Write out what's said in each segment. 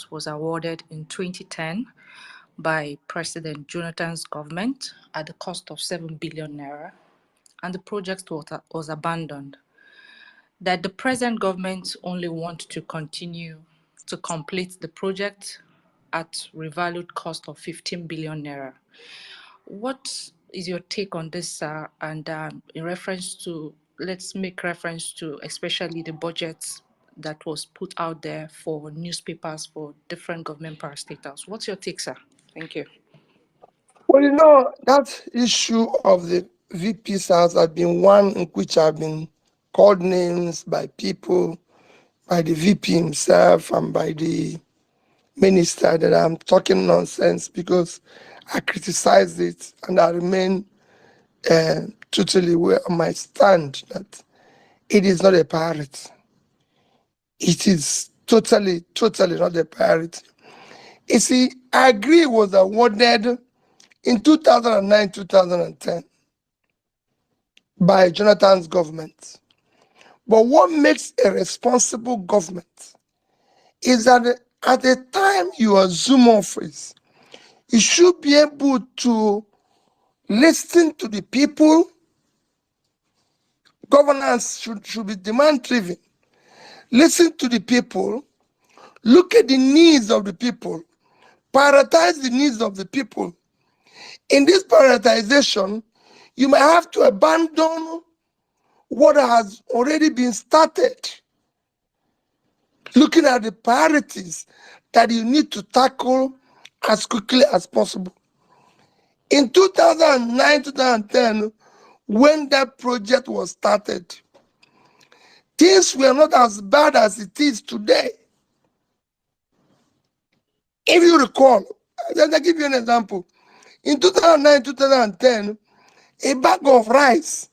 was awarded in 2010 by President Jonathan's government at the cost of 7 billion naira, and the project was abandoned. That the present government only want to continue to complete the project at revalued cost of 15 billion naira. What is your take on this, sir? And in reference to, let's make reference to especially the budgets that was put out there for newspapers for different government parastatals. What's your take, sir? Thank you. Well, that issue of the VP's house has been one in which have been called names by people, by the VP himself and by the minister, that I'm talking nonsense because I criticized it and I remain totally where on my stand that it is not a priority. It is totally not a priority. You see, I agree it was awarded in 2009, 2010 by Jonathan's government. But what makes a responsible government is that at the time you assume office, you should be able to listen to the people. Governance should be demand-driven. Listen to the people, look at the needs of the people, prioritize the needs of the people. In this prioritization, you might have to abandon what has already been started, looking at the priorities that you need to tackle as quickly as possible. In 2009, 2010, when that project was started, things were not as bad as it is today. If you recall, let me give you an example. In 2009, 2010, a bag of rice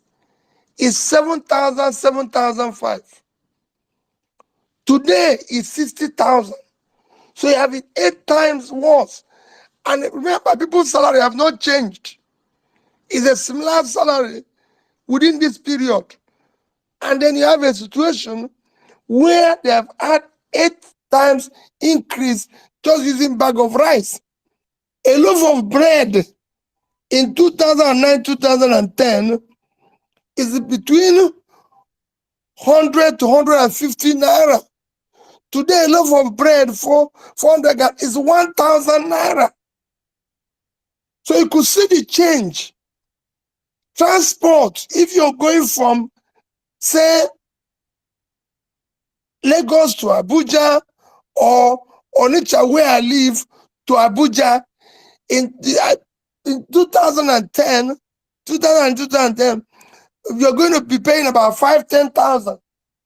is 7,000, 7,500. Today is 60,000. So you have it 8 times worse. And remember, people's salary have not changed. It's a similar salary within this period. And then you have a situation where they have had 8 times increase just using bag of rice. A loaf of bread in 2009, 2010 is between 100 to 150 naira. Today, a loaf of bread for 400 gram is 1,000 naira. So you could see the change. Transport, if you're going from, say, Lagos to Abuja or Onitsha, where I live, to Abuja, in 2010, you're going to be paying about 10,000.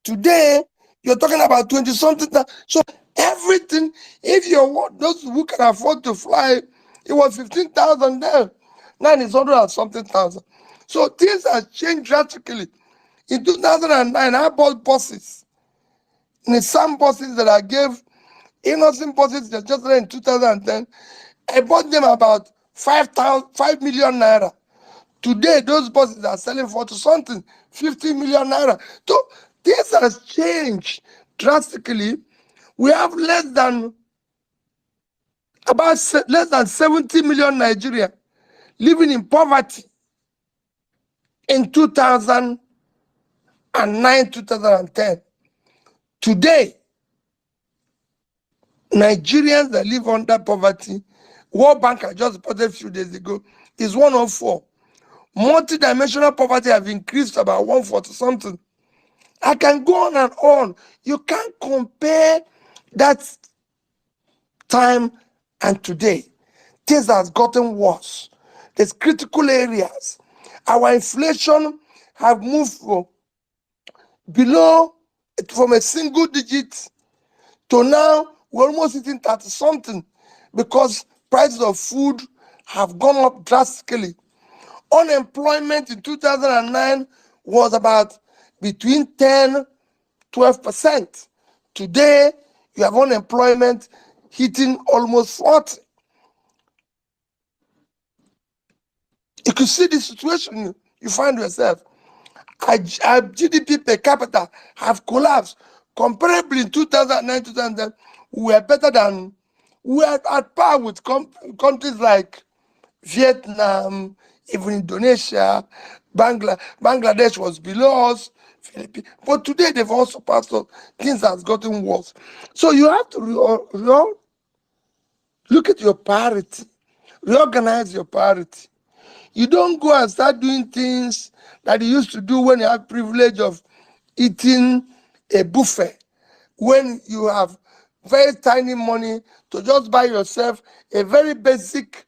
Today, you're talking about 20-something. So everything, if you're those who can afford to fly, it was 15,000 then. Now it's 100-something thousand. So things have changed drastically. In 2009, I bought buses. Nissan buses that I gave, innocent buses that just in 2010, I bought them about 5 million naira. Today, those buses are selling for something, 50 million naira. So this has changed drastically. We have less than 70 million Nigerians living in poverty in 2009, 2010. Today, Nigerians that live under poverty, World Bank I just reported a few days ago, is 104. Multidimensional poverty have increased about 140-something. I can go on and on. You can't compare that time and today. Things has gotten worse. There's critical areas. Our inflation have moved from a single digit to now we're almost hitting 30-something because prices of food have gone up drastically. Unemployment in 2009 was about between 10-12%. Today, you have unemployment hitting almost 40%. You can see the situation you find yourself. Our GDP per capita have collapsed. Comparably in 2009, 2010, we were better than, we were at par with countries like Vietnam, even Indonesia, Bangladesh was below us, Philippines. But today they've also passed us. Things has gotten worse. So you have to look at your priority, reorganize your priority. You don't go and start doing things that you used to do when you have privilege of eating a buffet, when you have very tiny money to just buy yourself a very basic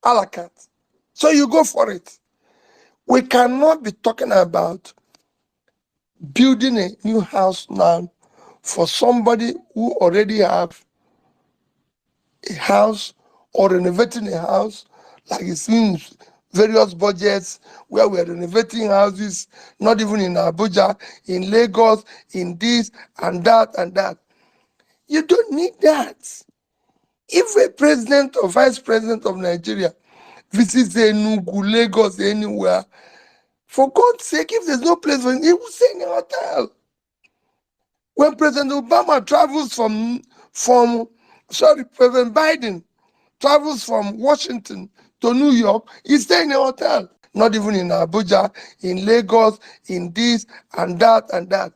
a la carte. So you go for it. We cannot be talking about building a new house now for somebody who already have a house or renovating a house, like it's in various budgets where we're renovating houses, not even in Abuja, in Lagos, in this and that and that. You don't need that. If a president or vice president of Nigeria visits Enugu, Lagos, anywhere, for God's sake, if there's no place for him, he will stay in a hotel. When President Obama travels President Biden travels from Washington to New York, he stays in a hotel. Not even in Abuja, in Lagos, in this and that and that.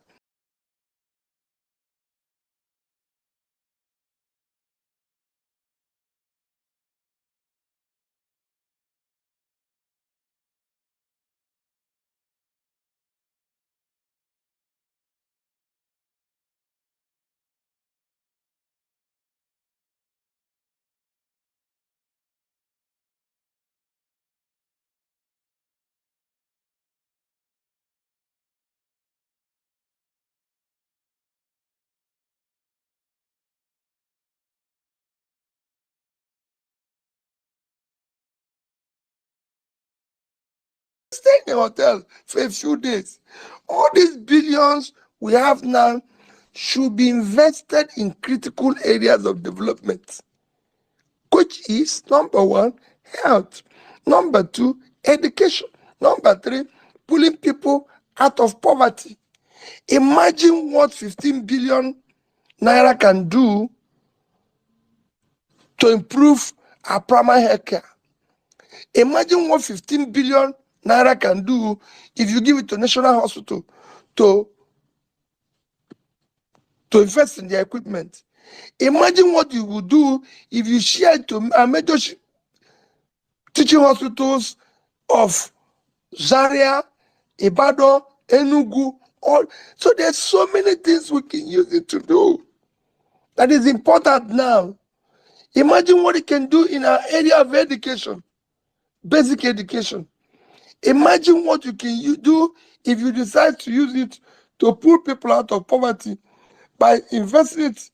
Stay in a hotel for a few days. All these billions we have now should be invested in critical areas of development, which is number one, health, number two, education, number three, pulling people out of poverty. Imagine what 15 billion naira can do to improve our primary health care. Imagine what 15 billion naira can do if you give it to National Hospital to invest in their equipment. Imagine what you would do if you share it to major teaching hospitals of Zaria, Ibadan, Enugu, all. So there's so many things we can use it to do that is important now. Imagine what it can do in our area of education, basic education. Imagine what you can do if you decide to use it to pull people out of poverty by investing it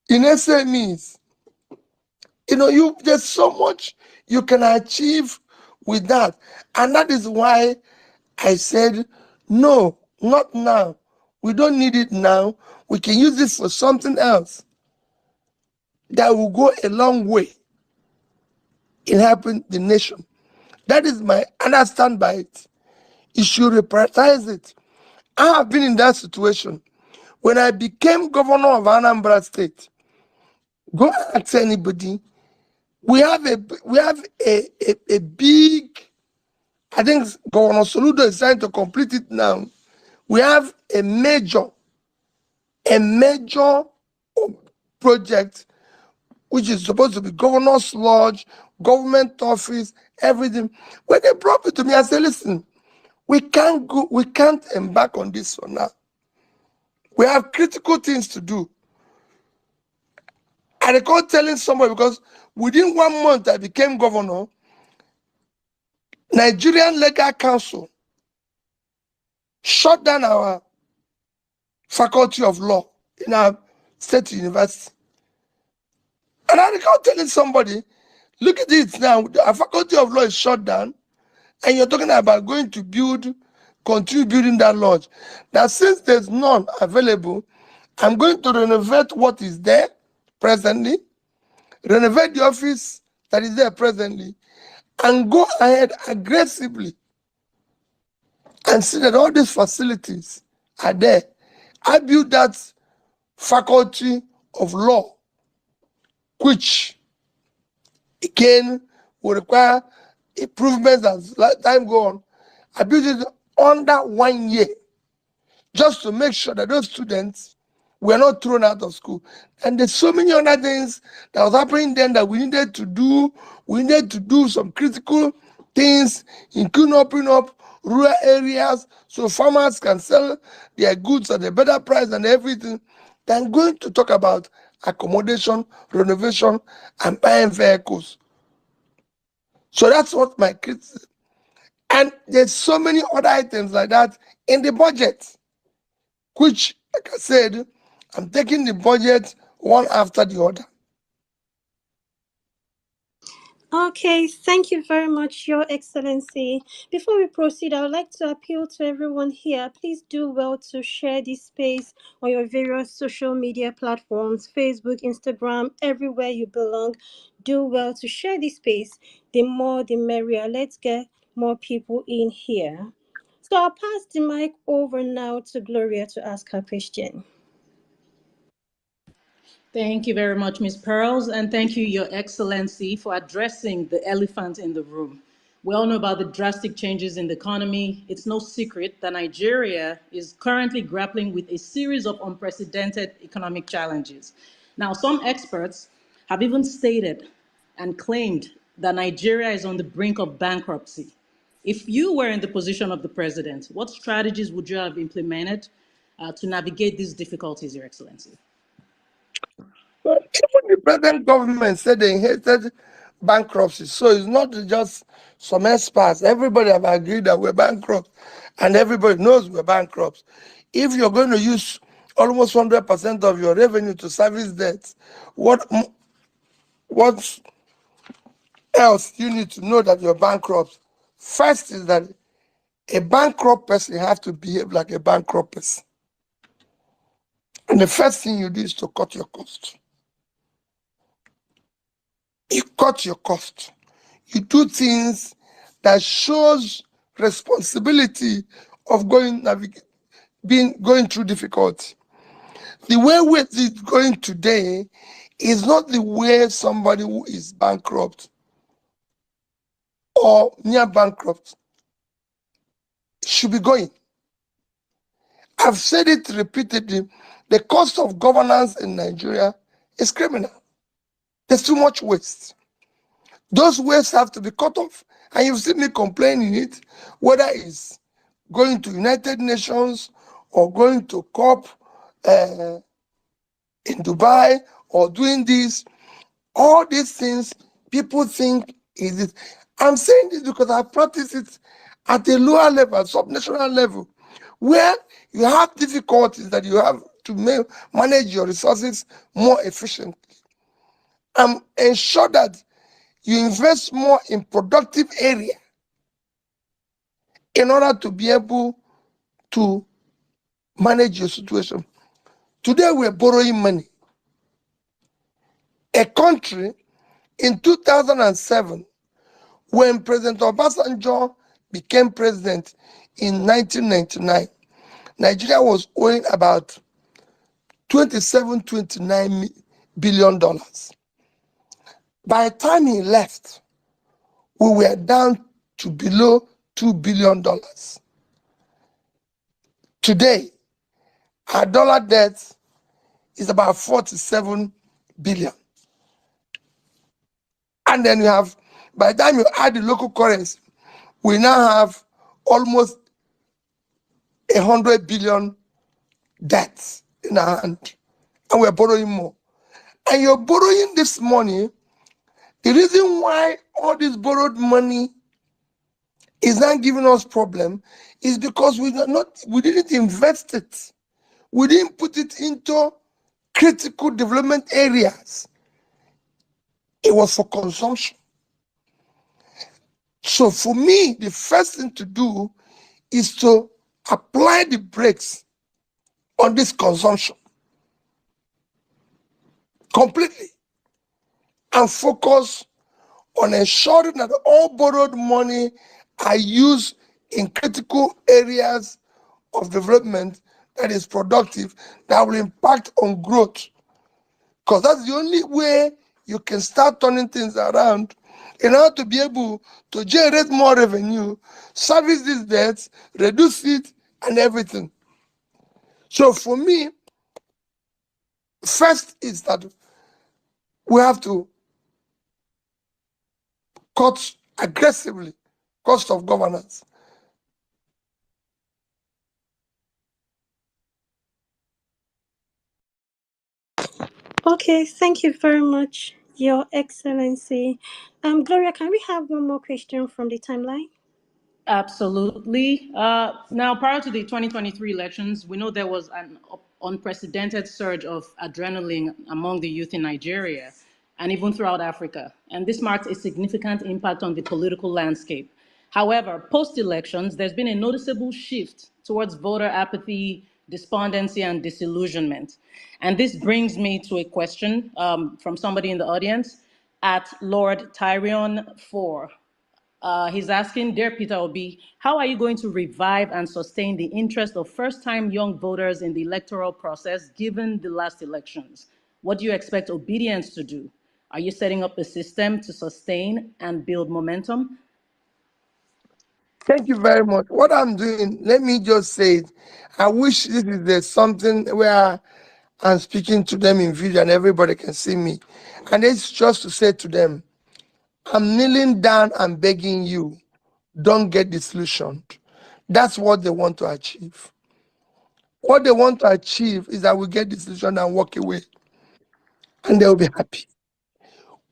in SMEs. There's so much you can achieve with that. And that is why I said, no, not now. We don't need it now. We can use it for something else that will go a long way in helping the nation. That is my understand by it. You should reprioritize it. I have been in that situation. When I became governor of Anambra State, go ask anybody. We have a big, I think Governor Soludo is trying to complete it now. We have a major project which is supposed to be governor's lodge, government office, everything. When they brought it to me, I said, listen, we can't embark on this for now. We have critical things to do. I recall telling somebody, because within 1 month I became governor, Nigerian Legal Council shut down our faculty of law in our state university. And I recall telling somebody, look at it now, our faculty of law is shut down, and you're talking about going to continue building that lodge. Now, since there's none available, I'm going to renovate what is there presently, renovate the office that is there presently, and go ahead aggressively and see that all these facilities are there. I built that faculty of law, which again will require improvements as time go on. I built it under 1 year just to make sure that those students were not thrown out of school. And there's so many other things that was happening then that we needed to do. We needed to do some critical things, including opening up rural areas so farmers can sell their goods at a better price and everything. Than going to talk about accommodation, renovation, and buying vehicles. So that's what my criticism. And there's so many other items like that in the budget, which, like I said, I'm taking the budget one after the other. Okay, thank you very much, Your Excellency. Before we proceed, I would like to appeal to everyone here. Please do well to share this space on your various social media platforms, Facebook, Instagram, everywhere you belong. Do well to share this space. The more, the merrier. Let's get more people in here. So I'll pass the mic over now to Gloria to ask her question. Thank you very much, Ms. Pearls, and thank you, Your Excellency, for addressing the elephant in the room. We all know about the drastic changes in the economy. It's no secret that Nigeria is currently grappling with a series of unprecedented economic challenges. Now, some experts have even stated and claimed that Nigeria is on the brink of bankruptcy. If you were in the position of the president, what strategies would you have implemented to navigate these difficulties, Your Excellency? But even the present government said they inherited bankruptcy. So it's not just some experts. Everybody have agreed that we're bankrupt, and everybody knows we're bankrupt. If you're going to use almost 100% of your revenue to service debts, what else you need to know that you're bankrupt? First is that a bankrupt person has to behave like a bankrupt person. And the first thing you do is to cut your cost. You cut your cost. You do things that shows responsibility of going through difficulty. The way we're going today is not the way somebody who is bankrupt or near bankrupt should be going. I've said it repeatedly. The cost of governance in Nigeria is criminal. There's too much waste. Those wastes have to be cut off. And you've seen me complaining it, whether it's going to United Nations or going to COP in Dubai or doing this. All these things people think is it. I'm saying this because I practice it at a lower level, subnational level, where you have difficulties that you have to manage your resources more efficiently. Ensure that you invest more in productive area in order to be able to manage your situation. Today we're borrowing money. A country in 2007, when President Obasanjo became president in 1999, Nigeria was owing about $29 billion. By the time he left, we were down to below $2 billion. Today, our dollar debt is about 47 billion. And then you have, by the time you add the local currency, we now have almost 100 billion debts in our hand. And we're borrowing more. And you're borrowing this money. The reason why all this borrowed money is not giving us problem is because we didn't invest it. We didn't put it into critical development areas. It was for consumption. So for me, the first thing to do is to apply the brakes on this consumption completely and focus on ensuring that all borrowed money are used in critical areas of development that is productive, that will impact on growth. Because that's the only way you can start turning things around in order to be able to generate more revenue, service these debts, reduce it, and everything. So for me, first is that we have to cut aggressively cost of governance. Okay, thank you very much, Your Excellency. Gloria, can we have one more question from the timeline? Absolutely. Now, prior to the 2023 elections, we know there was an unprecedented surge of adrenaline among the youth in Nigeria and even throughout Africa. And this marked a significant impact on the political landscape. However, post-elections, there's been a noticeable shift towards voter apathy, despondency, and disillusionment. And this brings me to a question from somebody in the audience at Lord Tyrion 4. He's asking, Dear Peter Obi, how are you going to revive and sustain the interest of first-time young voters in the electoral process given the last elections? What do you expect Obedience to do? Are you setting up a system to sustain and build momentum? Thank you very much. What I'm doing, let me just say it. I wish this is something where I'm speaking to them in video and everybody can see me. And it's just to say to them, I'm kneeling down and begging you, don't get disillusioned. That's what they want to achieve. What they want to achieve is that we get disillusioned and walk away, and they'll be happy.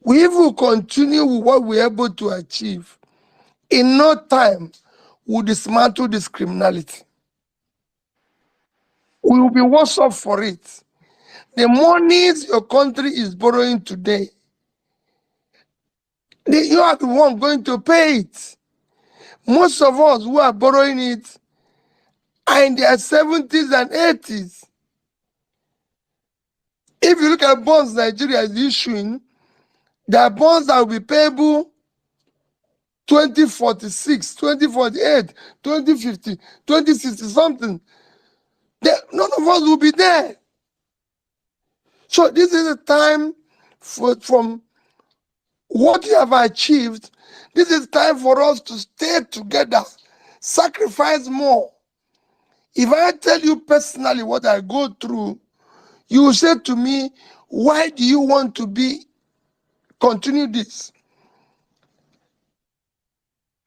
We will continue with what we're able to achieve. In no time, we'll dismantle this criminality. We will be worse off for it. The monies your country is borrowing today, you are the one going to pay it. Most of us who are borrowing it are in their 70s and 80s. If you look at bonds Nigeria is issuing, there are bonds that will be payable 2046, 2048, 2050, 2060 something. None of us will be there. So this is a time from what you have achieved. This is time for us to stay together, sacrifice more. If I tell you personally what I go through, you will say to me, why do you want to continue this?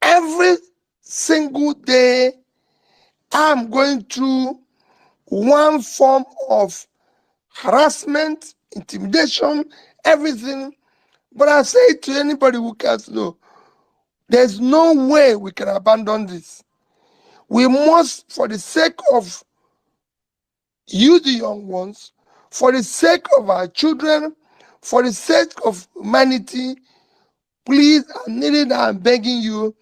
Every single day, I'm going through one form of harassment, intimidation, everything. But I say to anybody who cares, no, there's no way we can abandon this. We must, for the sake of you, the young ones, for the sake of our children, for the sake of humanity, please, I'm kneeling down and begging you,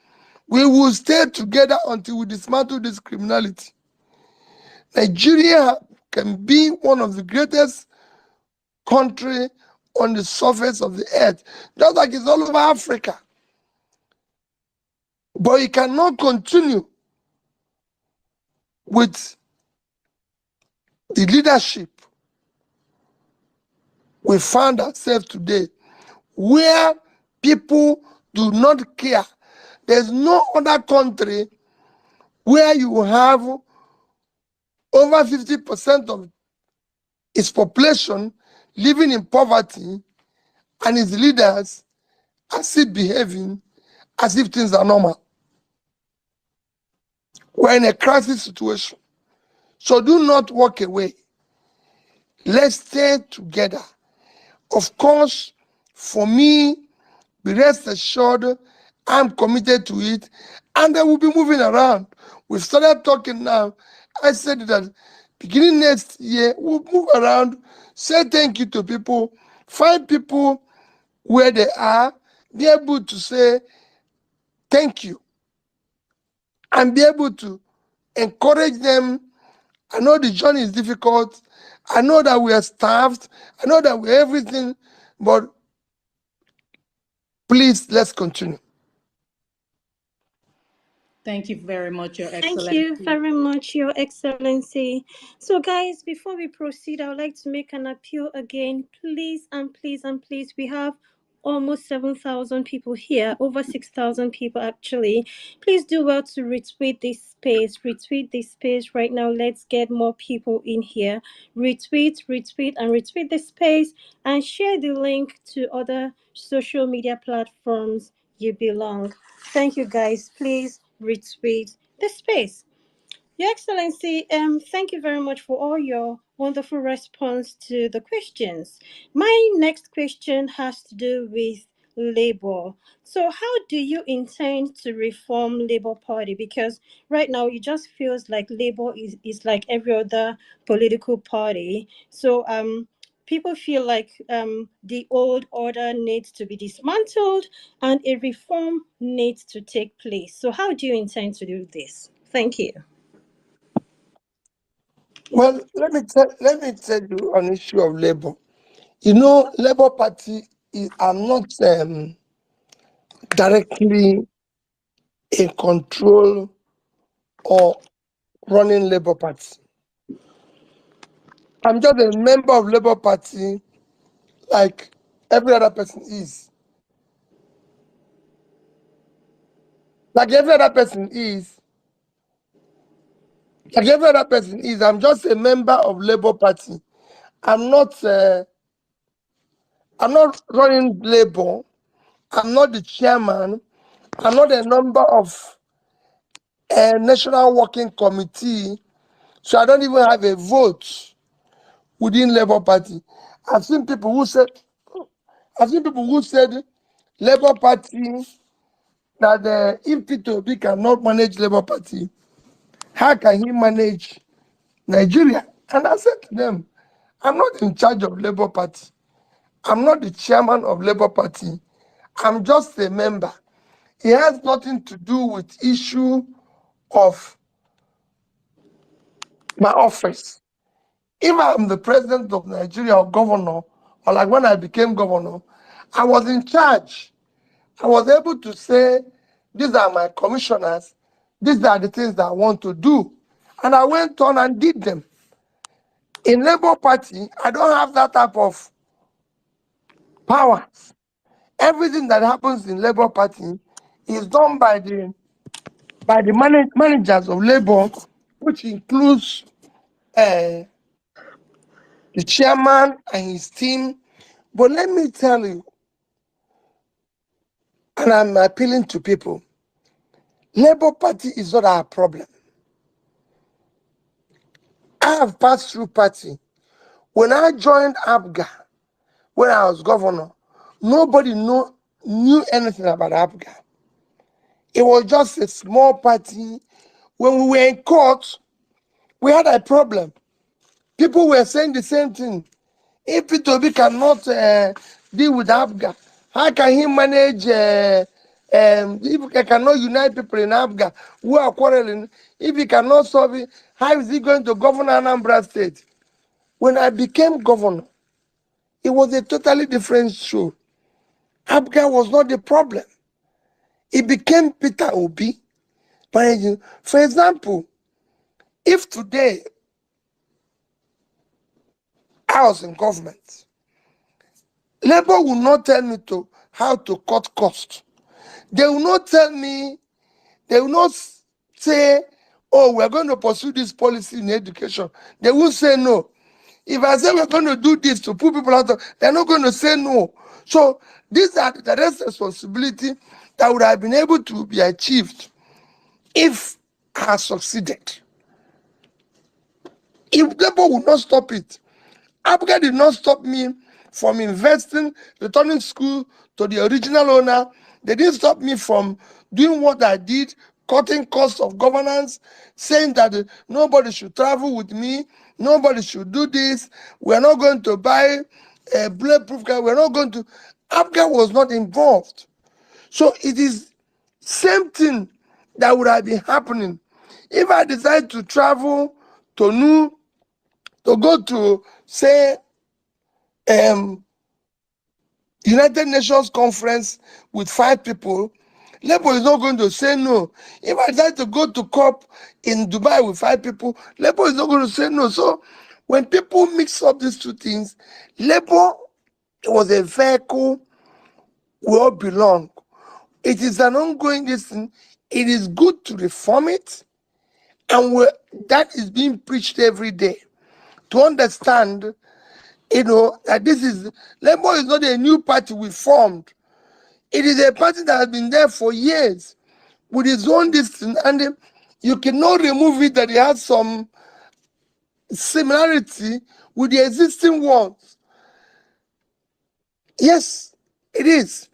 we will stay together until we dismantle this criminality. Nigeria can be one of the greatest countries on the surface of the earth, just like it's all over Africa. But you cannot continue with the leadership we found ourselves today, where people do not care. There's no other country where you have over 50% of its population living in poverty and its leaders are still behaving as if things are normal. We're in a crisis situation. So do not walk away. Let's stay together. Of course, for me, be rest assured, I'm committed to it, and I will be moving around. We've started talking now. I said that beginning next year, we'll move around, say thank you to people, find people where they are, be able to say thank you, and be able to encourage them. I know the journey is difficult. I know that we are starved. I know that we're everything, but please, let's continue. Thank you very much, Your Thank you Excellency. very much, Your Excellency. So, guys, before we proceed, I would like to make an appeal again. Please and please and please, we have almost 7,000 people here, over 6,000 people actually. Please do well to retweet this space. Retweet this space right now. Let's get more people in here. Retweet, retweet, and retweet the space and share the link to other social media platforms you belong. Thank you, guys. Please retweet the space. Your Excellency, thank you very much for all your wonderful response to the questions. My next question has to do with Labour. So, how do you intend to reform Labour Party? Because right now it just feels like Labour is like every other political party. So, people feel like the old order needs to be dismantled and a reform needs to take place. So, how do you intend to do this? Thank you. Well, let me tell you on issue of labor. You know, Labour Party is I'm not directly in control or running Labour Party. I'm just a member of Labour Party like every other person is. Like every other person is. Like every other person is. I'm just a member of Labour Party. I'm not running Labour. I'm not the chairman. I'm not a member of a national working committee. So I don't even have a vote within Labour Party. I've seen people who said Labour Party that if P2B cannot manage Labour Party, how can he manage Nigeria? And I said to them, I'm not in charge of Labour Party. I'm not the chairman of Labour Party. I'm just a member. It has nothing to do with issue of my office. If I'm the president of Nigeria or governor, or like when I became governor, I was in charge. I was able to say, these are my commissioners, these are the things that I want to do. And I went on and did them. In Labour Party, I don't have that type of powers. Everything that happens in Labour Party is done by the managers of Labour, which includes the chairman and his team. But let me tell you, and I'm appealing to people, Labour Party is not our problem. I have passed through party. When I joined APGA, when I was governor, nobody knew anything about APGA. It was just a small party. When we were in court, we had a problem. People were saying the same thing. If P2B cannot deal with APGA, how can he manage, if he cannot unite people in APGA who are quarreling, if he cannot solve it, how is he going to govern Anambra State? When I became governor, it was a totally different show. APGA was not the problem. It became Peter Obi managing. For example, if today I was in government, Labour will not tell me how to cut costs. They will not tell me, they will not say, oh, we're going to pursue this policy in education. They will say no. If I say we're going to do this to put people out, they're not going to say no. So these are the direct responsibility that would have been able to be achieved if I had succeeded. If Labour would not stop it, APGA did not stop me from investing, returning school to the original owner. They didn't stop me from doing what I did, cutting costs of governance, saying that nobody should travel with me, nobody should do this, we're not going to buy a bulletproof car, we're not going to. APGA was not involved. So it is same thing that would have been happening if I decide to travel to to go to, say, United Nations conference with 5 people, Labour is not going to say no. If I decide to go to COP in Dubai with 5 people, Labour is not going to say no. So when people mix up these two things, Labour was a vehicle we all belong. It is an ongoing thing. It is good to reform it, and that is being preached every day. To understand, that this is Labour is not a new party we formed. It is a party that has been there for years with its own distance, and you cannot remove it that it has some similarity with the existing ones. Yes, it is.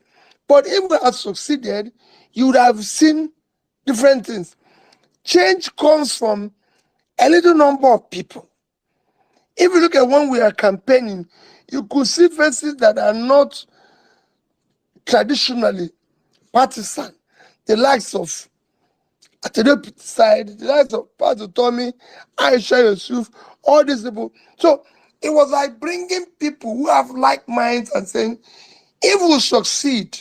But if we had succeeded, you would have seen different things. Change comes from a little number of people. If you look at when we are campaigning, you could see faces that are not traditionally partisan. The likes of Atedo side, the likes of Pastor Tommy, Aisha Yusuf, all these people. So it was like bringing people who have like minds and saying, if we succeed,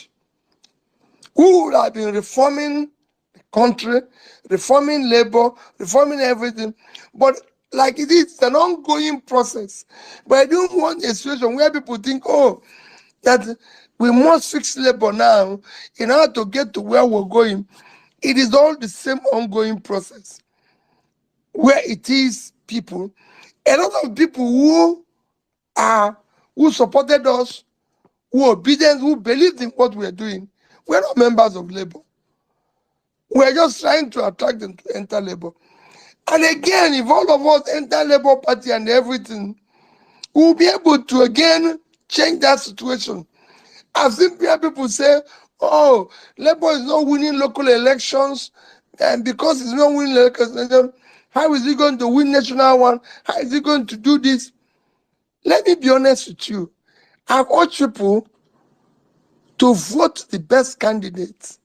we would have been reforming the country, reforming labor, reforming everything. But like it is an ongoing process. But I don't want a situation where people think, that we must fix labor now in order to get to where we're going. It is all the same ongoing process. Where it is people, a lot of people who supported us, who are obedient, who believed in what we are doing, we're not members of Labour. We're just trying to attract them to enter Labour. And again, if all of us enter Labour Party and everything, we'll be able to again change that situation. I've seen people say, Labour is not winning local elections, and because it's not winning local elections, how is he going to win national one? How is he going to do this? Let me be honest with you. I've urged people to vote the best candidates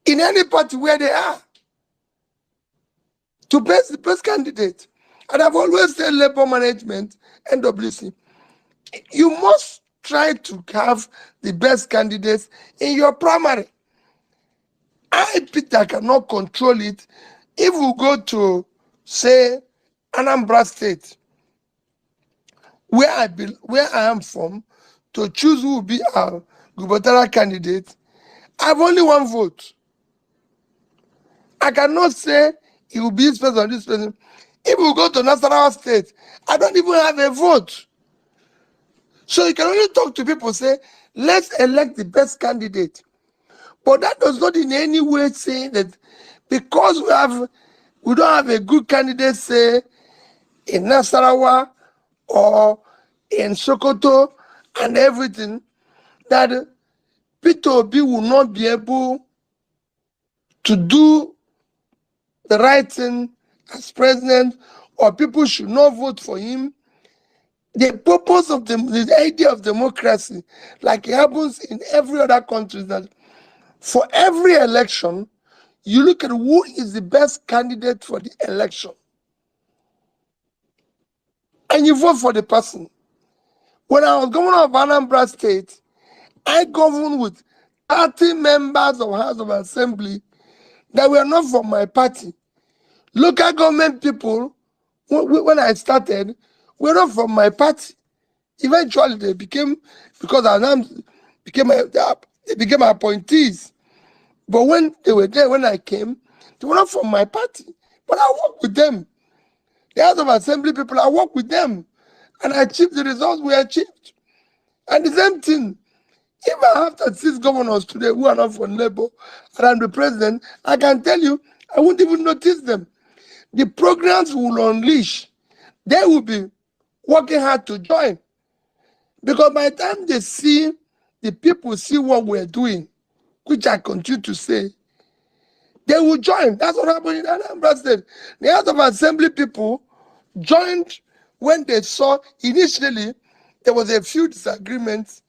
in any party where they are. To best the best candidate. And I've always said Labour management, NWC, you must try to have the best candidates in your primary. I, Peter, cannot control it. If we go to, say, Anambra State, where I am from, to choose who will be our gubernatorial candidate, I have only one vote. I cannot say it will be this person or this person. If we go to Nasarawa State, I don't even have a vote. So you can only talk to people, say, let's elect the best candidate. But that does not in any way say that because we don't have a good candidate, say, in Nasarawa or in Sokoto and everything, that Peter Obi will not be able to do the right thing as president, or people should not vote for him. The purpose of the idea of democracy, like it happens in every other country, is that for every election, you look at who is the best candidate for the election, and you vote for the person. When I was governor of Anambra State, I governed with 30 members of House of Assembly that were not from my party. Local government people, when I started, were not from my party. Eventually, they became, because our names they became appointees. But when they were there, when I came, they were not from my party. But I worked with them. The House of Assembly people, I worked with them. And I achieved the results we achieved. And the same thing, if I have 36 governors today who are not from Labour, and I'm the president, I can tell you, I won't even notice them. The programs will unleash. They will be working hard to join. Because by the time they see, the people see what we're doing, which I continue to say, they will join. That's what happened in Anambra State. The House of Assembly people joined when they saw, initially, there was a few disagreements,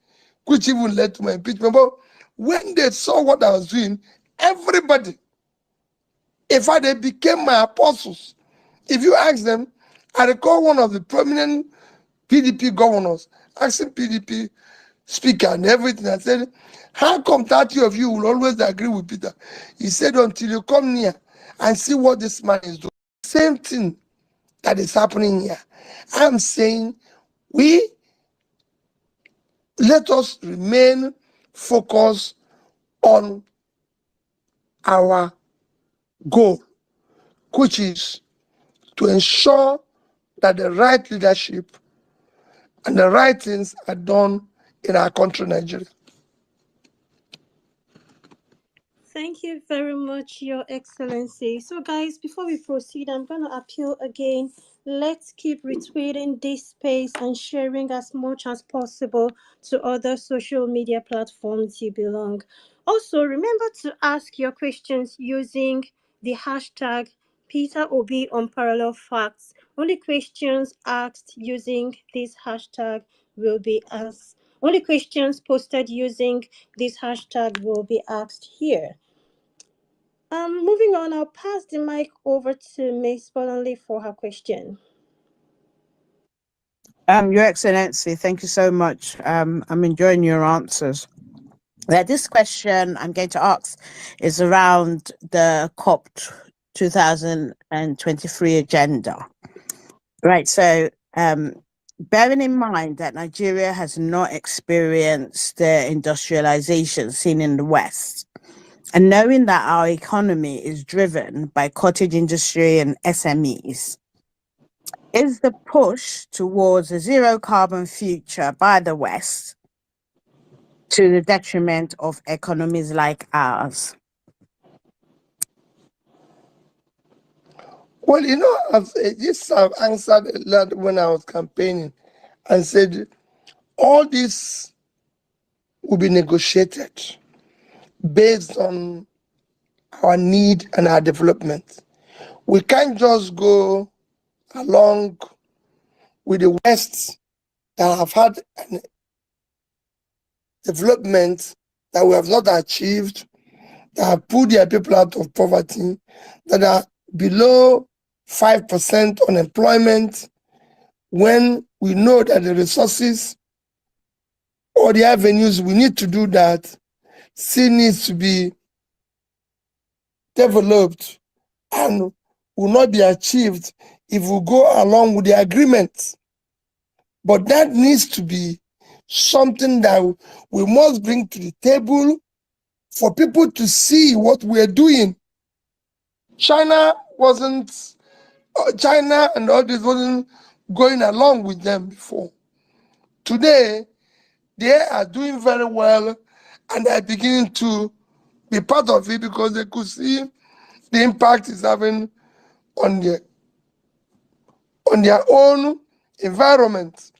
which even led to my impeachment. But when they saw what I was doing, everybody, in fact, they became my apostles. If you ask them, I recall one of the prominent PDP governors asking PDP speaker and everything. I said, how come 30 of you will always agree with Peter? He said, until you come near and see what this man is doing. Same thing that is happening here. I'm saying let us remain focused on our goal, which is to ensure that the right leadership and the right things are done in our country, Nigeria. Thank you very much, Your Excellency. So, guys, before we proceed, I'm going to appeal again. Let's keep retweeting this space and sharing as much as possible to other social media platforms you belong. Also, remember to ask your questions using the hashtag Peter Obi Unparalleled Facts. Only questions asked using this hashtag will be asked. Only questions posted using this hashtag will be asked here. Moving on, I'll pass the mic over to Ms. Bolanle for her question. Your Excellency, thank you so much. I'm enjoying your answers. This question I'm going to ask is around the COP 2023 agenda. Right, so bearing in mind that Nigeria has not experienced the industrialization seen in the West, and knowing that our economy is driven by cottage industry and SMEs, is the push towards a zero carbon future by the West to the detriment of economies like ours? Well, I've answered a lot when I was campaigning and said all this will be negotiated based on our need and our development. We can't just go along with the West that have had an development that we have not achieved, that have put their people out of poverty, that are below 5% unemployment, when we know that the resources or the avenues we need to do that still needs to be developed and will not be achieved if we go along with the agreement. But that needs to be something that we must bring to the table for people to see what we're doing. China and all this wasn't going along with them before. Today, they are doing very well and are beginning to be part of it because they could see the impact it's having on their own environment.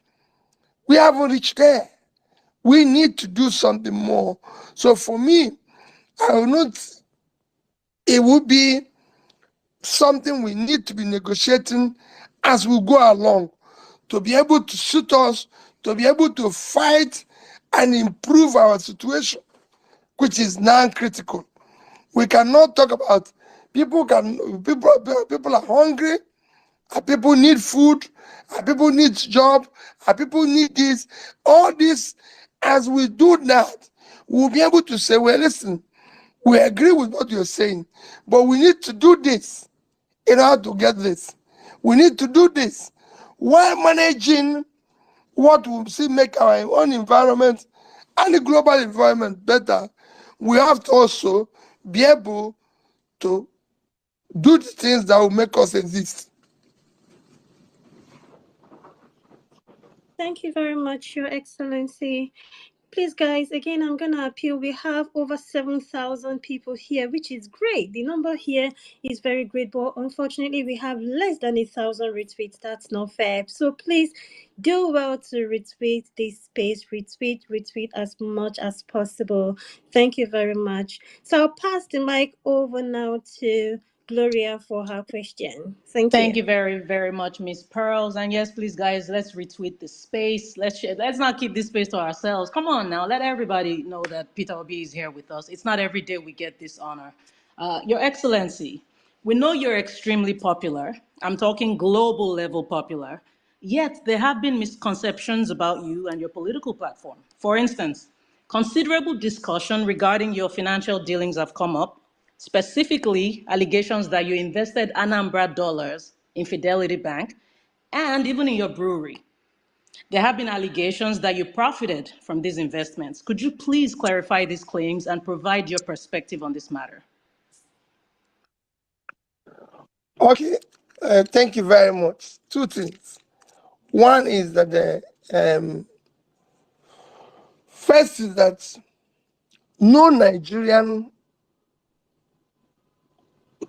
We haven't reached there. We need to do something more. So for me, it would be something we need to be negotiating as we go along to be able to suit us, to be able to fight and improve our situation, which is non-critical. We cannot talk about people are hungry, people need food, people need job, people need this. All this, as we do that, we'll be able to say, well, listen, we agree with what you're saying, but we need to do this in order to get this. We need to do this while managing what will see make our own environment and the global environment better. We have to also be able to do the things that will make us exist. Thank you very much, Your Excellency. Please, guys, again, I'm going to appeal. We have over 7,000 people here, which is great. The number here is very great, but unfortunately, we have less than 1,000 retweets. That's not fair. So please do well to retweet this space. Retweet as much as possible. Thank you very much. So I'll pass the mic over now to Gloria for her question. Thank you very, very much, Miss Pearls. And yes, please, guys, let's retweet this space. Let's share. Let's not keep this space to ourselves. Come on now, let everybody know that Peter Obi is here with us. It's not every day we get this honor. Your Excellency, we know you're extremely popular. I'm talking global level popular. Yet there have been misconceptions about you and your political platform. For instance, considerable discussion regarding your financial dealings have come up, specifically allegations that you invested Anambra dollars in Fidelity Bank and even in your brewery. There have been allegations that you profited from these investments. Could you please clarify these claims and provide your perspective on this matter? Okay, thank you very much. Two things. One is that first is that no Nigerian,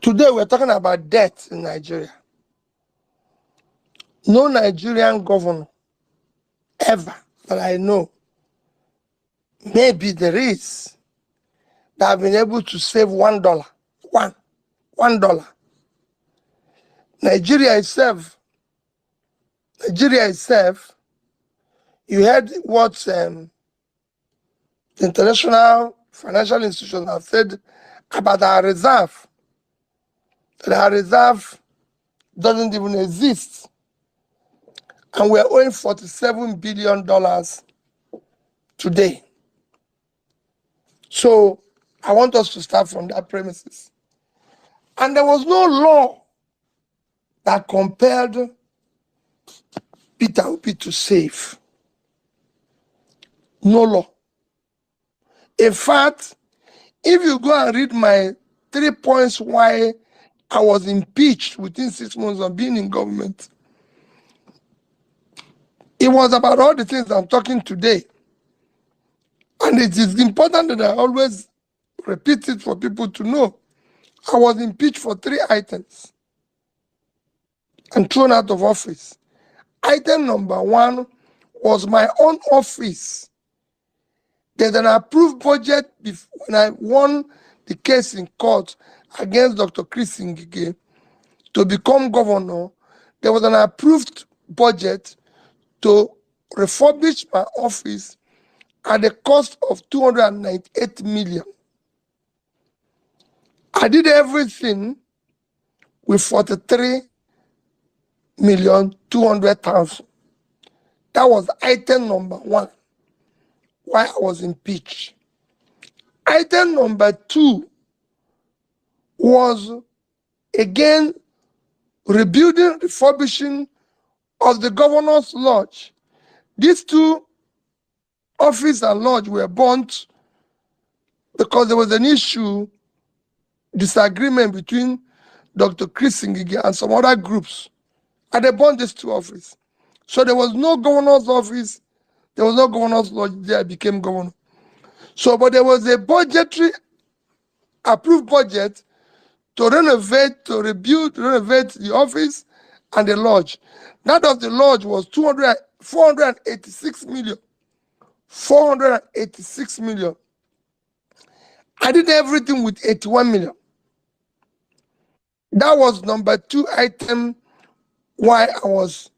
today we're talking about debt in Nigeria. No Nigerian governor ever that I know, maybe there is, that have been able to save $1. $1. Nigeria itself, you heard what the international financial institutions have said about our reserve. That our reserve doesn't even exist. And we're owing $47 billion today. So I want us to start from that premises. And there was no law that compelled Peter Obi to save. No law. In fact, if you go and read my 3 points why I was impeached within 6 months of being in government, it was about all the things I'm talking today. And it is important that I always repeat it for people to know. I was impeached for 3 items and thrown out of office. Item number 1 was my own office. There's an approved budget when I won the case in court against Dr. Chris Ngige to become governor. There was an approved budget to refurbish my office at the cost of 298 million. I did everything with 43,200,000. That was item number 1, why I was impeached. Item number 2 was, again, rebuilding, refurbishing of the governor's lodge. These 2 office and lodge were burnt because there was an issue, disagreement between Dr. Chris Ngige and some other groups, and they burned these 2 offices. So there was no governor's office, there was no governor's lodge there. I became governor. So, but there was a budgetary approved budget to renovate, to rebuild, renovate the office and the lodge. That of the lodge was 486 million. 486 million. I did everything with 81 million. That was number 2 item why I was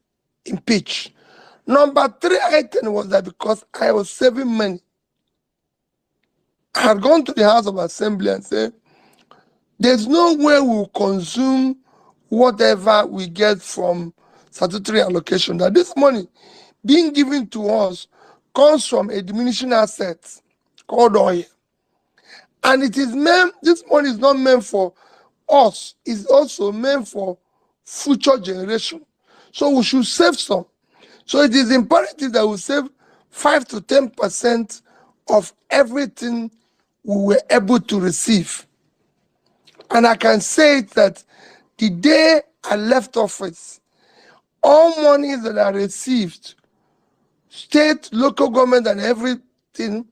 impeached. Number 3 item was that because I was saving money. I had gone to the House of Assembly and said, there's no way we'll consume whatever we get from statutory allocation, that this money being given to us comes from a diminishing asset called oil. And it is meant, this money is not meant for us, it's also meant for future generation. So we should save some. So it is imperative that we save 5 to 10% of everything we were able to receive. And I can say that the day I left office, all money that I received, state, local government, and everything,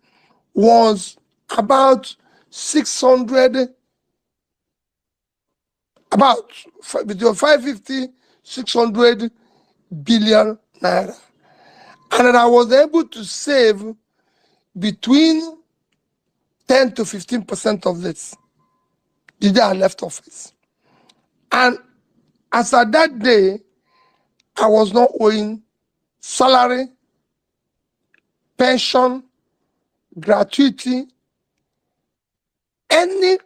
was about 600, about between 550, 600 billion naira. And that I was able to save between 10 to 15% of this the day I left office. And as at that day, I was not owing salary, pension, gratuity, any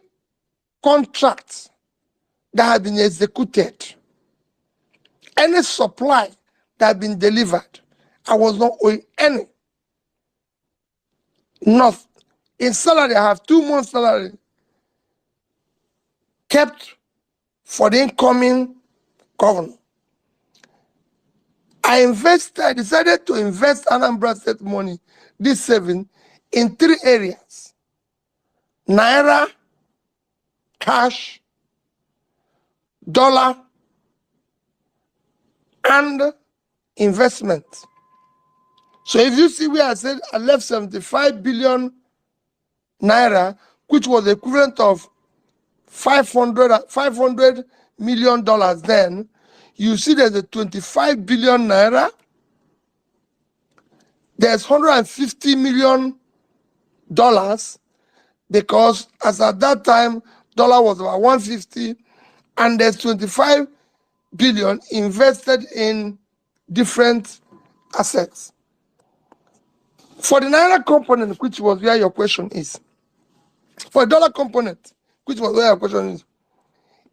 contract that had been executed, any supply that had been delivered. I was not owing any. Not in salary, I have 2 months' salary kept for the incoming governor. I decided to invest Anambra State money, this saving, in 3 areas: Naira, cash, dollar, and investment. So if you see where I said I left 75 billion naira, which was the equivalent of $500 million then, you see there's a 25 billion naira, there's $150 million, because as at that time, dollar was about 150, and there's 25 billion invested in different assets. For the naira component, which was where your question is, for the dollar component, which was where your question is,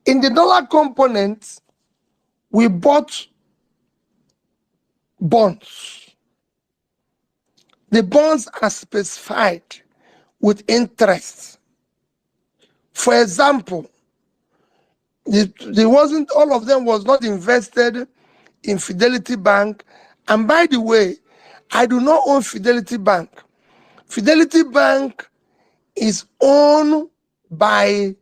in the dollar component, we bought bonds. The bonds are specified with interest. For example, all of them was not invested in Fidelity Bank. And by the way, I do not own Fidelity Bank. Fidelity Bank is owned by,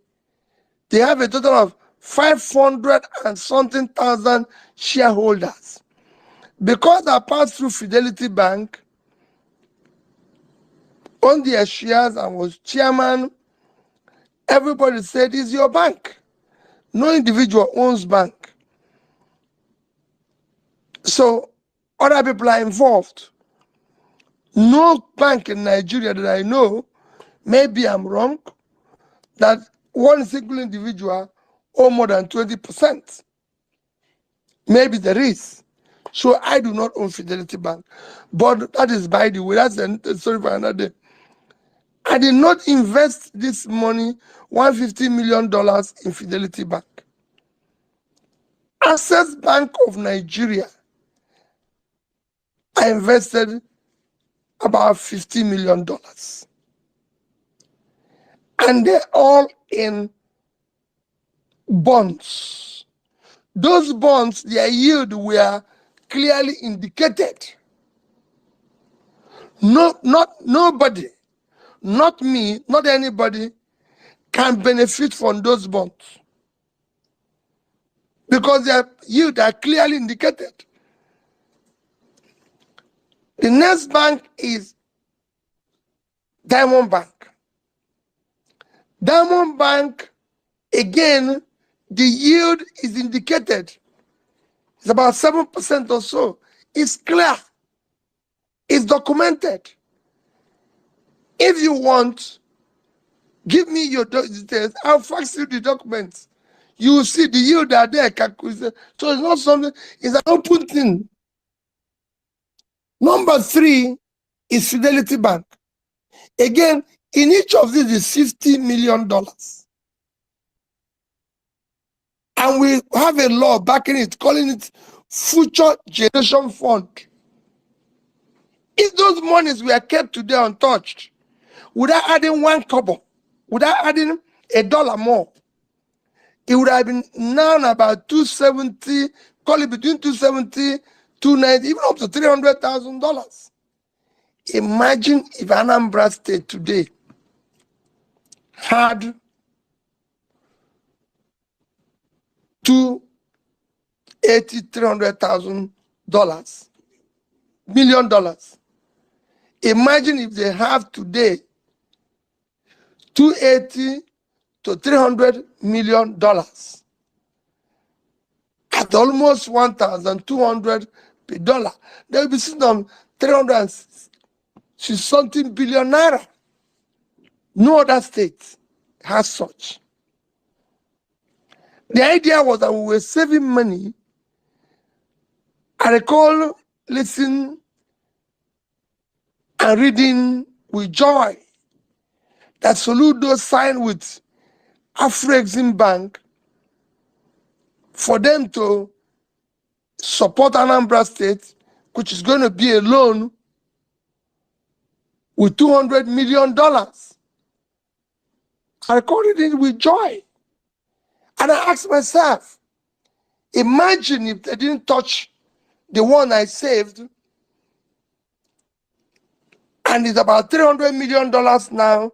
they have a total of 500 and something thousand shareholders. Because I passed through Fidelity Bank, owned their shares and was chairman, everybody said, it's your bank. No individual owns bank. So other people are involved. No bank in Nigeria that I know, maybe I'm wrong, that one single individual own more than 20%. Maybe there is. So I do not own Fidelity Bank. But that is by the way, that's a story for another day. I did not invest this money, $150 million, in Fidelity Bank. Access Bank of Nigeria, I invested about $50 million. And they're all in bonds. Those bonds, their yield were clearly indicated. Nobody, not me, not anybody, can benefit from those bonds, because their yield are clearly indicated. The next bank is Diamond Bank. Diamond Bank, again, the yield is indicated. It's about 7% or so. It's clear. It's documented. If you want, give me your details. I'll fax you the documents. You will see the yield are there. So it's not something, it's an open thing. Number 3 is Fidelity Bank. Again, in each of these is $50 million. And we have a law backing it, calling it Future Generation Fund. If those monies were kept today untouched, without adding 1 kobo, without adding $1 more, it would have been now about 270, call it between 270, 290, even up to $300,000. Imagine if Anambra State today had $300,000 million. Imagine if they have today $280 to $300 million at almost 1,200 per dollar. They will be sitting on 360-something billion naira. No other state has such. The idea was that we were saving money. I recall listening and reading with joy that Soludo signed with Afro-Exim Bank for them to support Anambra State, which is going to be a loan with $200 million. I recorded it with joy. And I asked myself, imagine if they didn't touch the one I saved, and it's about $300 million now,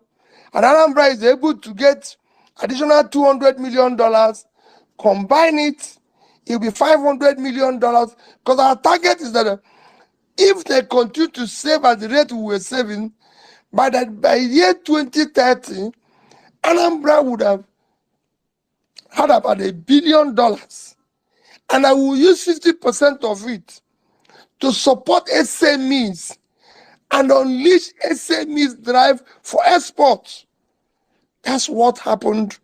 and Anambra is able to get additional $200 million, combine it, it'll be $500 million, because our target is that if they continue to save at the rate we were saving, by year 2030, Anambra would have had about $1 billion. And I will use 50% of it to support SMEs and unleash SMEs drive for exports. That's what happened,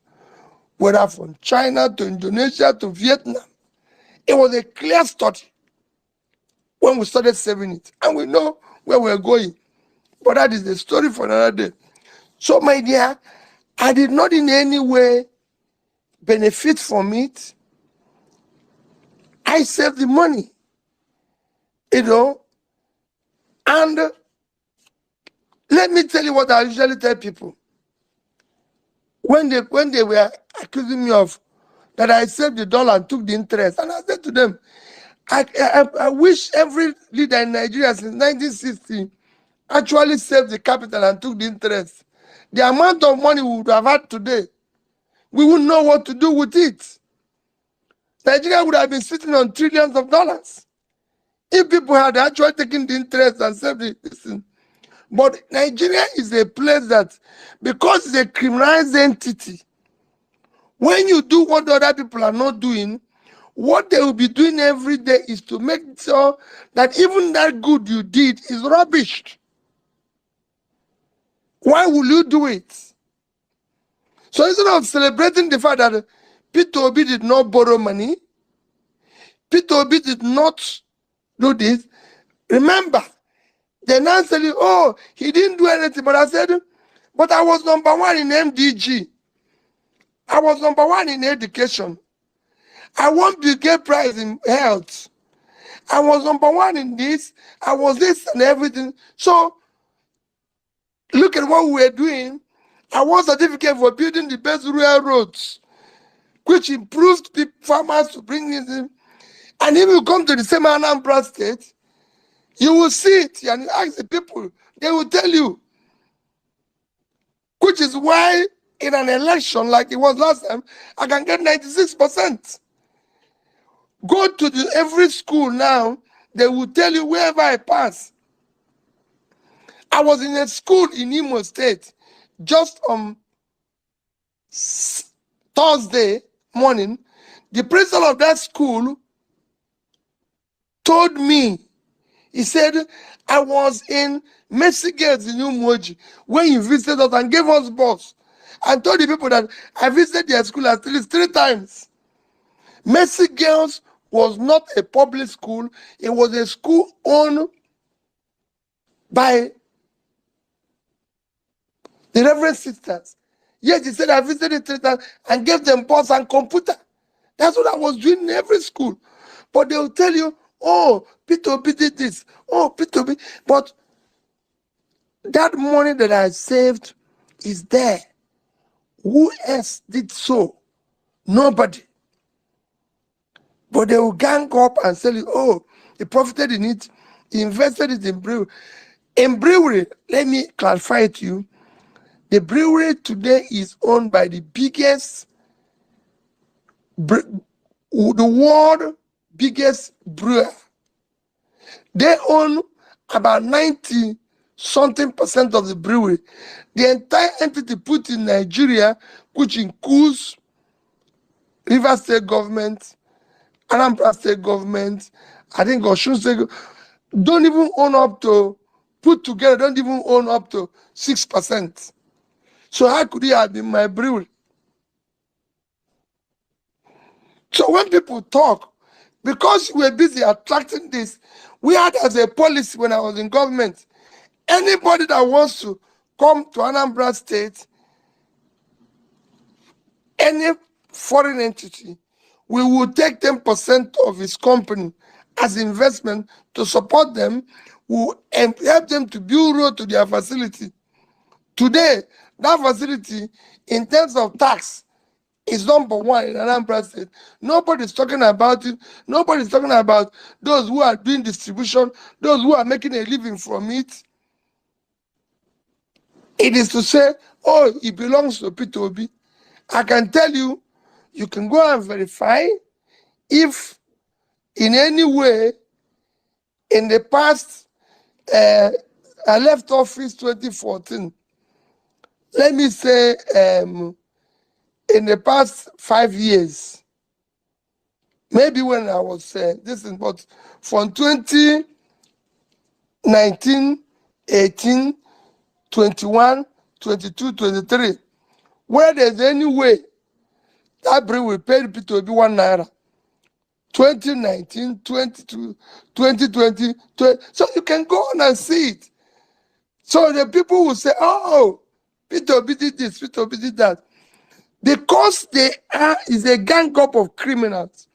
whether from China to Indonesia to Vietnam. It was a clear study when we started saving it. And we know where we're going. But that is the story for another day. So, my dear, I did not in any way benefit from it. I saved the money, and let me tell you what I usually tell people. When they were accusing me of that I saved the dollar and took the interest, and I said to them, I wish every leader in Nigeria since 1960 actually saved the capital and took the interest. The amount of money we would have had today, we wouldn't know what to do with it. Nigeria would have been sitting on trillions of dollars if people had actually taken the interest and saved it. But Nigeria is a place that, because it's a criminalized entity, when you do what other people are not doing, what they will be doing every day is to make sure that even that good you did is rubbish. Why will you do it? So instead of celebrating the fact that Peter Obi did not borrow money, Peter Obi did not do this, remember, they now say, oh, he didn't do anything. But I said, but I was number one in MDG. I was number one in education. I won the Bill Prize in health. I was number one in this. I was this and everything. So look at what we were doing. I won certificate for building the best rural roads, which improved farmers to bring this in. And if you come to the same Anambra State, you will see it and ask the people, they will tell you. Which is why in an election like it was last time, I can get 96%. Go to every school now, they will tell you wherever I pass. I was in a school in Imo State just on Thursday morning. The principal of that school told me, he said, I was in Mercy Girls in Umoji when you visited us and gave us bus. And told the people that I visited their school at least 3 times. Mercy Girls was not a public school. It was a school owned by the Reverend Sisters. Yes, he said I visited 3 times and gave them bus and computer. That's what I was doing in every school. But they will tell you, oh, Peter Obi did this. Oh, Peter Obi. But that money that I saved is there. Who else did so? Nobody. But they will gang up and say, oh, he profited in it. He invested it in brewery. In brewery, let me clarify it to you. The brewery today is owned by the biggest, the world biggest brewer. They own about 90-something% of the brewery. The entire entity put in Nigeria, which includes Rivers State government, Anambra State government, I think Osun State, don't even own up to, put together, don't even own up to 6%. So how could he have been my brewery? So when people talk, because we're busy attracting this, we had as a policy when I was in government, anybody that wants to come to Anambra State, any foreign entity, we will take 10% of his company as investment to support them, will help them to build road to their facility. Today, that facility, in terms of tax, is number one in Anambra State. Nobody's talking about it. Nobody's talking about those who are doing distribution, those who are making a living from it. It is to say, oh, it belongs to Peter Obi. I can tell you, you can go and verify if in any way in the past, I left office 2014. Let me say, in the past 5 years, maybe when I was this is but from 2019, 18, 21, 22, 23, where there's any way that bill will pay Peter Obi 1 naira. 2019, 22, 2020, 20, so you can go on and see it. So the people will say, oh, Peter Obi did this, Peter Obi did that. Because they is a gang up of criminals.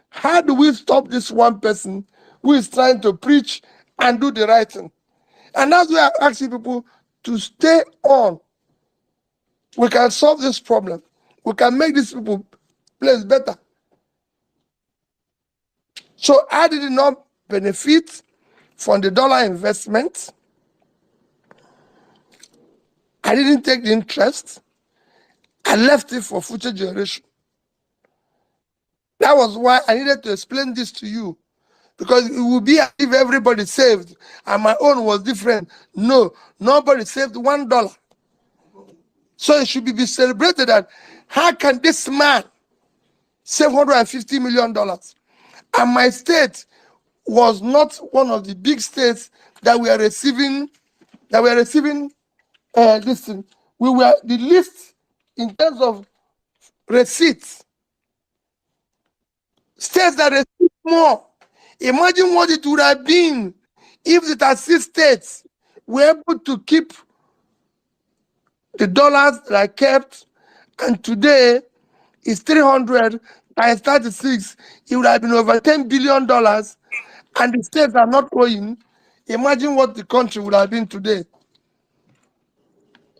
How do we stop this one person who is trying to preach and do the right thing? And that's why I'm asking people to stay on. We can solve this problem. We can make these people place better. So I did not benefit from the dollar investment. I didn't take the interest. I left it for future generation. That was why I needed to explain this to you. Because it would be as if everybody saved and my own was different. No, nobody saved $1. So it should be celebrated that how can this man save $150 million? And my state was not one of the big states that were receiving this thing. We were the least in terms of receipts. States that receive more. Imagine what it would have been if the 36 states were able to keep the dollars that are kept, and today is 300 times 36. It would have been over $10 billion, and the states are not owing. Imagine what the country would have been today.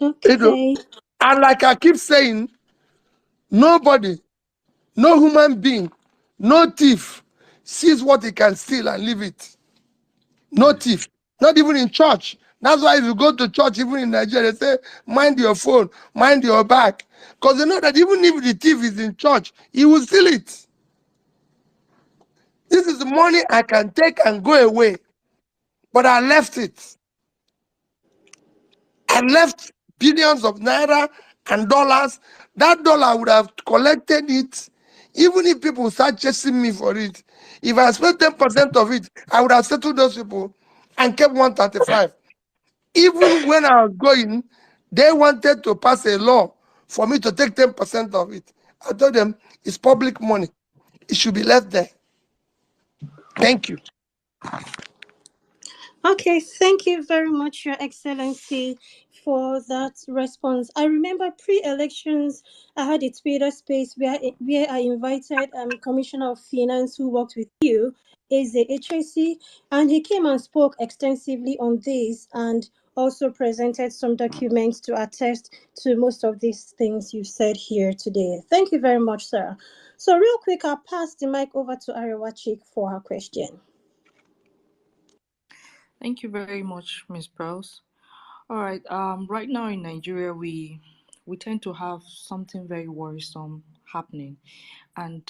Okay. You know? And like I keep saying, nobody, no human being, no thief sees what he can steal and leave it. No thief, not even in church. That's why if you go to church, even in Nigeria, they say, mind your phone, mind your bag. Because they know that even if the thief is in church, he will steal it. This is the money I can take and go away. But I left it. I left billions of naira and dollars. That dollar would have collected it, even if people start chasing me for it. If I spent 10% of it, I would have settled those people and kept 135. Even when I was going, they wanted to pass a law for me to take 10% of it. I told them, it's public money. It should be left there. Thank you. Okay, thank you very much, Your Excellency, for that response. I remember pre-elections, I had a Twitter space where I invited Commissioner of Finance who worked with you, Eze Echesi, and he came and spoke extensively on this and also presented some documents to attest to most of these things you said here today. Thank you very much, sir. So real quick, I'll pass the mic over to Arewachik for her question. Thank you very much, Ms. Prowse. All right. Right now in Nigeria, we tend to have something very worrisome happening, and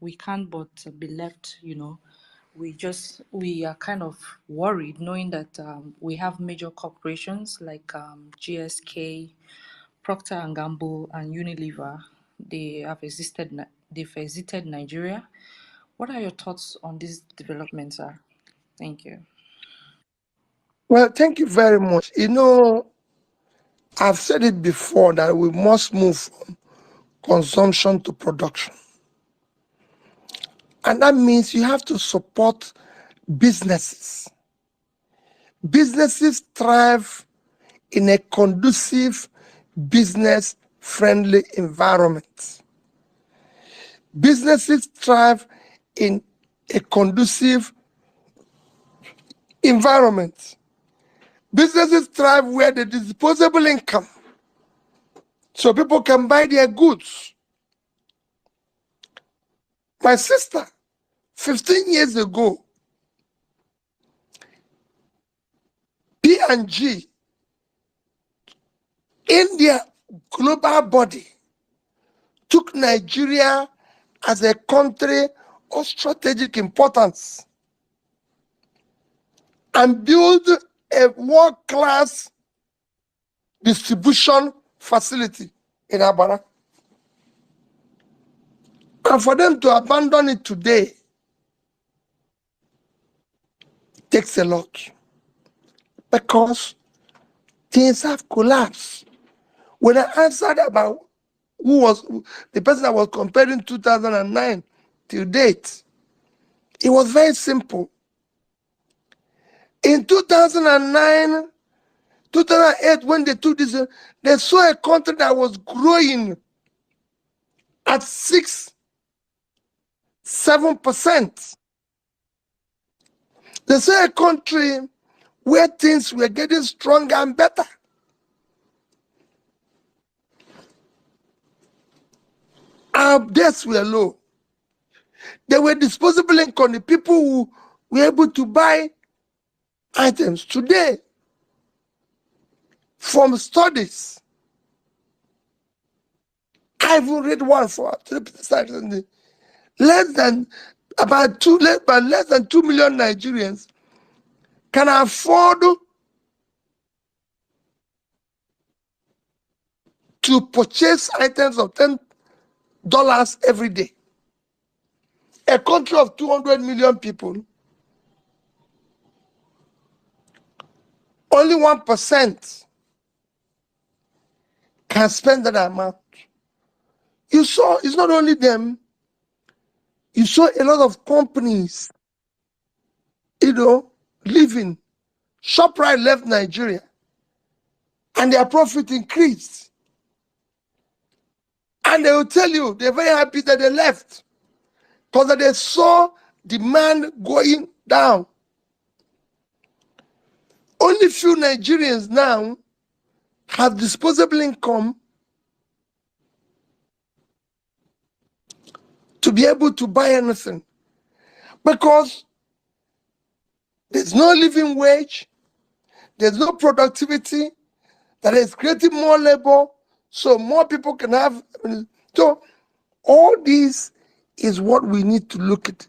we can't but be left. We are kind of worried knowing that we have major corporations like GSK, Procter and Gamble, and Unilever. They've exited Nigeria. What are your thoughts on these developments, sir? Thank you. Well, thank you very much. I've said it before that we must move from consumption to production. And that means you have to support businesses. Businesses thrive in a conducive, business-friendly environment. Businesses thrive in a conducive environment. Businesses thrive where the disposable income, so people can buy their goods. My sister, 15 years ago, P&G, in their global body, took Nigeria as a country of strategic importance and built a world-class distribution facility in Abara. And for them to abandon it today takes a lot, because things have collapsed. When I answered about who was the person I was comparing 2009 till date, it was very simple. In 2009, 2008, when they took this, they saw a country that was growing at 6-7%. They saw a country where things were getting stronger and better. Our debts were low. There were disposable income. The people who were able to buy items today, from studies, I even read one for less than 2 million Nigerians can afford to purchase items of $10 every day. A country of 200 million people, only 1% can spend that amount. You saw, it's not only them, you saw a lot of companies, leaving. ShopRite left Nigeria, and their profit increased. And they will tell you they're very happy that they left, because they saw demand going down. Only few Nigerians now have disposable income to be able to buy anything, because there's no living wage, there's no productivity, that is creating more labor, so more people can have. So all this is what we need to look at.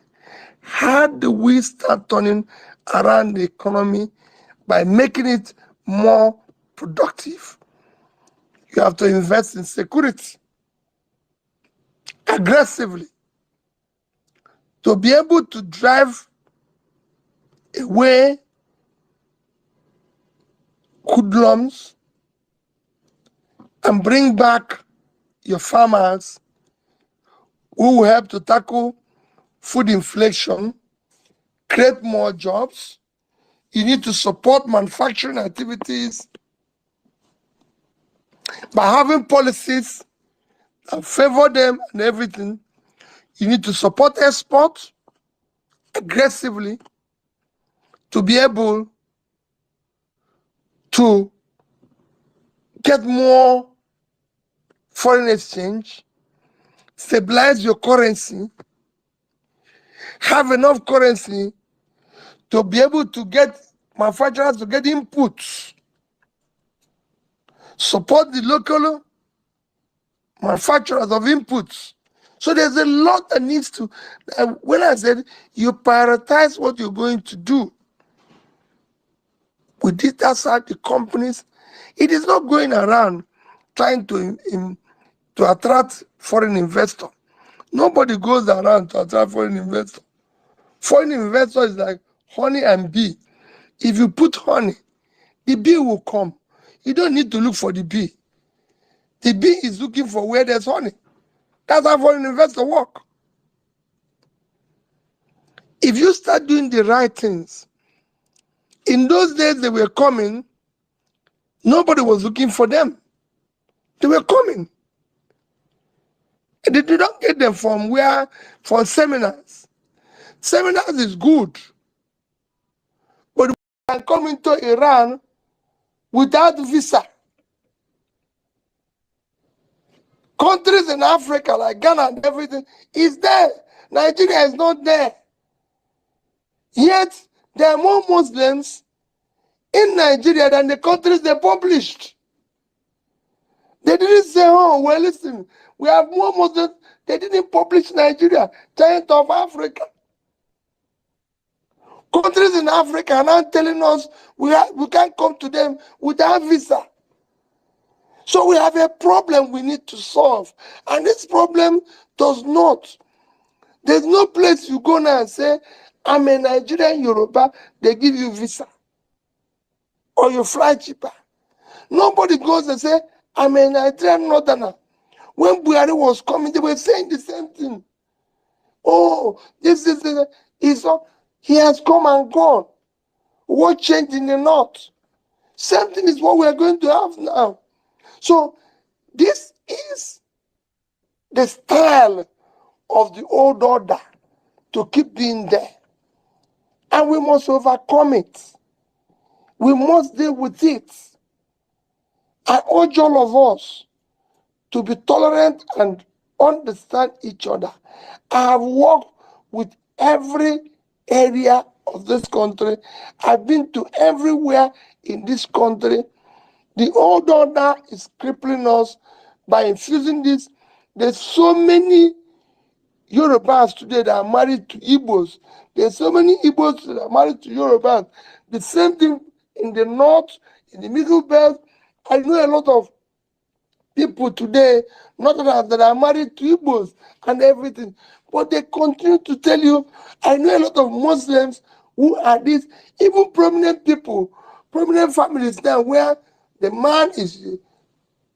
How do we start turning around the economy by making it more productive? You have to invest in security aggressively to be able to drive away hoodlums and bring back your farmers, who will help to tackle food inflation, create more jobs. You need to support manufacturing activities by having policies that favor them and everything. You need to support export aggressively to be able to get more foreign exchange, stabilize your currency, have enough currency to be able to get manufacturers to get inputs, support the local manufacturers of inputs. So there's a lot that needs to, when I said you prioritize what you're going to do, we did that side, the companies. It is not going around trying to attract foreign investor. Nobody goes around to attract foreign investor. Foreign investor is like honey and bee. If you put honey, the bee will come. You don't need to look for the bee. The bee is looking for where there's honey. That's how foreign investor work. If you start doing the right things, in those days they were coming, nobody was looking for them. They were coming. And they did not get them from seminars. Seminars is good, but we can come into Iran without visa. Countries in Africa like Ghana and everything is there. Nigeria is not there. Yet there are more Muslims in Nigeria than the countries they published. They didn't say, oh, well, listen, we have more Muslims. They didn't publish Nigeria, giant of Africa. Countries in Africa are now telling us we can't come to them without visa. So we have a problem we need to solve. And this problem does not. There's no place you go now and say, I'm a Nigerian Yoruba, they give you visa. Or you fly cheaper. Nobody goes and say, I'm a Nigerian Northerner. When Buhari was coming, they were saying the same thing. Oh, this is he has come and gone. What changed in the north? Same thing is what we are going to have now. So this is the style of the old order to keep being there. And we must overcome it. We must deal with it. I urge all of us to be tolerant and understand each other. I have worked with every area of this country. I've been to everywhere in this country. The old order is crippling us by infusing this. There's so many Yorubas today that are married to Igbos. There's so many Igbos that are married to Yorubas. The same thing in the north, in the middle belt. I know a lot of people today, not that are married to Igbos and everything, but they continue to tell you. I know a lot of Muslims who are these, even prominent people, prominent families now, where the man is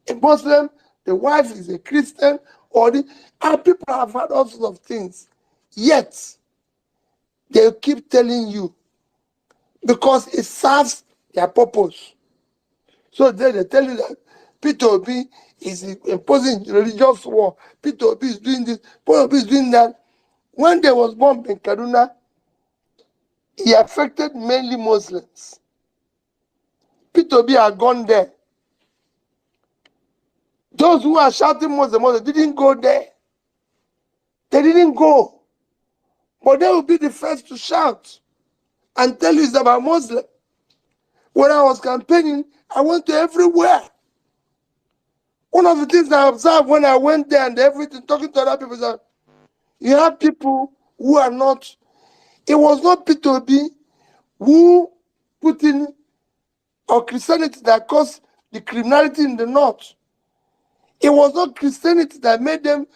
a Muslim, the wife is a Christian, and people have had all sorts of things. Yet, they keep telling you because it serves their purpose. So then they tell you that Peter Obi is imposing religious war. Peter Obi is doing this. Peter Obi is doing that. When there was bomb in Kaduna, he affected mainly Muslims. Peter Obi had gone there. Those who are shouting Muslim didn't go there. They didn't go. But they will be the first to shout and tell you it's about Muslim. When I was campaigning, I went to everywhere. One of the things I observed when I went there and everything, talking to other people, is that you have people who are not. It was not Peter Obi who put in or Christianity that caused the criminality in the north. It was not Christianity that made them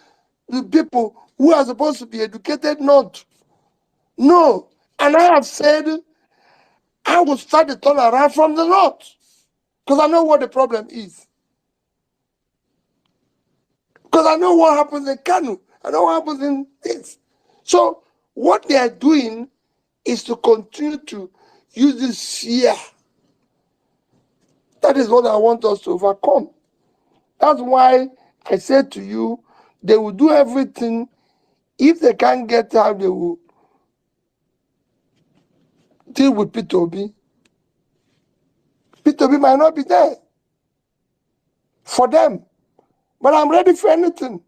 the people who are supposed to be educated not. No. And I have said I will start the turnaround from the north. Because I know what the problem is. Because I know what happens in Kanu. I know what happens in this. So what they are doing is to continue to use this fear. That is what I want us to overcome. That's why I said to you, they will do everything. If they can't get out, they will deal with Peter Obi. Peter Obi might not be there for them. But I'm ready for anything.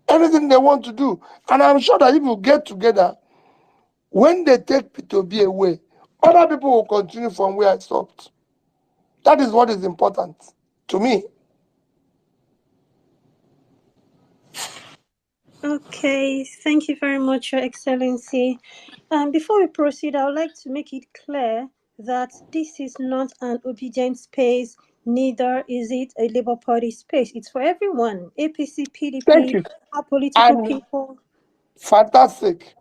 Anything they want to do. And I'm sure that if we get together, when they take Peter Obi away, other people will continue from where I stopped. That is what is important to me. Okay, thank you very much, Your Excellency. Before we proceed, I would like to make it clear that this is not an obedient space, neither is it a Labour Party space. It's for everyone, APC, Thank PDP, you. our political And people. fantastic.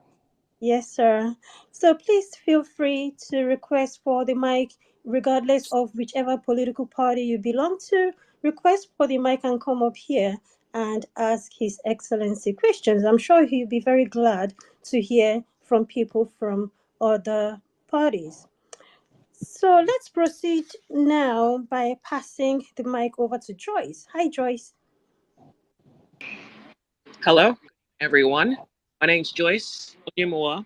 Yes, sir. So please feel free to request for the mic, regardless of whichever political party you belong to. Request for the mic and come up here and ask His Excellency questions. I'm sure he'll be very glad to hear from people from other parties. So let's proceed now by passing the mic over to Joyce. Hi, Joyce. Hello, everyone. My name's Joyce Onyemua.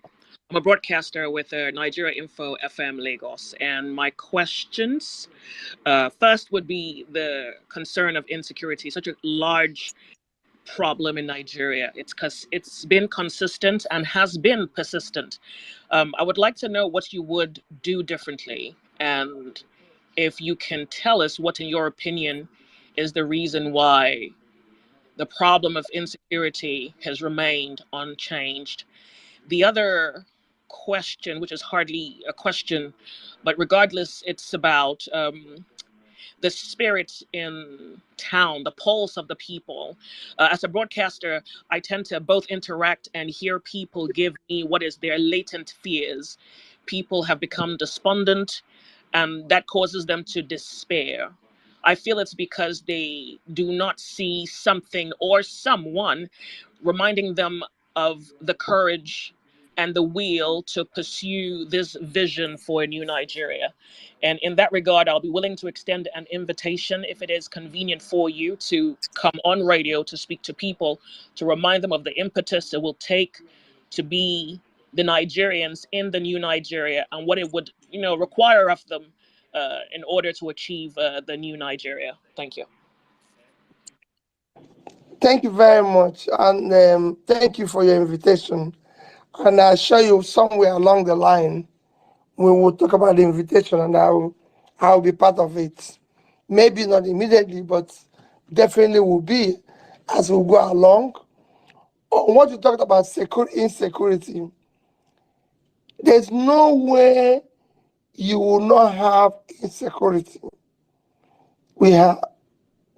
I'm a broadcaster with Nigeria Info FM Lagos. And my questions first would be the concern of insecurity, such a large problem in Nigeria. It's been consistent and has been persistent. I would like to know what you would do differently, and if you can tell us what, in your opinion, is the reason why the problem of insecurity has remained unchanged. The other question, which is hardly a question, but regardless, it's about the spirit in town, the pulse of the people. As a broadcaster, I tend to both interact and hear people give me what is their latent fears. People have become despondent, and that causes them to despair. I feel it's because they do not see something or someone reminding them of the courage and the will to pursue this vision for a new Nigeria. And in that regard, I'll be willing to extend an invitation, if it is convenient for you, to come on radio to speak to people, to remind them of the impetus it will take to be the Nigerians in the new Nigeria, and what it would, require of them in order to achieve the new Nigeria. Thank you. Thank you very much, and thank you for your invitation. And I assure you, somewhere along the line, we will talk about the invitation, and I'll be part of it. Maybe not immediately, but definitely will be as we go along. On what you talked about, insecurity, there's no way you will not have insecurity we're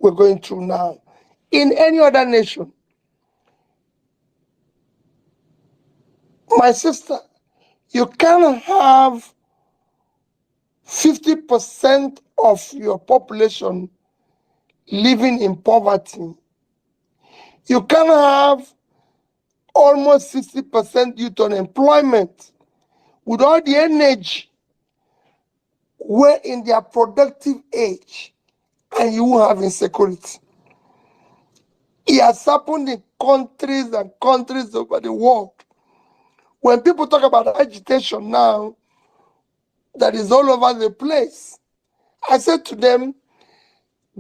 going through now. In any other nation, my sister, you can have 50% of your population living in poverty. You can have almost 60% youth unemployment with all the energy were in their productive age, and you will have insecurity. It has happened in countries and countries over the world. When people talk about agitation now, that is all over the place, I said to them,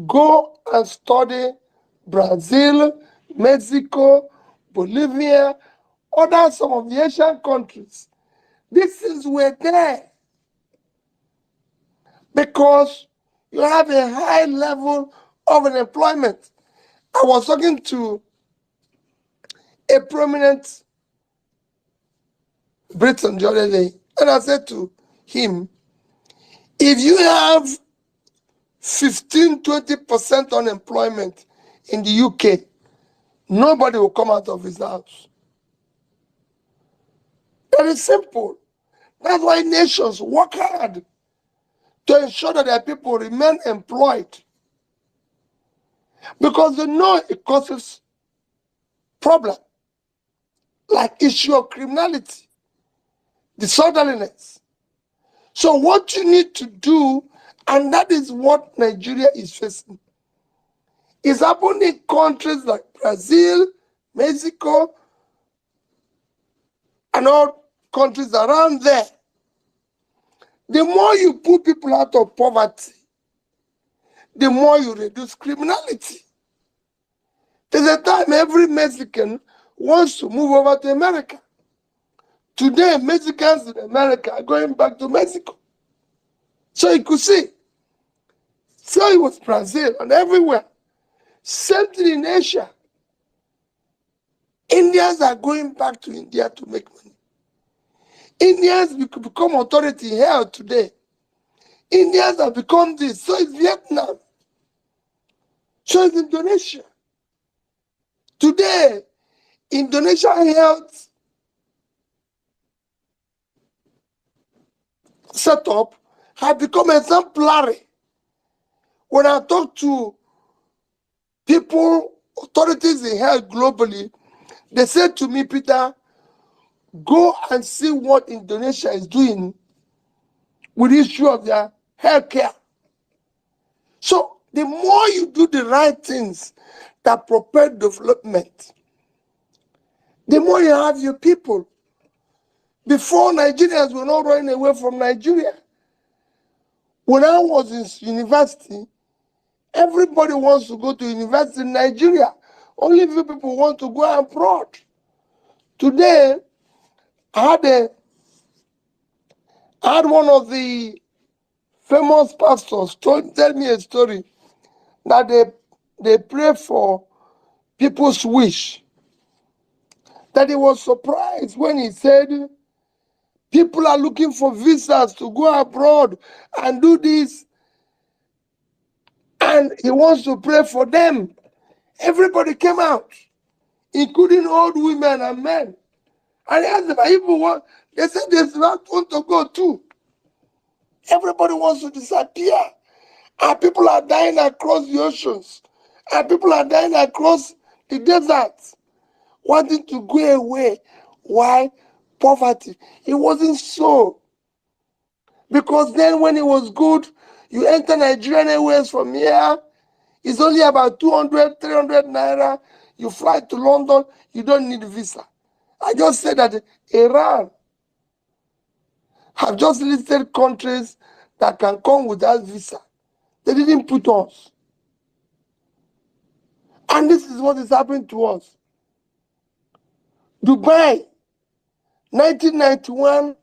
go and study Brazil, Mexico, Bolivia, some of the Asian countries. These things were there because you have a high level of unemployment. I was talking to a prominent Briton the other day, and I said to him, if you have 15-20% unemployment in the UK, nobody will come out of his house. Very simple. That's why nations work hard to ensure that their people remain employed, because they know it causes problem, like issue of criminality, disorderliness. So what you need to do, and that is what Nigeria is facing, is happening in countries like Brazil, Mexico, and all countries around there. The more you put people out of poverty, the more you reduce criminality. There's a time every Mexican wants to move over to America. Today, Mexicans in America are going back to Mexico. So you could see. So it was Brazil and everywhere. Same thing in Asia. Indians are going back to India to make money. Indians become authority here today. Indians have become this. So it's Vietnam. So it's Indonesia. Today, Indonesia health setup has become exemplary. When I talk to people, authorities in health globally, they said to me, Peter, go and see what Indonesia is doing with the issue of their healthcare. So the more you do the right things that propel development, the more you have your people. Before, Nigerians were not running away from Nigeria. When I was in university, everybody wants to go to university in Nigeria. Only few people want to go abroad. Today, I had one of the famous pastors tell me a story that they pray for people's wish. That he was surprised when he said, people are looking for visas to go abroad and do this, and he wants to pray for them. Everybody came out, including old women and men. And he asked them, people want, they said they not want to go too. Everybody wants to disappear. And people are dying across the oceans. And people are dying across the deserts, wanting to go away. Why? Poverty. It wasn't so. Because then when it was good, you enter Nigerian Airways from here, it's only about 200, 300 naira. You fly to London, you don't need a visa. I just said that Iran have just listed countries that can come without visa. They didn't put us. And this is what is happening to us. Dubai, 1991,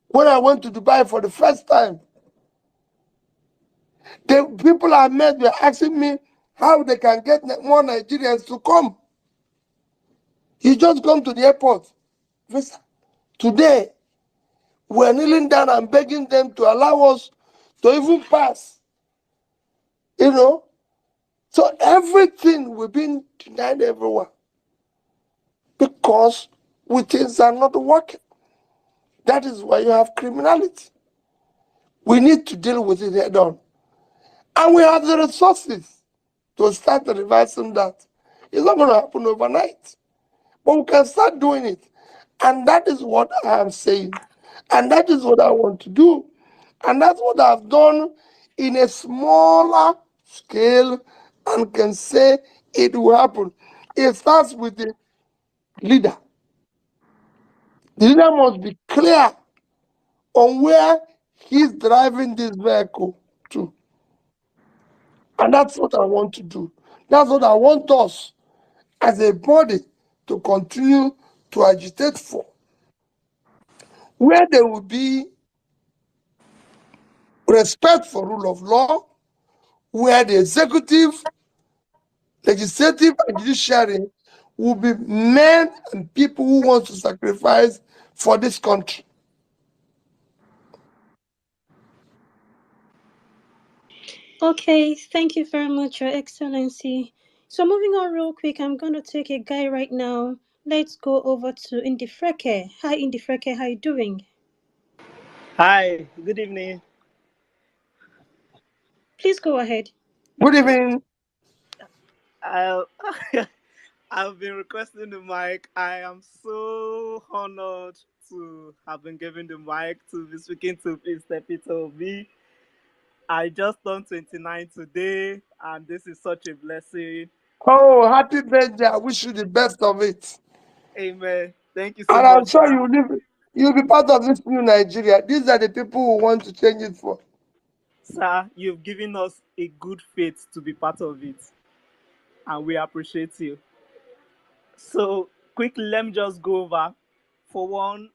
when I went to Dubai for the first time, the people I met were asking me how they can get more Nigerians to come. You just come to the airport. Visa. Today, we're kneeling down and begging them to allow us to even pass. You know? So everything we've been denied everyone because things are not working. That is why you have criminality. We need to deal with it head on. And we have the resources to start reversing that. It's not going to happen overnight. But we can start doing it. And that is what I am saying. And that is what I want to do. And that's what I've done in a smaller scale and can say it will happen. It starts with the leader. The leader must be clear on where he's driving this vehicle to. And that's what I want to do. That's what I want us as a body to continue to agitate for. Where there will be respect for rule of law, where the executive, legislative, and judiciary will be men and people who want to sacrifice for this country. Okay, thank you very much, Your Excellency. So moving on real quick, I'm going to take a guy right now. Let's go over to Indifreke. Hi, Indifreke, how you doing? Hi, good evening. Please go ahead. Good evening. I, I've been requesting the mic. I am so honored to have been given the mic to be speaking to Mr. Peter Obi. I just turned 29 today, and this is such a blessing. Oh, happy birthday. I wish you the best of it. Amen. Thank you so And I'm much, sure sir. you'll be part of this new Nigeria. These are the people who want to change it for. Sir, you've given us a good faith to be part of it, and we appreciate you. So, quickly, let me just go over. For one,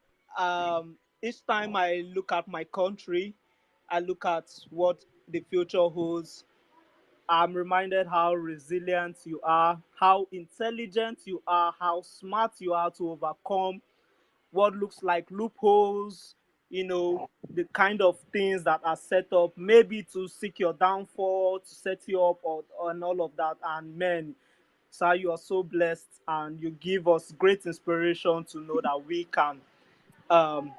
each time I look at my country, I look at what the future holds. I'm reminded how resilient you are, how intelligent you are, how smart you are to overcome what looks like loopholes, the kind of things that are set up, maybe to seek your downfall, to set you up, and all of that. And men, sir, you are so blessed, and you give us great inspiration to know that we can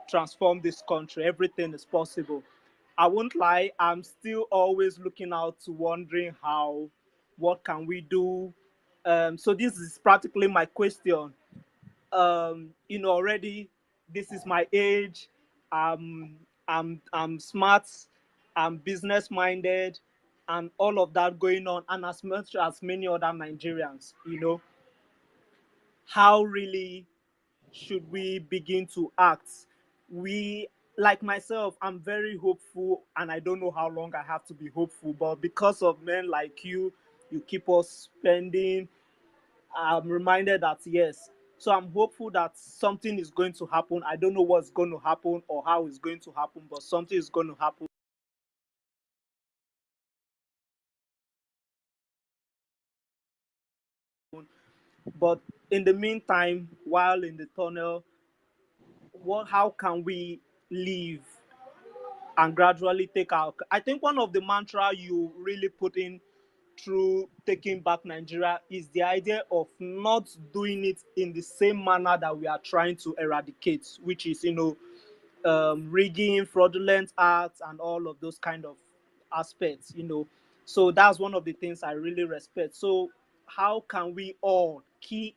transform this country. Everything is possible. I won't lie, I'm still always looking out to wondering what can we do. So this is practically my question. Already this is my age. I'm smart. I'm business minded, and all of that going on, and as much as many other Nigerians. how really should we begin to act? We, like myself, I'm very hopeful, and I don't know how long I have to be hopeful, but because of men like you keep us spending. I'm reminded that yes. So I'm hopeful that something is going to happen. I don't know what's going to happen or how it's going to happen, but something is going to happen. But in the meantime, while in the tunnel, how can we live and gradually take our? I think one of the mantra you really put in through taking back Nigeria is the idea of not doing it in the same manner that we are trying to eradicate, which is, rigging, fraudulent acts, and all of those kind of aspects. So that's one of the things I really respect. So how can we all key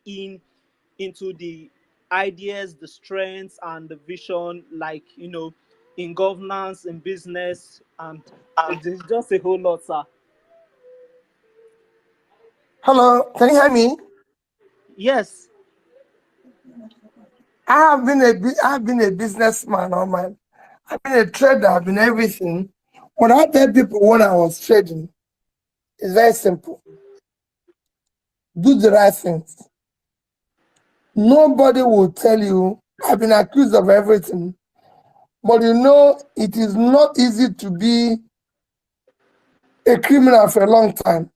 into the ideas, the strengths, and the vision, like, in governance, in business, and it's just a whole lot, sir. Hello, can you hear me? Yes. I've been a businessman all my. I've been a trader. I've been everything. What I tell people when I was trading is very simple. Do the right things. Nobody will tell you. I've been accused of everything, but it is not easy to be a criminal for a long time.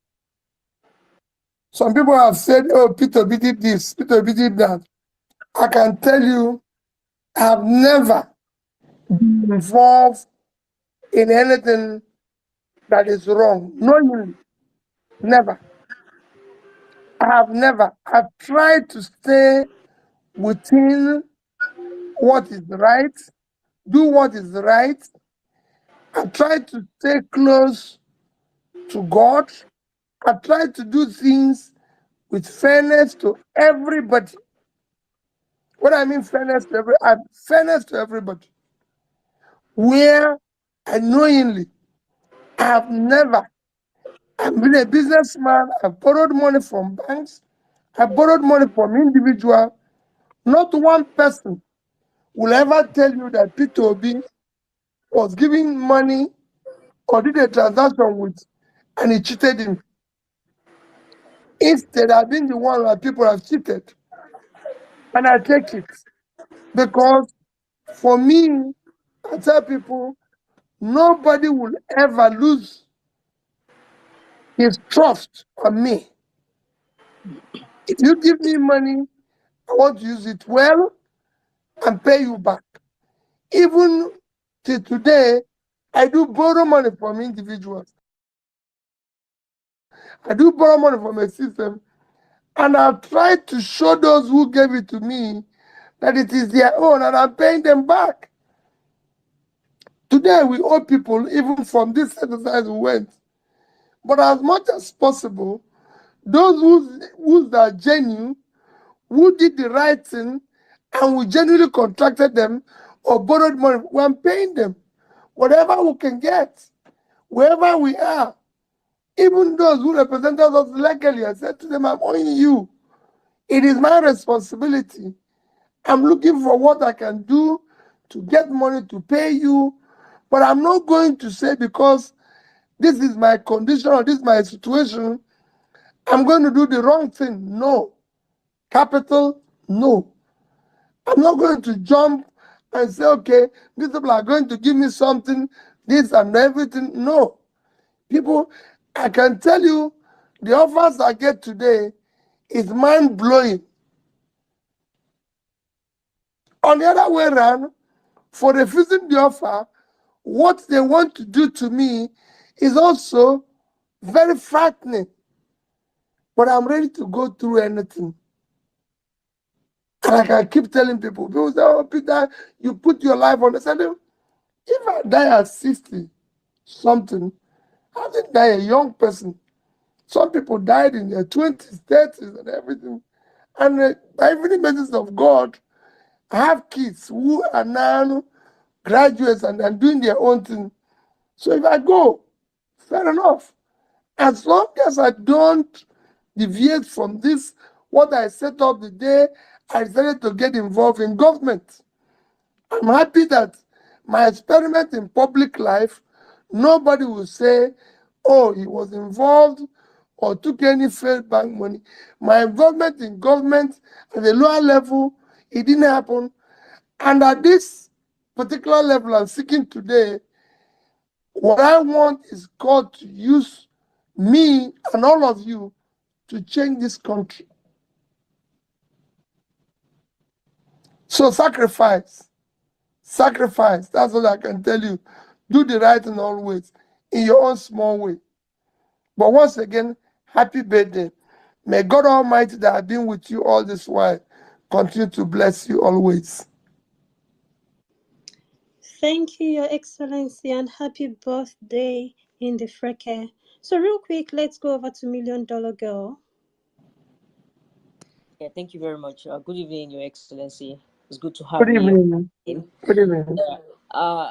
Some people have said, "Oh, Peter B did this, Peter B did that." I can tell you, I have never been involved in anything that is wrong. No, never. I have never. I've tried to stay within what is right, do what is right. I try to stay close to God. I try to do things with fairness to everybody. What I mean fairness to everybody. Where unknowingly, I've been a businessman. I've borrowed money from banks. I borrowed money from individuals. Not one person will ever tell you that Peter Obi was giving money or did a transaction with and he cheated him. Instead, I've been the one that people have cheated. And I take it. Because for me, I tell people, nobody will ever lose his trust on me. If you give me money, I want to use it well and pay you back. Even till today, I do borrow money from individuals. I do borrow money from a system, and I've tried to show those who gave it to me that it is their own, and I'm paying them back. Today, we owe people, even from this exercise we went. But as much as possible, those who are genuine, who did the right thing, and we genuinely contracted them or borrowed money, we're paying them. Whatever we can get, wherever we are. Even those who represented us legally, I said to them, I'm owing you. It is my responsibility. I'm looking for what I can do to get money to pay you. But I'm not going to say because this is my condition or this is my situation, I'm going to do the wrong thing. No. Capital, no. I'm not going to jump and say, okay, these people are going to give me something, this and everything. No. People, I can tell you, the offers I get today is mind-blowing. On the other way around, for refusing the offer, what they want to do to me is also very frightening. But I'm ready to go through anything. And I can keep telling people say, oh, Peter, you put your life on the side. If I die at 60 something, I didn't die a young person. Some people died in their 20s, 30s, and everything. And by the basis of God, I have kids who are now graduates and doing their own thing. So if I go, fair enough. As long as I don't deviate from this what I set up the day I decided to get involved in government. I'm happy that my experiment in public life, nobody will say, oh, he was involved or took any failed bank money. My involvement in government at the lower level, it didn't happen. And at this particular level I'm seeking today, what I want is God to use me and all of you to change this country. So sacrifice. That's what I can tell you. Do the right thing always in your own small way. But once again, happy birthday. May God Almighty that have been with you all this while continue to bless you always. Thank you, Your Excellency, and happy birthday in the Freke. So real quick, let's go over to $1 Million Girl. Yeah, thank you very much. Good evening, Your Excellency. It's good to have Good you evening. in. Good evening.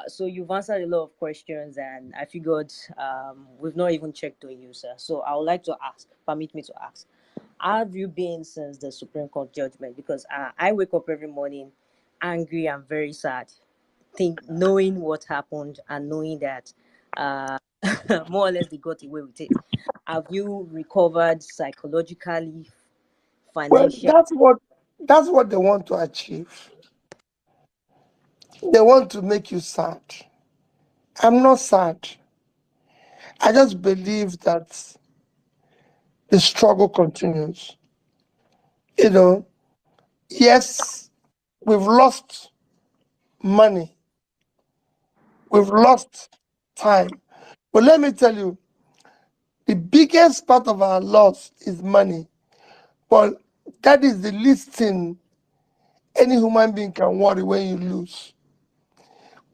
So you've answered a lot of questions, and I figured we've not even checked on you, sir. So I would like to ask, permit me to ask, how have you been since the Supreme Court judgment? Because I wake up every morning angry and very sad, knowing what happened and knowing that more or less they got away with it. Have you recovered psychologically, Well, financially? that's what they want to achieve. They want to make you sad. I'm not sad. I just believe that the struggle continues. Yes, we've lost money. We've lost time. But let me tell you, the biggest part of our loss is money. But that is the least thing any human being can worry when you lose.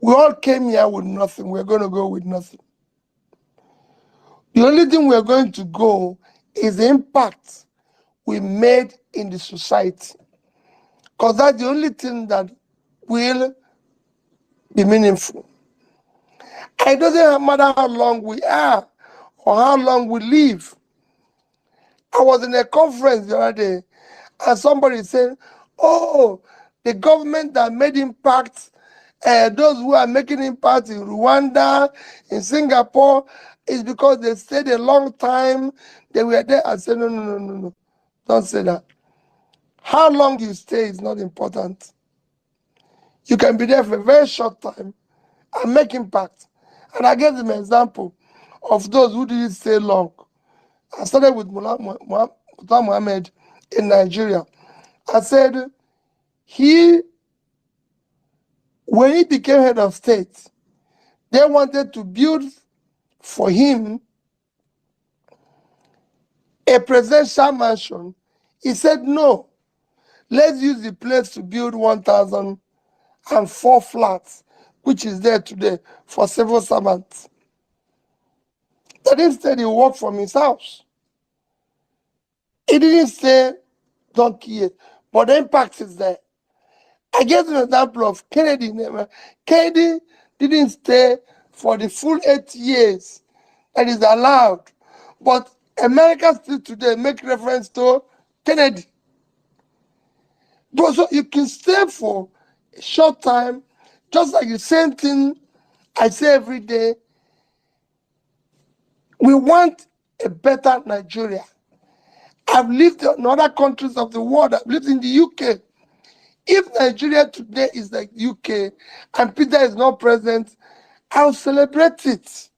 We all came here with nothing. We're going to go with nothing. The only thing we're going to go is the impact we made in the society. Because that's the only thing that will be meaningful. It doesn't matter how long we are or how long we live. I was in a conference the other day and somebody said, oh, the government that made impact, those who are making impact in Rwanda, in Singapore, is because they stayed a long time. They were there. I said, no. Don't say that. How long you stay is not important. You can be there for a very short time and make impact. And I gave them an example of those who didn't stay long. I started with Mullah Muhammad in Nigeria. I said, when he became head of state, they wanted to build for him a presidential mansion. He said, no, let's use the place to build 1,004 flats, which is there today for civil servants. But instead, he worked from his house. He didn't say, don't kill it, but the impact is there. I gave an example of Kennedy. Kennedy didn't stay for the full 8 years that is allowed, but America still today make reference to Kennedy. But so you can stay for a short time, just like the same thing I say every day. We want a better Nigeria. I've lived in other countries of the world. I've lived in the UK. If Nigeria today is like UK and Peter is not present, I'll celebrate it.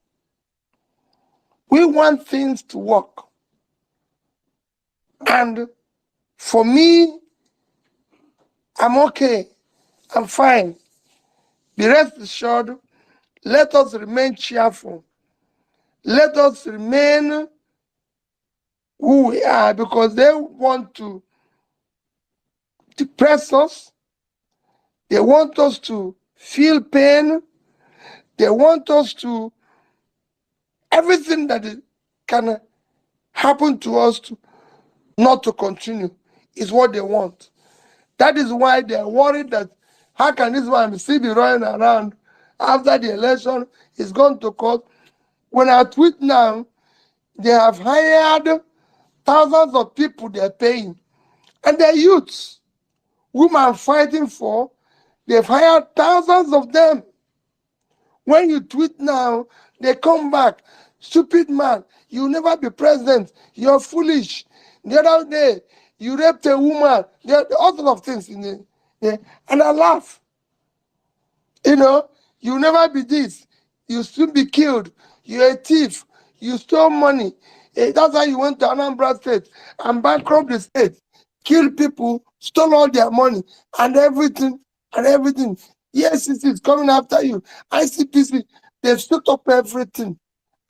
We want things to work. And for me, I'm okay. I'm fine. Be rest assured, let us remain cheerful. Let us remain who we are, because they want to depress us. They want us to feel pain. They want us to, everything that can happen to us to not to continue is what they want. That is why they are worried that how can this man still be running around after the election? He's gone to court. When I tweet now, they have hired thousands of people they're paying. And they're youths, women fighting for, they've hired thousands of them. When you tweet now, they come back. Stupid man, you'll never be president. You're foolish. The other day, you raped a woman. There are all sorts of things in there. And I laugh. You know, you'll never be this. You'll soon be killed. You're a thief. You stole money. That's why you went to Anambra State and bankrupt the state. Killed people, stole all their money and everything. Yes, it is coming after you. ICPC, they've set up everything.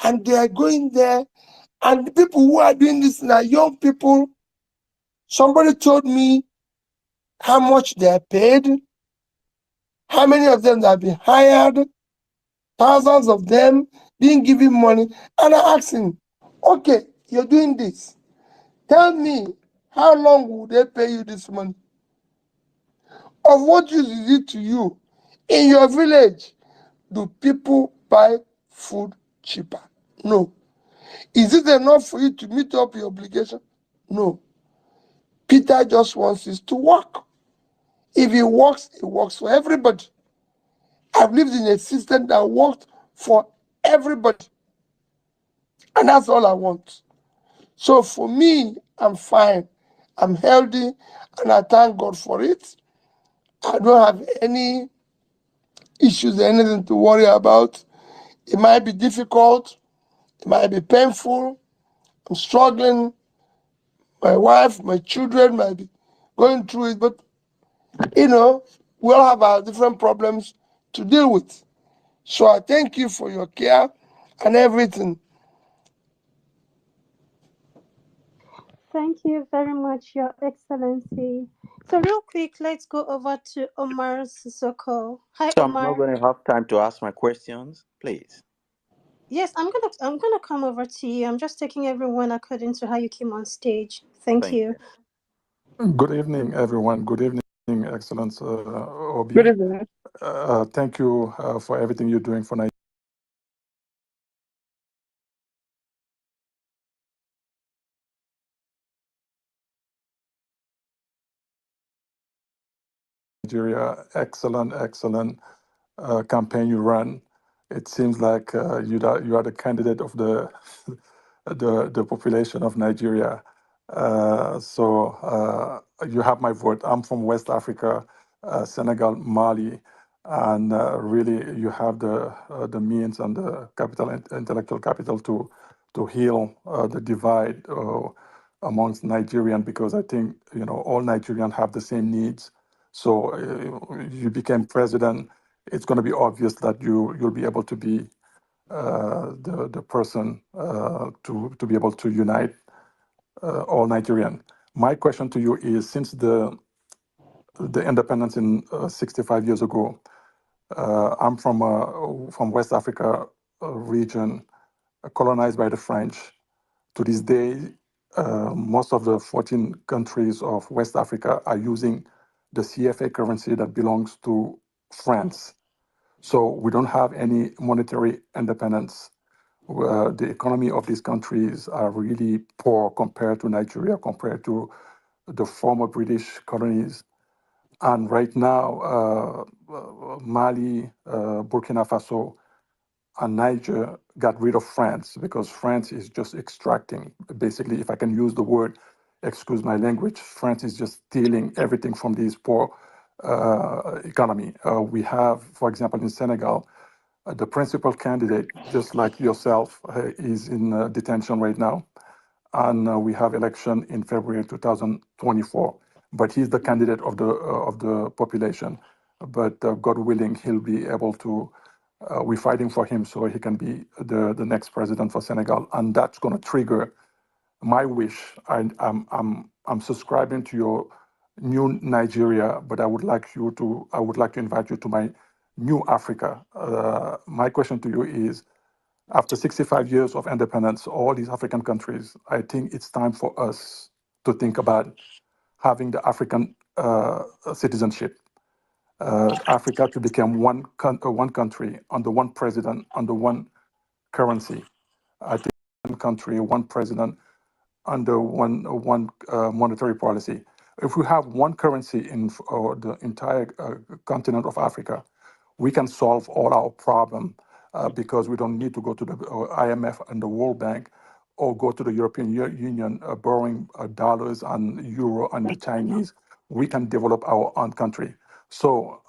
And they are going there. And the people who are doing this now, young people, somebody told me how much they are paid, how many of them have been hired, thousands of them being given money. And I asked him, okay, you're doing this. Tell me, how long will they pay you this money? Of what use is it to you? In your village, do people buy food cheaper? No. Is it enough for you to meet up your obligation? No. Peter just wants us to work. If it works for everybody. I've lived in a system that worked for everybody. And that's all I want. So for me, I'm fine. I'm healthy, and I thank God for it. I don't have any issues or anything to worry about. It might be difficult. It might be painful. I'm struggling. My wife, my children might be going through it. But, you know, we all have our different problems to deal with. So I thank you for your care and everything. Thank you very much, Your Excellency. So real quick, let's go over to Omar Sissoko. Hi, So I'm not Omar. going to have time to ask my questions, please. Yes, I'm gonna come over to you. I'm just taking everyone according to how you came on stage. Thank Thank you. you. Good evening, everyone. Good evening, Excellence Obi. Good evening. Thank you for everything you're doing for Nigeria. Excellent campaign you run. It seems like you are the candidate of the the population of Nigeria. So you have my vote. I'm from West Africa, Senegal, Mali, and really you have the means and the capital, intellectual capital to heal the divide amongst Nigerian, because I think all Nigerians have the same needs. So you became president. It's going to be obvious that you'll be able to be the person to be able to unite all Nigerian. My question to you is: since the independence in 65 years ago, I'm from West Africa region, colonized by the French. To this day, most of the 14 countries of West Africa are using the CFA currency that belongs to France. So we don't have any monetary independence. The economy of these countries are really poor compared to Nigeria, compared to the former British colonies. And right now, Mali, Burkina Faso, and Niger got rid of France because France is just extracting. Basically, if I can use the word, excuse my language, France is just stealing everything from these poor economy. We have, for example, in Senegal, the principal candidate, just like yourself, is in detention right now. And we have election in February 2024. But he's the candidate of the population. But God willing, he'll be able to. We're fighting for him so he can be the next president for Senegal, and that's going to trigger my wish. I'm subscribing to your new Nigeria, but I would like to invite you to my new Africa. My question to you is: after 65 years of independence, all these African countries, I think it's time for us to think about having the African citizenship. Africa to become one country under one president, under one currency. I think one country, one president, under one monetary policy. If we have one currency in the entire continent of Africa, we can solve all our problem because we don't need to go to the IMF and the World Bank or go to the European Union borrowing dollars and euro and the Chinese. We can develop our own country. So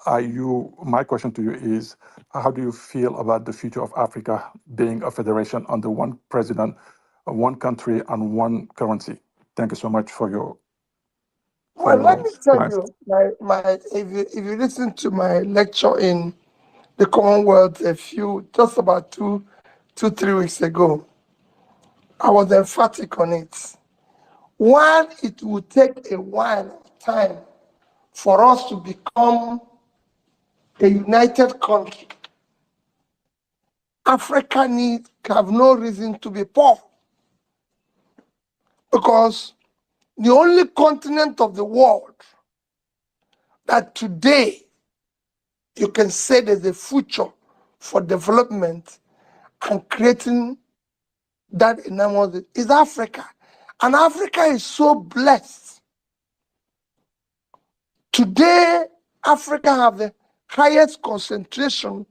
my question to you is, how do you feel about the future of Africa being a federation under one president, one country, and one currency? Thank you so much for your Well, let me tell time. you, if you listen to my lecture in the Commonwealth just about 3 weeks ago, I was emphatic on it. While it will take a while of time for us to become a united country, Africa have no reason to be poor, because the only continent of the world that today you can say there's a future for development and creating that enormous is Africa. And Africa is so blessed. Today, Africa have the highest concentration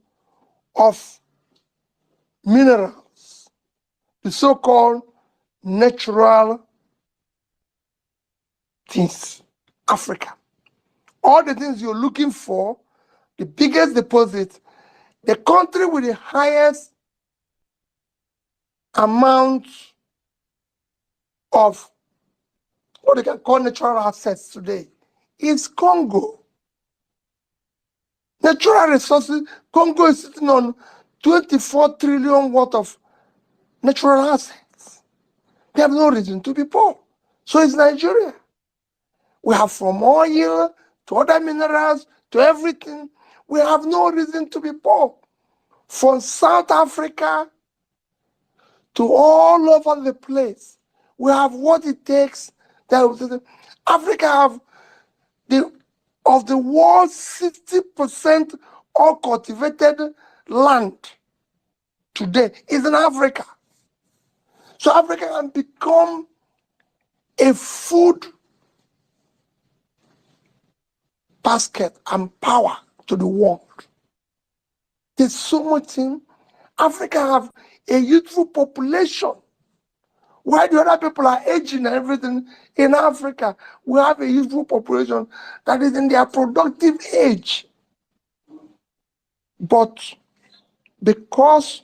of minerals, the so-called natural things. Africa. All the things you're looking for, the biggest deposit, the country with the highest amount of what they can call natural assets today is Congo. Natural resources, Congo is sitting on 24 trillion worth of natural assets. They have no reason to be poor. So is Nigeria. We have from oil to other minerals to everything. We have no reason to be poor. From South Africa to all over the place, we have what it takes. Africa have of the world's 60% all cultivated land today is in Africa. So Africa can become a food basket and power to the world. There's so much in Africa have a youthful population. While the other people are aging and everything, in Africa, we have a youthful population that is in their productive age. But because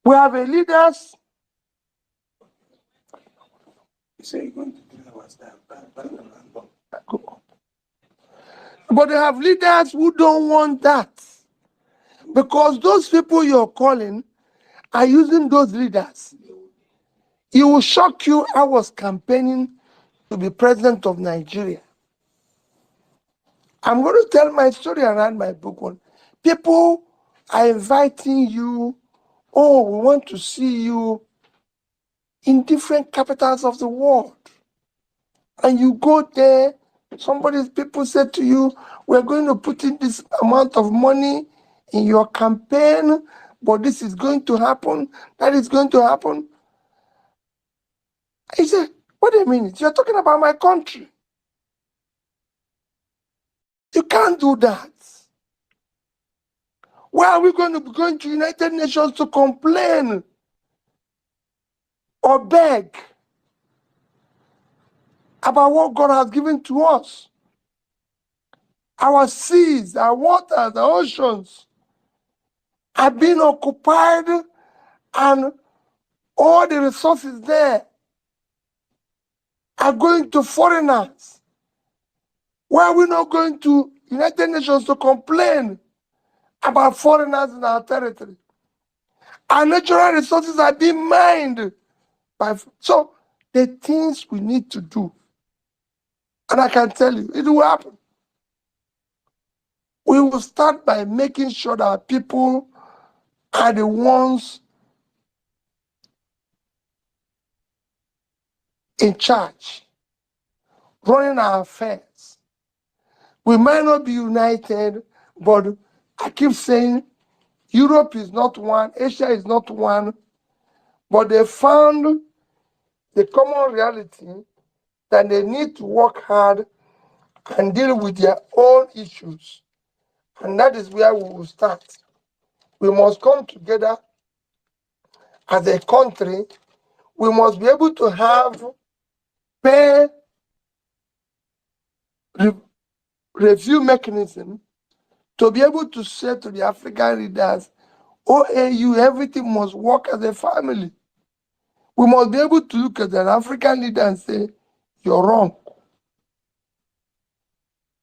we have a leaders, but they have leaders who don't want that. Because those people you're calling are using those leaders. It will shock you. I was campaigning to be president of Nigeria. I'm going to tell my story around my book one. People are inviting you, oh, we want to see you in different capitals of the world. And you go there, people say to you, we're going to put in this amount of money in your campaign, but this is going to happen, that is going to happen. I said, wait a minute, you're talking about my country. You can't do that. Why are we going to be going to United Nations to complain or beg about what God has given to us? Our seas, our waters, our oceans are being occupied, and all the resources there are going to foreigners. Why are we not going to United Nations to complain about foreigners in our territory? Our natural resources are being mined so the things we need to do, and I can tell you, it will happen. We will start by making sure that people are the ones in charge, running our affairs. We might not be united, but I keep saying Europe is not one, Asia is not one, but they found the common reality that they need to work hard and deal with their own issues. And that is where we will start. We must come together as a country. We must be able to have peer review mechanism to be able to say to the African leaders, OAU, everything must work as a family. We must be able to look at an African leader and say, you're wrong.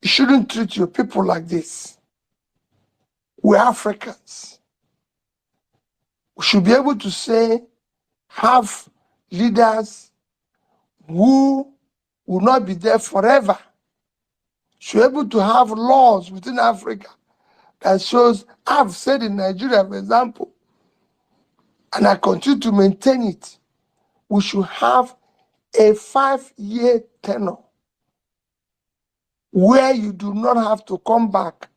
You shouldn't treat your people like this. We're Africans. We should be able to say, have leaders who will not be there forever. Should be able to have laws within Africa that shows, I've said in Nigeria, for example, and I continue to maintain it, we should have a 5-year tenure where you do not have to come back,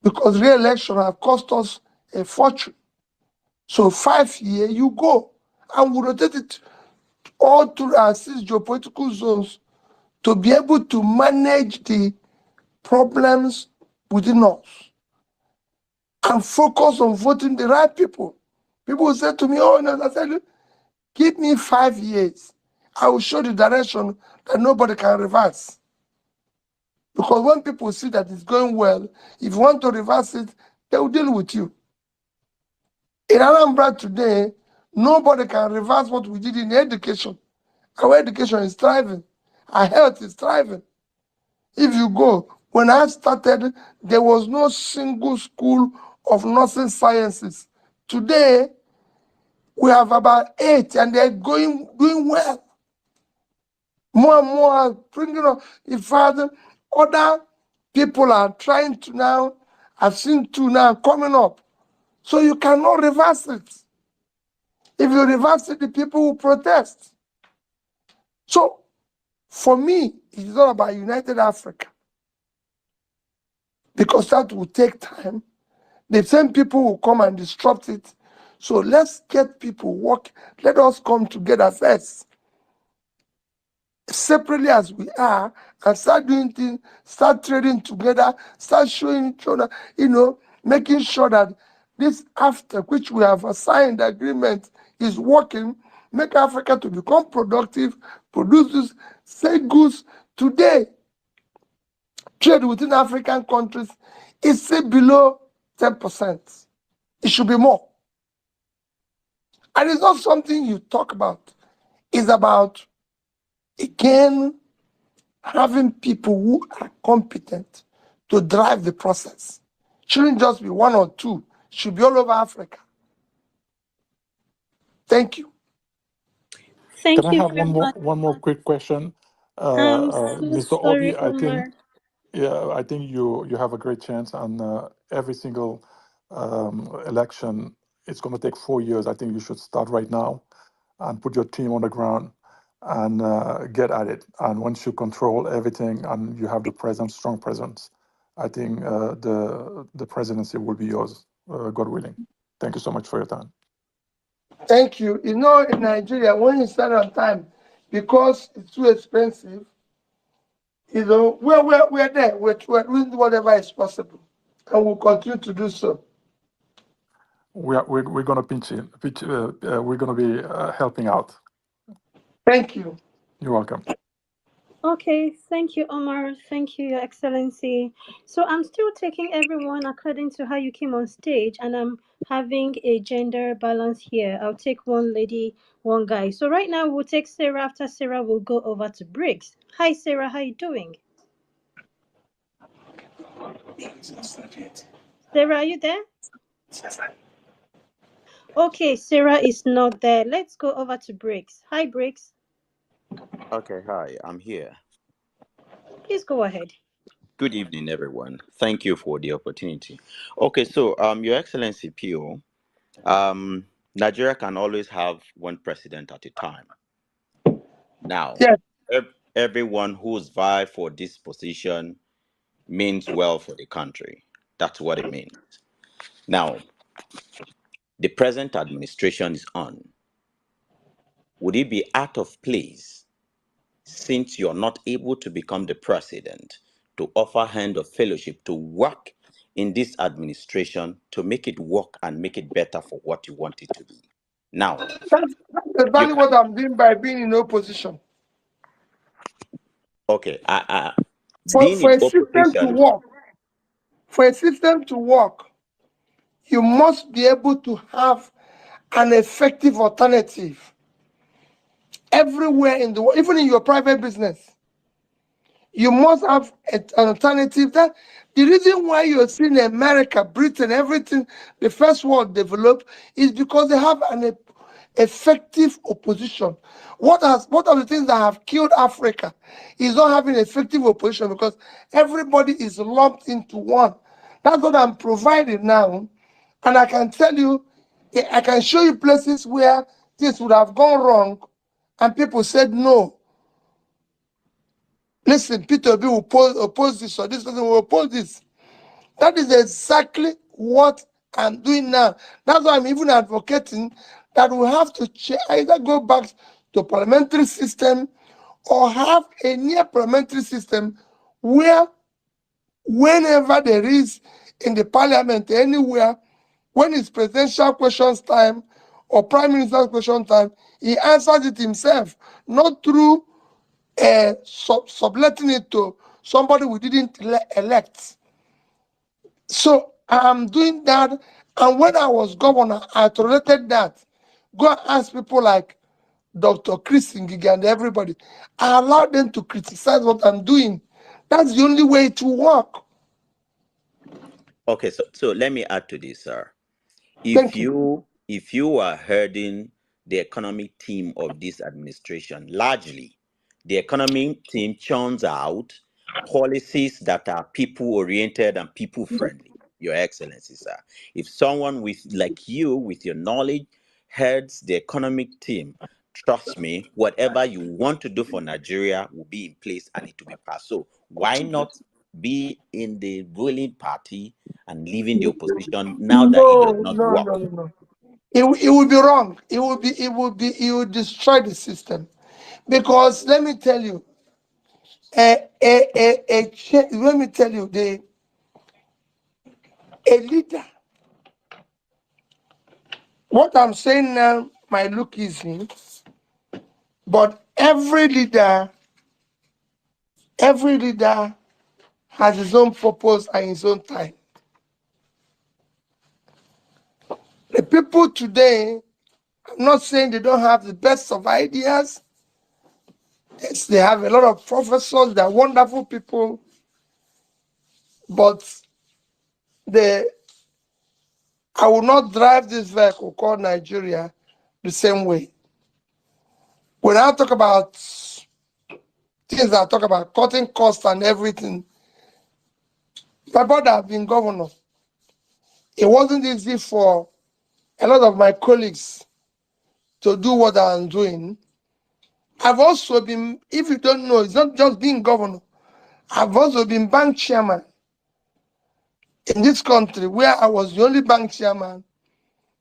because re-election have cost us a fortune. So 5 years, you go, and we rotate it all through our 6 geopolitical zones to be able to manage the problems within us and focus on voting the right people. People say to me, oh, no, I said, give me 5 years. I will show the direction that nobody can reverse. Because when people see that it's going well, if you want to reverse it, they will deal with you. In Anambra today, nobody can reverse what we did in education. Our education is thriving. Our health is thriving. If you go, when I started, there was no single school of nursing sciences. Today, we have about 8, and they're doing well. More and more are bringing up. In fact, other people are trying to now, I've seen 2 now coming up. So you cannot reverse it. If you reverse it, the people will protest. So for me, it's not about United Africa, because that will take time. The same people will come and disrupt it. So let's get people work. Let us come together first, separately as we are, and start doing things, start trading together, start showing each other, making sure that this after which we have assigned agreement is working, make Africa to become productive, produces, say goods. Today, trade within African countries is still below 10%. It should be more. And it's not something you talk about. It's about, again, having people who are competent to drive the process. Shouldn't just be 1 or 2. Should be all over Africa. Thank you. Thank Can I you have very much. one more quick question? I'm so Mr. sorry, Obi, Omar. I think you have a great chance, and every single election, it's going to take 4 years. I think you should start right now and put your team on the ground and get at it. And once you control everything and you have the presence, strong presence, I think the presidency will be yours, God willing. Thank you so much for your time. Thank you. In Nigeria, when you start on time, because it's too expensive, we're there. We're doing whatever is possible, and we'll continue to do so. We're going to pinch in. We're going to be helping out. Thank you. You're welcome. Okay, thank you, Omar. Thank you, Your Excellency. So I'm still taking everyone according to how you came on stage, and I'm having a gender balance here. I'll take one lady, one guy. So right now we'll take Sarah. After Sarah, we'll go over to Briggs. Hi, Sarah. How you doing? Sarah, are you there? Okay, Sarah is not there. Let's go over to Briggs. Hi, Briggs. Okay, hi, I'm here. Please go ahead. Good evening, everyone. Thank you for the opportunity. Okay, so Your Excellency Pio, Nigeria can always have one president at a time. Now, Yes. everyone who's vying for this position means well for the country. That's what it means. Now, the present administration is on. would it be out of place, since you're not able to become the president, to offer hand of fellowship to work in this administration to make it work and make it better for what you want it to be? Now, That's you exactly can, what I'm doing by being in opposition. okay, For, being for in a system to opposition, work, for a system to work, you must be able to have an effective alternative everywhere in the world, even in your private business. You must have an alternative. That the reason why you're seeing America, Britain, everything, the first world develop is because they have an effective opposition. What are the things that have killed Africa is not having effective opposition, because everybody is lumped into one. That's what I'm providing now. And I can tell you, I can show you places where this would have gone wrong and people said no. Listen, Peter Obi will oppose this, or this person will oppose this. That is exactly what I'm doing now. That's why I'm even advocating that we have to either go back to parliamentary system or have a near parliamentary system where whenever there is in the parliament anywhere, when it's presidential questions time or prime minister's question time, he answers it himself, not through subletting it to somebody we didn't elect. So I'm doing that. And when I was governor, I tolerated that. Go and ask people like Dr. Chris Ngige and everybody. I allowed them to criticize what I'm doing. That's the only way to work. okay, so let me add to this, sir. Thank you. If you are herding the economic team of this administration, largely the economic team churns out policies that are people oriented and people friendly, Your Excellency, sir. If someone like you with your knowledge heads the economic team, trust me, whatever you want to do for Nigeria will be in place and it will be passed. So why not be in the ruling party and leaving the opposition now that it does No, not no, work? no, no, no. It would be wrong. It would destroy the system. Because let me tell you, let me tell you, a leader, what I'm saying now might look easy, but every leader has his own purpose and his own time. The people today, I'm not saying they don't have the best of ideas. Yes, they have a lot of professors, they're wonderful people, but I will not drive this vehicle called Nigeria the same way. When I talk about things that I talk about cutting costs and everything, my brother has been governor. It wasn't easy for a lot of my colleagues to do what I'm doing. I've also been, if you don't know, it's not just being governor. I've also been bank chairman in this country, where I was the only bank chairman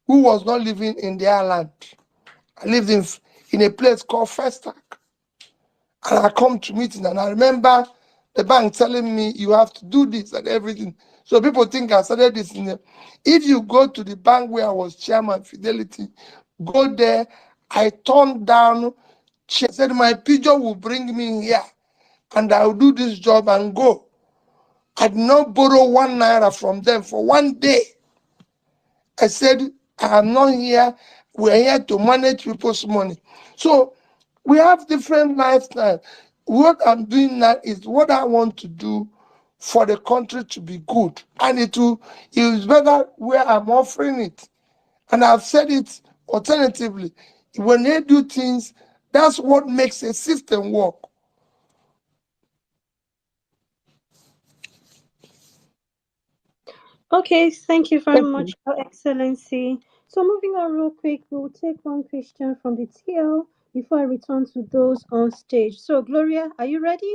who was not living in their land. I lived in a place called Festac. And I come to meeting, and I remember the bank telling me, you have to do this and everything. So people think I started this in if you go to the bank where I was chairman, Fidelity, go there, I turned down, said my pigeon will bring me here and I'll do this job and go. I did not borrow 1 naira from them for 1 day. I said, I am not here. We're here to manage people's money. So we have different lifestyles. What I'm doing now is what I want to do for the country to be good. And it is better where I'm offering it. And I've said it alternatively. When they do things, that's what makes a system work. Okay, thank you very Thank much, you. Your Excellency. So moving on real quick, we'll take one question from the TL before I return to those on stage. So Gloria, are you ready?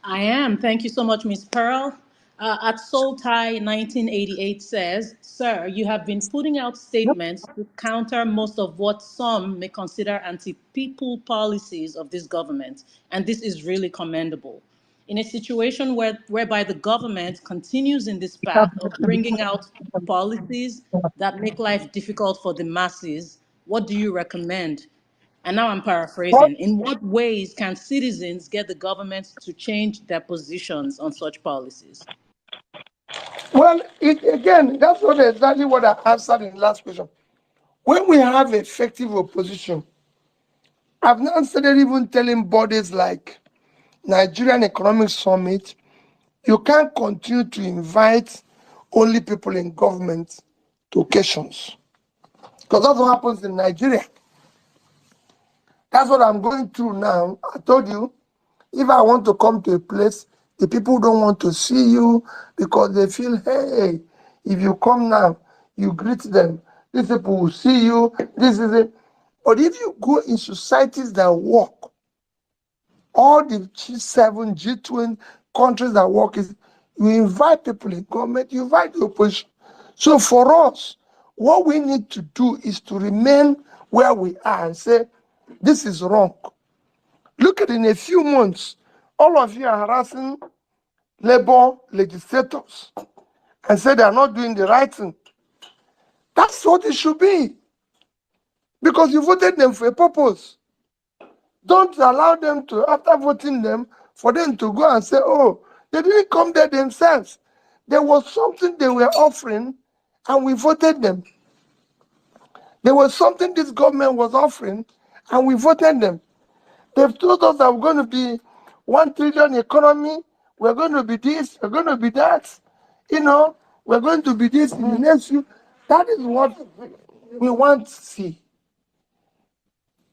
I am. Thank you so much, Ms. Pearl. at Soltai 1988 says, "Sir, you have been putting out statements to counter most of what some may consider anti-people policies of this government, and this is really commendable. In a situation whereby the government continues in this path of bringing out policies that make life difficult for the masses, what do you recommend?" And now I'm But, paraphrasing. In what ways can citizens get the government to change their positions on such policies? well, again, that's what exactly what I answered in the last question. When we have effective opposition, I've now started even telling bodies like Nigerian Economic Summit, you can't continue to invite only people in government to occasions. Because that's what happens in Nigeria. That's what I'm going through now. I told you, if I want to come to a place, the people don't want to see you because they feel, hey, if you come now, you greet them. These people will see you. This is it. But if you go in societies that work, all the G7, G20 countries that work, is you invite people in government, you invite the opposition. So for us, what we need to do is to remain where we are and say, this is wrong. Look at in a few months, all of you are harassing labor legislators and say they are not doing the right thing. That's what it should be. Because you voted them for a purpose. Don't allow them to, after voting them, for them to go and say, oh, they didn't come there themselves. There was something they were offering and we voted them. There was something this government was offering and we voted them. They've told us that we're going to be 1 trillion economy, we're going to be this, we're going to be that, we're going to be this in the next few. That is what we want to see.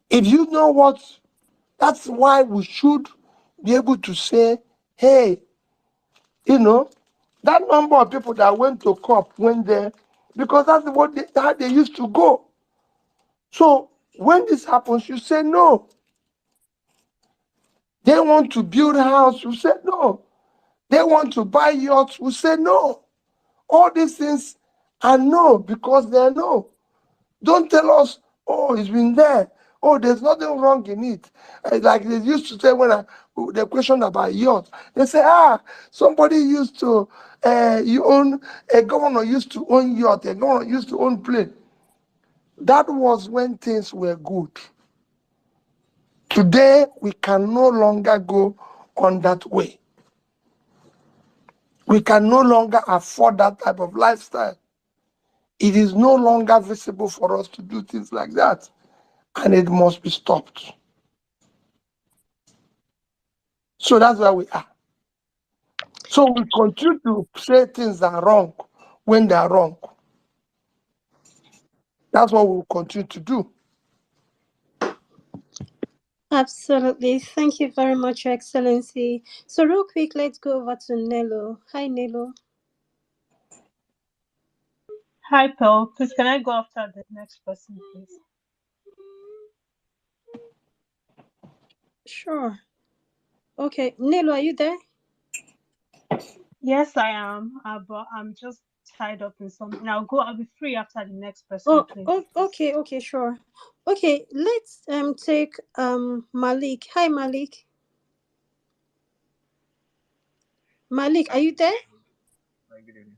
If you know what, that's why we should be able to say, hey, that number of people that went to COP went there because that's what how they used to go. So when this happens, you say no. They want to build a house, you say no. They want to buy yachts, we say no. All these things are no because they're no. Don't tell us, oh, it's been there. Oh, there's nothing wrong in it. Like they used to say when the question about yachts, they say, somebody used to, a governor used to own yacht, a governor used to own plane. That was when things were good. Today, we can no longer go on that way. We can no longer afford that type of lifestyle. It is no longer visible for us to do things like that, and it must be stopped. So that's where we are. So we continue to say things are wrong when they are wrong. That's what we'll continue to do. Absolutely. Thank you very much, Your Excellency. So real quick, let's go over to Nello. Hi, Nello. Hi, Pearl. Please, can I go after the next person, please? Sure. Okay. Nello, are you there? Yes, I am, but I'm just tied up in something. I'll be free after the next person, please. Okay, sure. Okay, let's take Malik. Hi, Malik. Malik, are you there? Hi, good evening.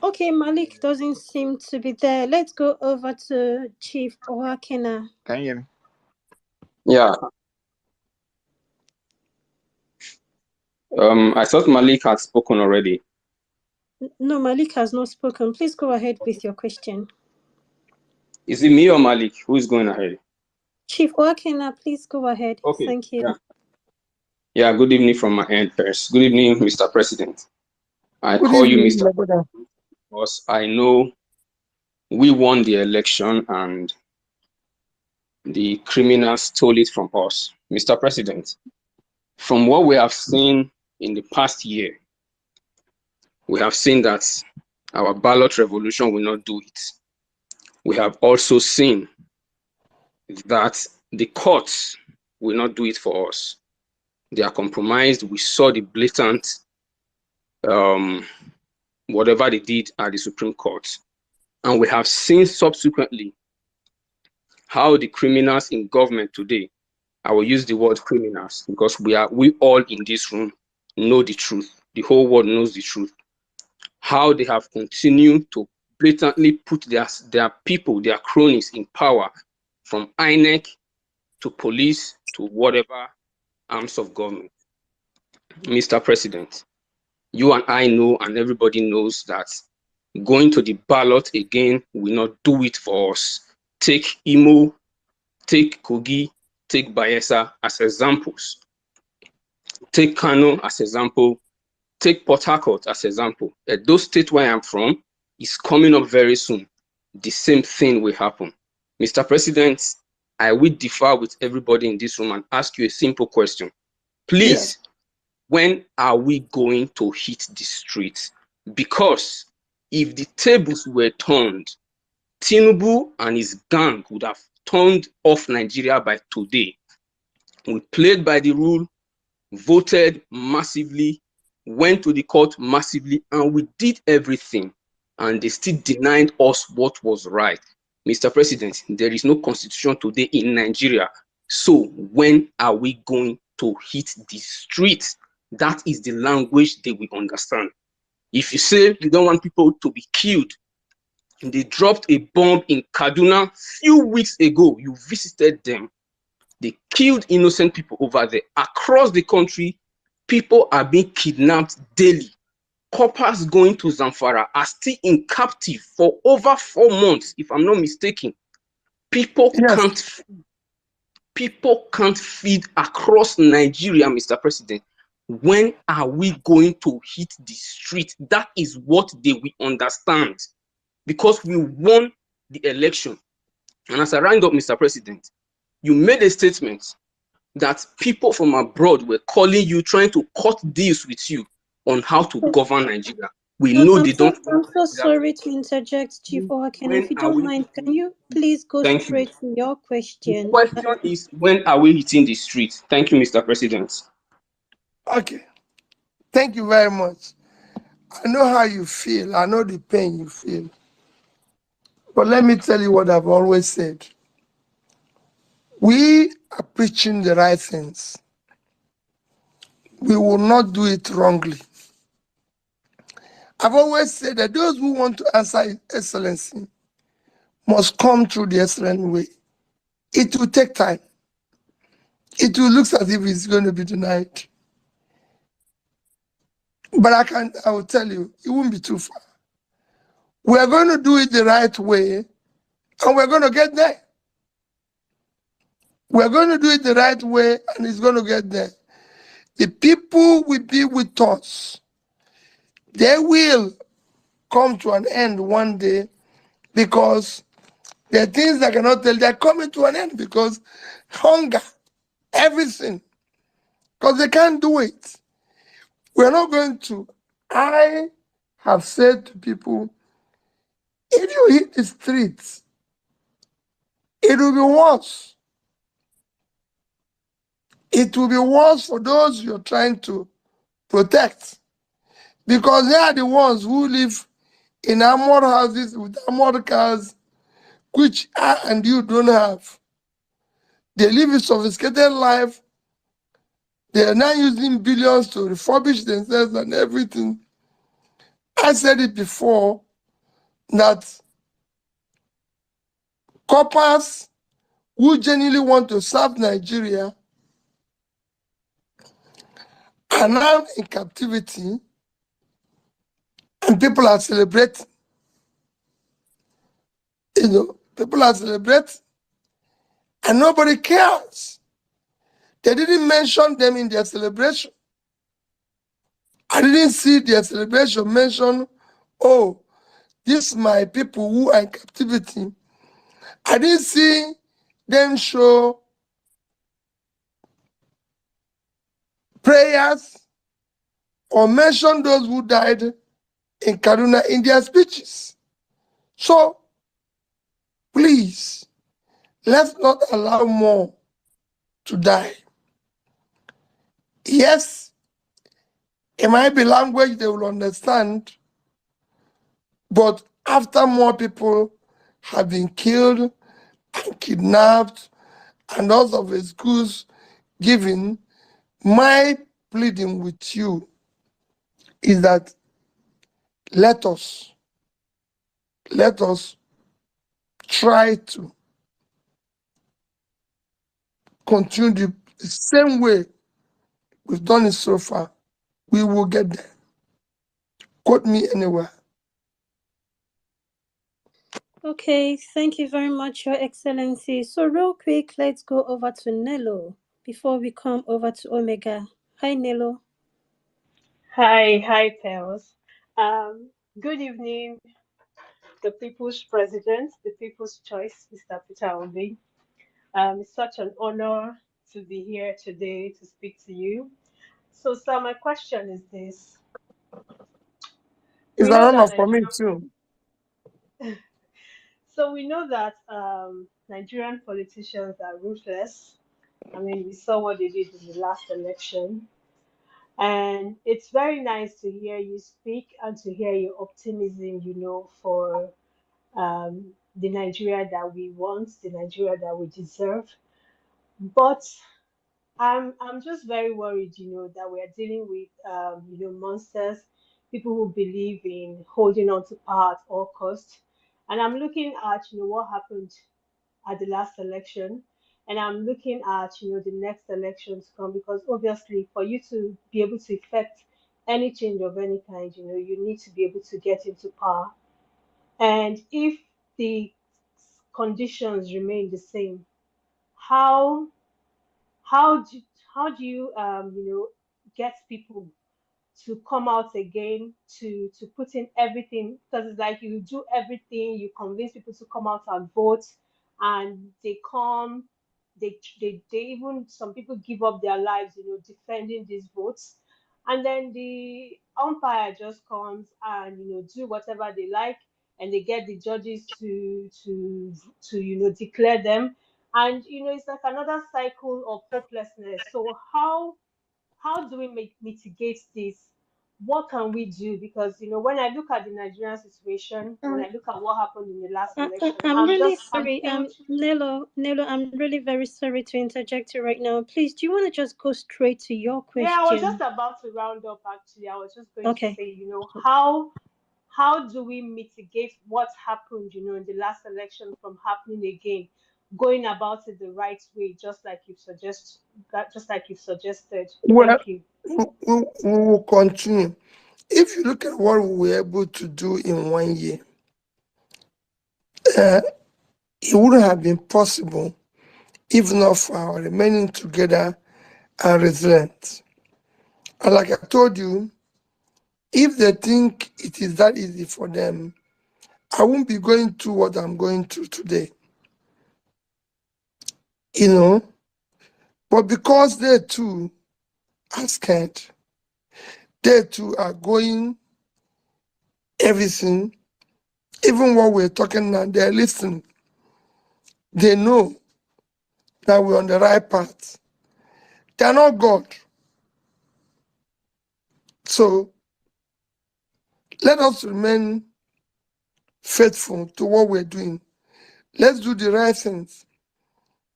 Okay, Malik doesn't seem to be there. Let's go over to Chief Owakena. Can you hear me? Yeah. I thought Malik had spoken already. No, Malik has not spoken. Please go ahead with your question. Is it me or Malik? Who is going ahead? Chief Owakena, please go ahead. Okay. Thank you. Yeah, good evening from my end first. Good evening, Mr. President. I Good call you evening, Mr. President because I know we won the election and the criminals stole it from us. Mr. President, from what we have seen in the past year, we have seen that our ballot revolution will not do it. We have also seen that the courts will not do it for us. They are compromised. We saw the blatant whatever they did at the Supreme Court. And we have seen subsequently how the criminals in government today, I will use the word criminals because we all in this room know the truth. The whole world knows the truth. How they have continued to blatantly put their people, their cronies in power, from INEC to police to whatever arms of government. Mr. President, you and I know, and everybody knows, that going to the ballot again will not do it for us. Take Imo, take Kogi, take Bayelsa as examples. Take Kano as example. Take Port Harcourt as example. Those states where I'm from is coming up very soon. The same thing will happen. Mr. President, I will differ with everybody in this room and ask you a simple question. Please, when are we going to hit the streets? Because if the tables were turned, Tinubu and his gang would have turned off Nigeria by today. We played by the rule, voted massively, went to the court massively, and we did everything. And they still denied us what was right. Mr. President, there is no constitution today in Nigeria. So when are we going to hit the streets? That is the language they will understand. If you say you don't want people to be killed, they dropped a bomb in Kaduna a few weeks ago. You visited them. They killed innocent people over there. Across the country, people are being kidnapped daily. Coppers going to Zamfara are still in captive for over 4 months, if I'm not mistaken. People can't feed across Nigeria, Mr. President. When are we going to hit the street? That is what they will understand. Because we won the election. And as I round up, Mr. President, you made a statement that people from abroad were calling you, trying to cut deals with you on how to govern Nigeria. We know they don't. I'm so sorry to interject, Chief Owaken. If you don't mind, can you please go straight to your question? The question is, when are we hitting the street? Thank you, Mr. President. Okay. Thank you very much. I know how you feel. I know the pain you feel. But let me tell you what I've always said. We are preaching the right things. We will not do it wrongly. I've always said that those who want to answer excellency must come through the excellent way. It will take time. It will look as if it's going to be tonight. But I will tell you, it won't be too far. We are going to do it the right way, and we're going to get there. We're going to do it the right way, and it's going to get there. The people will be with us. They will come to an end one day, because there are things I cannot tell. They're coming to an end because hunger, everything, because they can't do it. We're not going to. I have said to people, if you hit the streets, it will be worse. It will be worse for those you're trying to protect, because they are the ones who live in armored houses with armored cars, which I and you don't have. They live a sophisticated life. They are now using billions to refurbish themselves and everything. I said it before that coppers who genuinely want to serve Nigeria are now in captivity, and people are celebrating. People are celebrating, and nobody cares. They didn't mention them in their celebration. I didn't see their celebration mention, oh, these my people who are in captivity. I didn't see them show prayers or mention those who died in Kaduna in their speeches. So, please, let's not allow more to die. Yes, it might be language they will understand, but after more people have been killed and kidnapped and lots of excuse given, my pleading with you is that let us try to continue the same way we've done it so far. We will get there. Quote me anywhere. Okay, thank you very much, Your Excellency. So real quick, let's go over to Nello before we come over to Omega. Hi, Nello. Hi, Pels. Good evening, the people's president, the people's choice, Mr. Peter Obi. It's such an honor to be here today to speak to you. So, sir, my question is this. It's We an know that honor for me Nigerian, too. so we know that Nigerian politicians are ruthless. I mean, we saw what they did in the last election. And it's very nice to hear you speak and to hear your optimism, for the Nigeria that we want, the Nigeria that we deserve. But I'm just very worried, that we are dealing with, monsters, people who believe in holding on to power at all costs. And I'm looking at, what happened at the last election, and I'm looking at, the next election to come, because obviously for you to be able to effect any change of any kind, you need to be able to get into power. And if the conditions remain the same, how how do how do you get people to come out again, to put in everything, because it's like you do everything, you convince people to come out and vote, and they come, they even, some people give up their lives, defending these votes, and then the umpire just comes and do whatever they like, and they get the judges to declare them, and it's like another cycle of hopelessness. So how do we mitigate this? What can we do? Because when I look at the Nigerian situation, when I look at what happened in the last election, I'm really I'm sorry, thinking, Nello, I'm really very sorry to interject you right now. Please, do you want to just go straight to your yeah, I was just question? about to round up. Actually, I was just going to Okay. say, how do we mitigate what happened, in the last election from happening again? Going about it the right way, just like you've suggested. Well, Thank you. we will continue. If you look at what we were able to do in 1 year, it wouldn't have been possible if not for our remaining together and resilient. And like I told you, if they think it is that easy for them, I won't be going through what I'm going through today. But because they too are scared, they too are going everything, even what we're talking now, they're listening. They know that we're on the right path. They're not God. So let us remain faithful to what we're doing. Let's do the right things.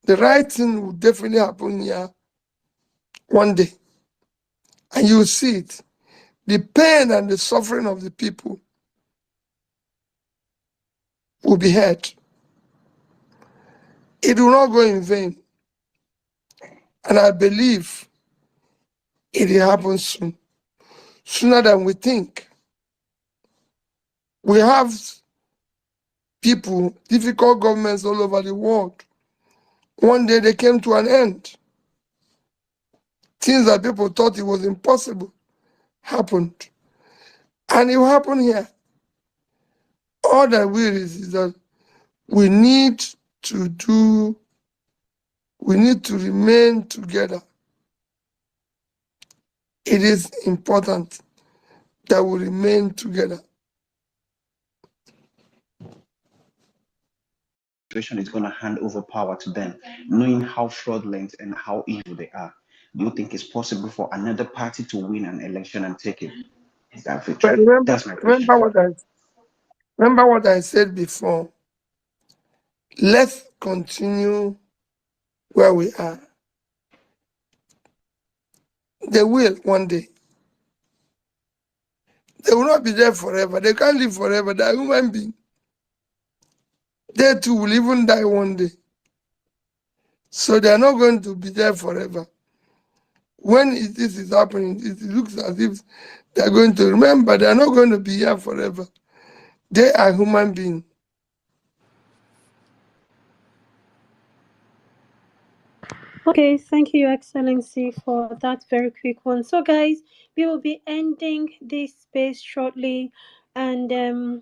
The right thing will definitely happen here one day. And you'll see it. The pain and the suffering of the people will be heard. It will not go in vain. And I believe it will happen soon, sooner than we think. We have people, difficult governments all over the world. One day they came to an end. Things that people thought it was impossible happened. And it will happen here. All that we is that we need to remain together. It is important that we remain together. Is going to hand over power to them, knowing how fraudulent and how evil they are. Do you think it's possible for another party to win an election and take it that But victory? remember, That's my question. remember what I said before. Let's continue where we are. They will one day. They will not be there forever. They can't live forever. They are human beings. They too will even die one day. So they are not going to be there forever. When this is happening, it looks as if they are going to remember. They are not going to be here forever. They are human beings. Okay, thank you, Your Excellency, for that very quick one. So, guys, we will be ending this space shortly, and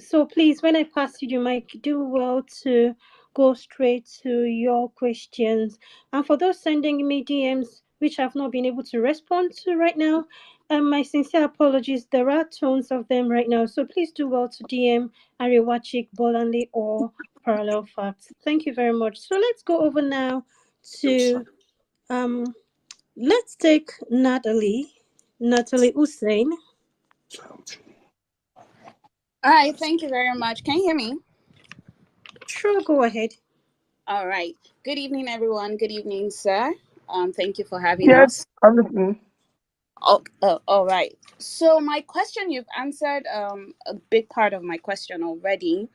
so please, when I pass you the mic, do well to go straight to your questions. And for those sending me DMs, which I've not been able to respond to right now, my sincere apologies. There are tons of them right now, so please do well to DM Arewachik, Bolanle, or Parallel Facts. Thank you very much. So let's go over now to let's take Natalie Hussein. Hi, thank you very much. Can you hear me? Sure, go ahead. All right. Good evening, everyone. Good evening, sir. Thank you for having Yes, us. I'm listening. All right. So my question, you've answered a big part of my question already,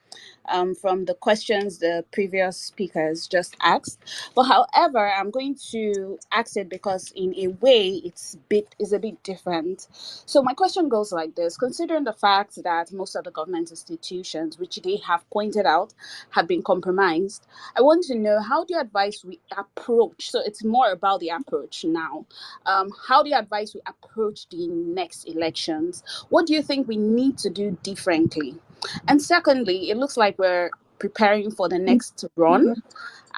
from the questions the previous speakers just asked. But however, I'm going to ask it because in a way it's a bit different. So my question goes like this: considering the fact that most of the government institutions, which they have pointed out, have been compromised, I want to know, how do you advise we approach? So it's more about the approach now. How do you advise we approach the next elections? What do you think we need to do differently? And secondly, it looks like we're preparing for the next run.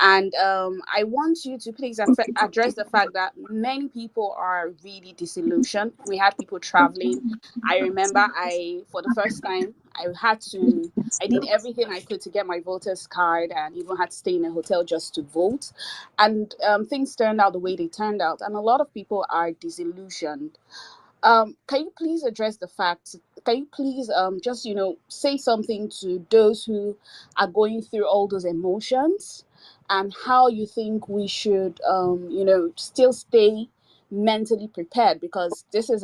And I want you to please address the fact that many people are really disillusioned. We had people traveling. I remember for the first time, I did everything I could to get my voter's card, and even had to stay in a hotel just to vote. And things turned out the way they turned out. And a lot of people are disillusioned. Can you please address the fact? Can you please just say something to those who are going through all those emotions, and how you think we should still stay mentally prepared, because this is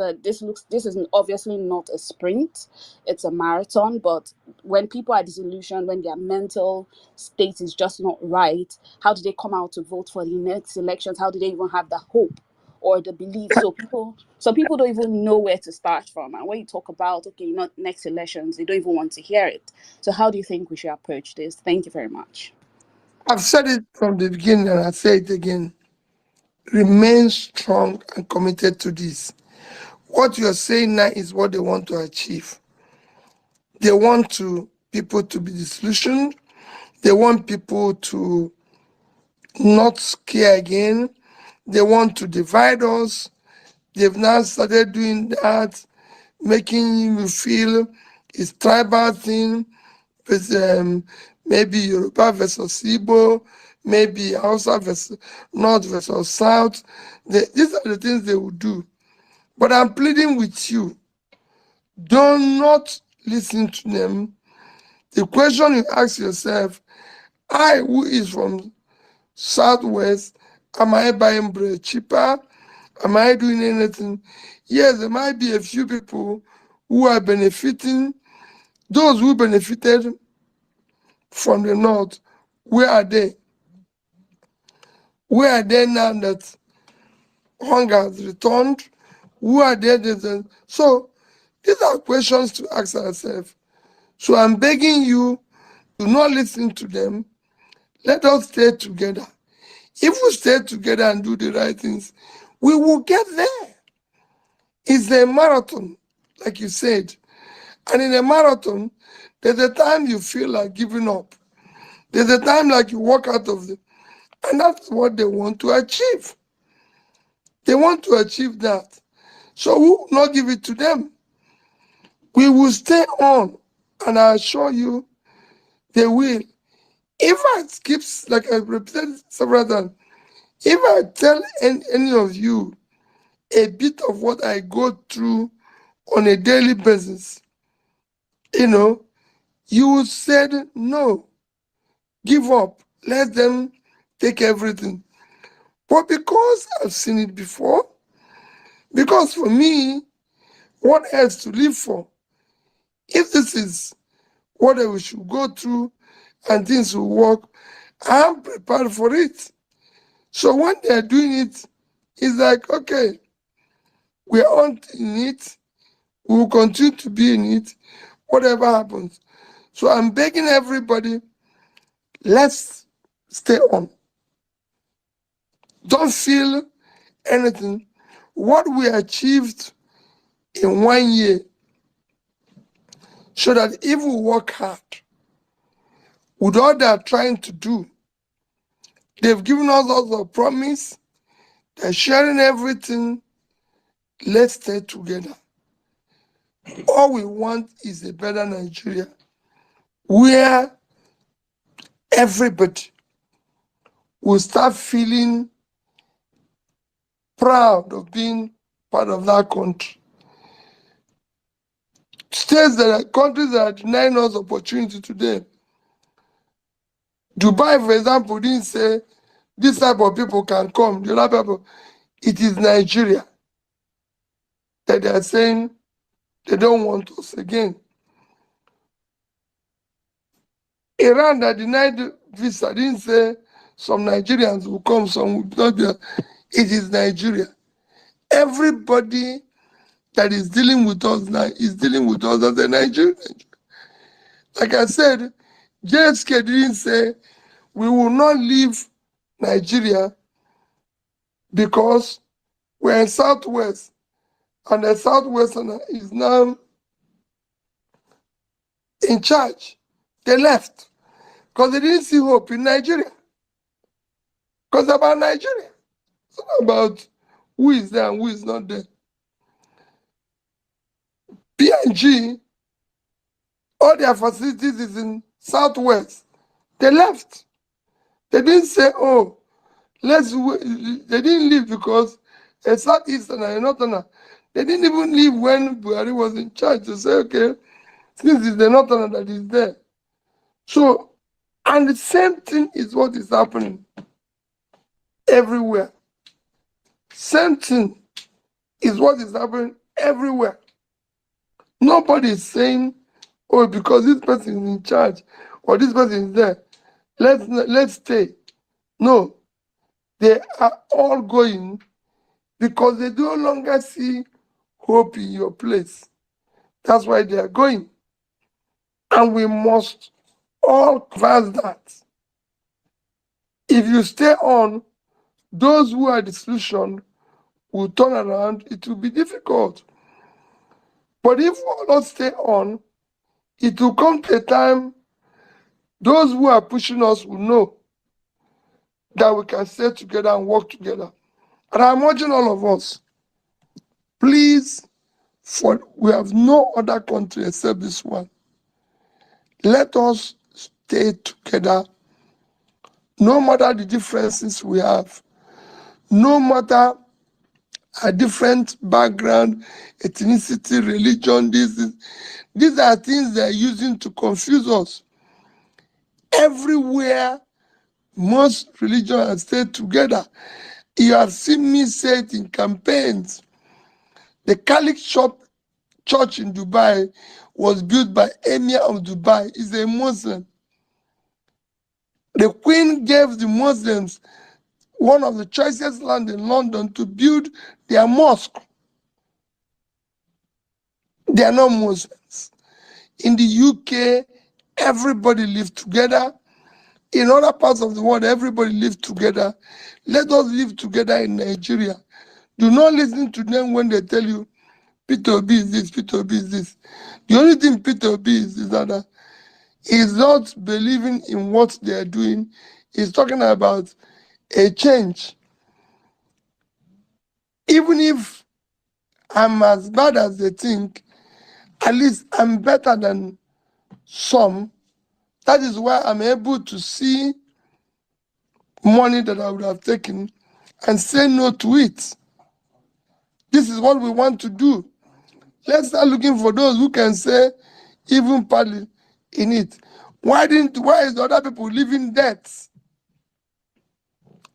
obviously not a sprint, it's a marathon. But when people are disillusioned, when their mental state is just not right, how do they come out to vote for the next elections? How do they even have the hope or the belief? Some people don't even know where to start from. And when you talk about, okay, next elections, they don't even want to hear it. So how do you think we should approach this? Thank you very much. I've said it from the beginning and I say it again. Remain strong and committed to this. What you're saying now is what they want to achieve. They want people to be disillusioned. They want people to not care again. They want to divide us. They've now started doing that, making you feel it's tribal thing, with maybe Yoruba versus Igbo, maybe Hausa versus North versus South. These are the things they will do. But I'm pleading with you, do not listen to them. The question you ask yourself, I, who is from Southwest, am I buying bread cheaper? Am I doing anything? Yes, there might be a few people who are benefiting. Those who benefited from the North, where are they? Where are they now that hunger has returned? Who are they? So these are questions to ask ourselves. So I'm begging you, do not listen to them. Let us stay together. If we stay together and do the right things, we will get there. It's a marathon, like you said. And in a marathon, there's a time you feel like giving up. There's a time like you walk out of it. And that's what they want to achieve. They want to achieve that. So we will not give it to them. We will stay on. And I assure you, they will. If I skip, like I repeated several times, If I tell any of you a bit of what I go through on a daily basis, you said no, give up, let them take everything. But because I've seen it before, because for me, what else to live for? If this is what we should go through and things will work, I'm prepared for it. So when they're doing it, it's like, okay, we're on in it, we will continue to be in it, whatever happens. So I'm begging everybody, let's stay on. Don't feel anything. What we achieved in 1 year, so that if we work hard with all they're trying to do, they've given us all the promise, they're sharing everything, let's stay together. All we want is a better Nigeria where everybody will start feeling proud of being part of that country. States that are countries that are denying us opportunity today. Dubai, for example, didn't say this type of people can come. The other people, it is Nigeria that they are saying they don't want us again. Iran that denied visa didn't say some Nigerians will come, some will not be. It is Nigeria. Everybody that is dealing with us now is dealing with us as a Nigerian. Like I said, JSK didn't say we will not leave Nigeria because we're in Southwest and the Southwesterner is now in charge. They left because they didn't see hope in Nigeria. Because about Nigeria. It's not about who is there and who is not there. PNG, all their facilities is in Southwest. They left. They didn't say, oh, let's wait. They didn't leave because a Southeasterner and a Northerner. They didn't even leave when Buhari was in charge to say, okay, since it's the Northerner that is there. So, and the same thing is what is happening everywhere. Same thing is what is happening everywhere. Nobody is saying, oh, because this person is in charge or this person is there, let's stay. No, they are all going because they no longer see hope in your place. That's why they are going. And we must all converse that. If you stay on, those who are disillusioned will turn around. It will be difficult. But if we all not stay on, it will come to a time those who are pushing us will know that we can stay together and work together. And I'm urging all of us, please, for we have no other country except this one. Let us stay together, no matter the differences we have, no matter a different background, ethnicity, religion, these are things they're using to confuse us. Everywhere, most religions stay together. You have seen me say it in campaigns. The Catholic church in Dubai was built by Emir of Dubai. He's a Muslim. The Queen gave the Muslims one of the choicest land in London to build their mosque. They are not Muslims. In the UK, everybody lives together. In other parts of the world, everybody lives together. Let us live together in Nigeria. Do not listen to them when they tell you, Peter Obi is this, Peter Obi is this. The only thing Peter Obi is that he's not believing in what they are doing. He's talking about a change. Even if I'm as bad as they think, at least I'm better than some. That is why I'm able to see money that I would have taken and say no to it. This is what we want to do. Let's start looking for those who can say even partly in it. Why is the other people leaving debts?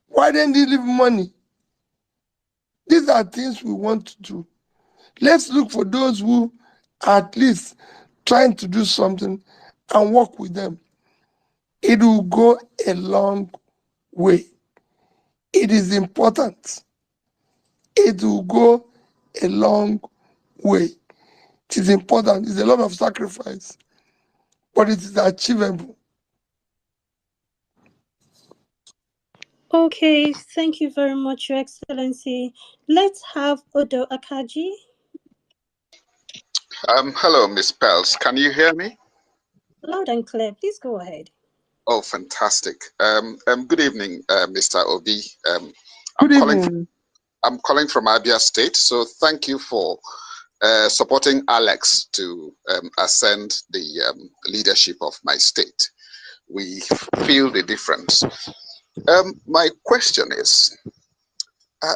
Why didn't they leave money? These are things we want to do. Let's look for those who are at least trying to do something and work with them. It will go a long way. It is important. It will go a long way. It is important. It's a lot of sacrifice, but it is achievable. Okay, thank you very much, Your Excellency. Let's have Odo Akaji. Hello, Miss Pels. Can you hear me? Loud and clear. Please go ahead. Oh, fantastic. Good evening, Mr. Obi. I'm calling from Abia State, so thank you for supporting Alex to ascend the leadership of my state. We feel the difference. My question is,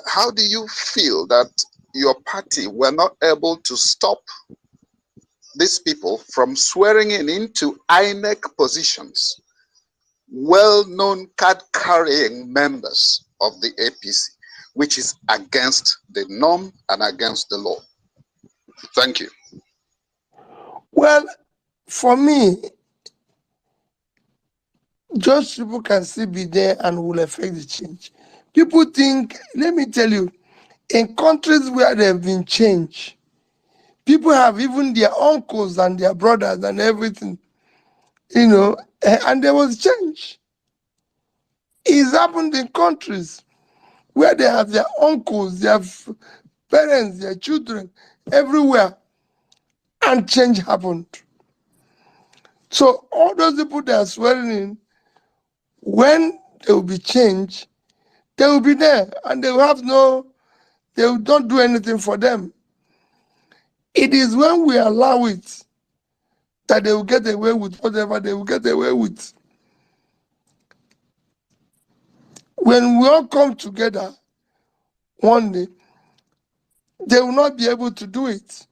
how do you feel that your party were not able to stop these people from swearing into INEC positions, well-known card-carrying members of the APC, which is against the norm and against the law? Thank you. Well, for me, just people can still be there and will affect the change. People think, let me tell you, in countries where there have been change, people have even their uncles and their brothers and everything, and there was change. It's happened in countries where they have their uncles, their parents, their children, everywhere, and change happened. So all those people that are swearing in, when there will be change, they will be there, and they will not do anything for them. It is when we allow it that they will get away with whatever they will get away with. When we all come together one day, they will not be able to do it.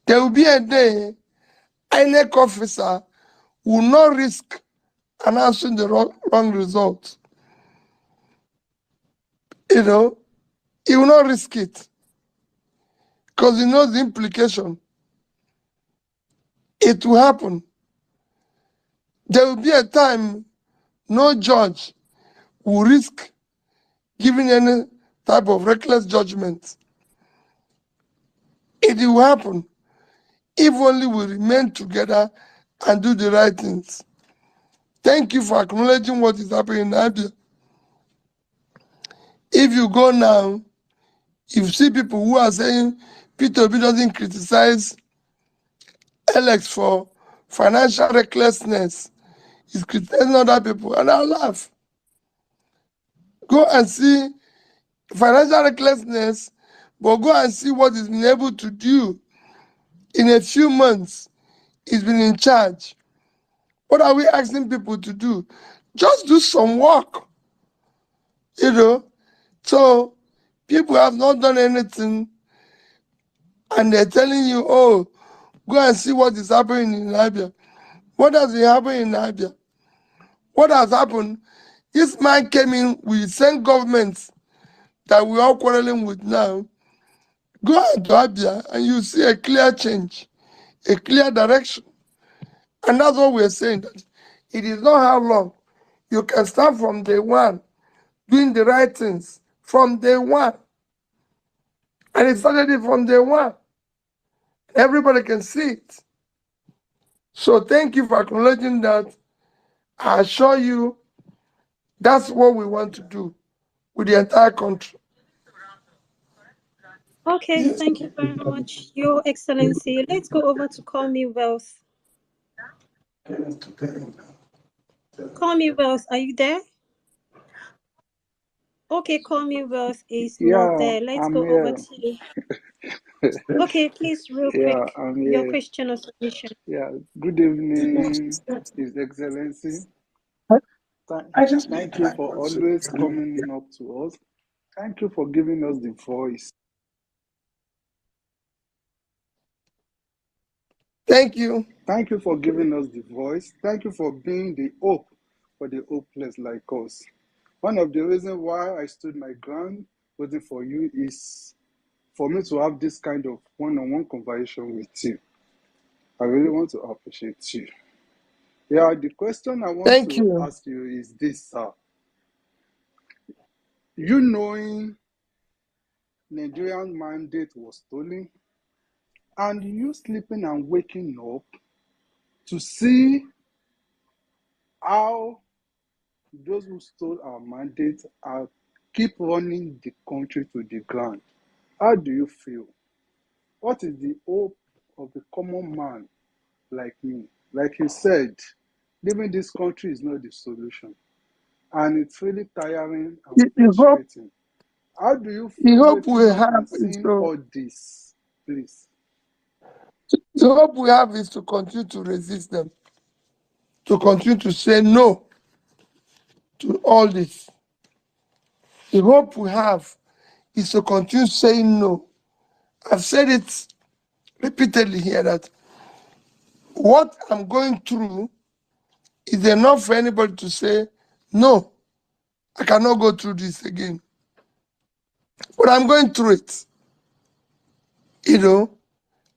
There will be a day INEC officer will not risk announcing the wrong result. He will not risk it because he knows the implication. It will happen. There will be a time no judge will risk giving any type of reckless judgment. It will happen if only we remain together and do the right things. Thank you for acknowledging what is happening in Abia. If you go now, you see people who are saying Peter Obi doesn't criticize Alex for financial recklessness. He's criticizing other people, and I'll laugh. Go and see financial recklessness, but go and see what he's been able to do in a few months. He's been in charge. What are we asking people to do? Just do some work. So people have not done anything, and they're telling you, oh, go and see what is happening in Abia. What has been happening in Abia? What has happened? This man came in with the same government that we're all quarreling with now. Go to Abia and you see a clear change, a clear direction. And that's what we're saying, that it is not how long. You can start from day one, doing the right things from day one. And it started it from day one. Everybody can see it. So thank you for acknowledging that. I assure you that's what we want to do with the entire country. Okay, thank you very much, Your Excellency. Let's go over to Call Me Wealth. Call Me Wealth, are you there? Okay, Call Me Wealth is not there. Let's go over to... Okay, please, real quick, your question or submission. Yeah, good evening, His Excellency. Thank you for always coming up to us. Thank you for giving us the voice. Thank you. Thank you for giving us the voice. Thank you for being the hope for the hopeless like us. One of the reasons why I stood my ground waiting for you is for me to have this kind of one-on-one conversation with you. I really want to appreciate you. Yeah, the question I want Thank to you. ask you is this, sir. You knowing Nigerian mandate was stolen, and you sleeping and waking up to see how those who stole our mandate are keep running the country to the ground. How do you feel? What is the hope of a common man like me? Like you said, living this country is not the solution. And it's really tiring and The hope, frustrating. How do you the feel hope we waking up have and is seeing to all this? Please. the hope we have is to continue to resist them, to continue to say no to all this. The hope we have is to continue saying no. I've said it repeatedly here that what I'm going through is enough for anybody to say, no, I cannot go through this again. But I'm going through it. You know,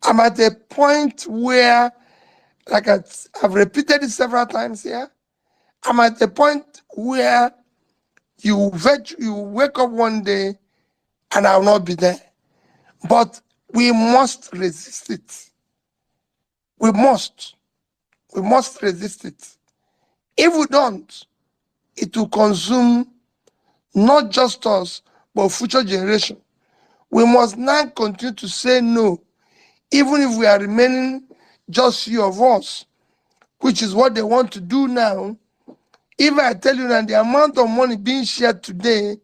I'm at a point where, like I've repeated it several times here, I'm at a point where you wake up one day and I'll not be there. But we must resist it. We must resist it. If we don't, it will consume not just us, but future generation. We must now continue to say no, even if we are remaining just few of us, which is what they want to do now. If I tell you that the amount of money being shared today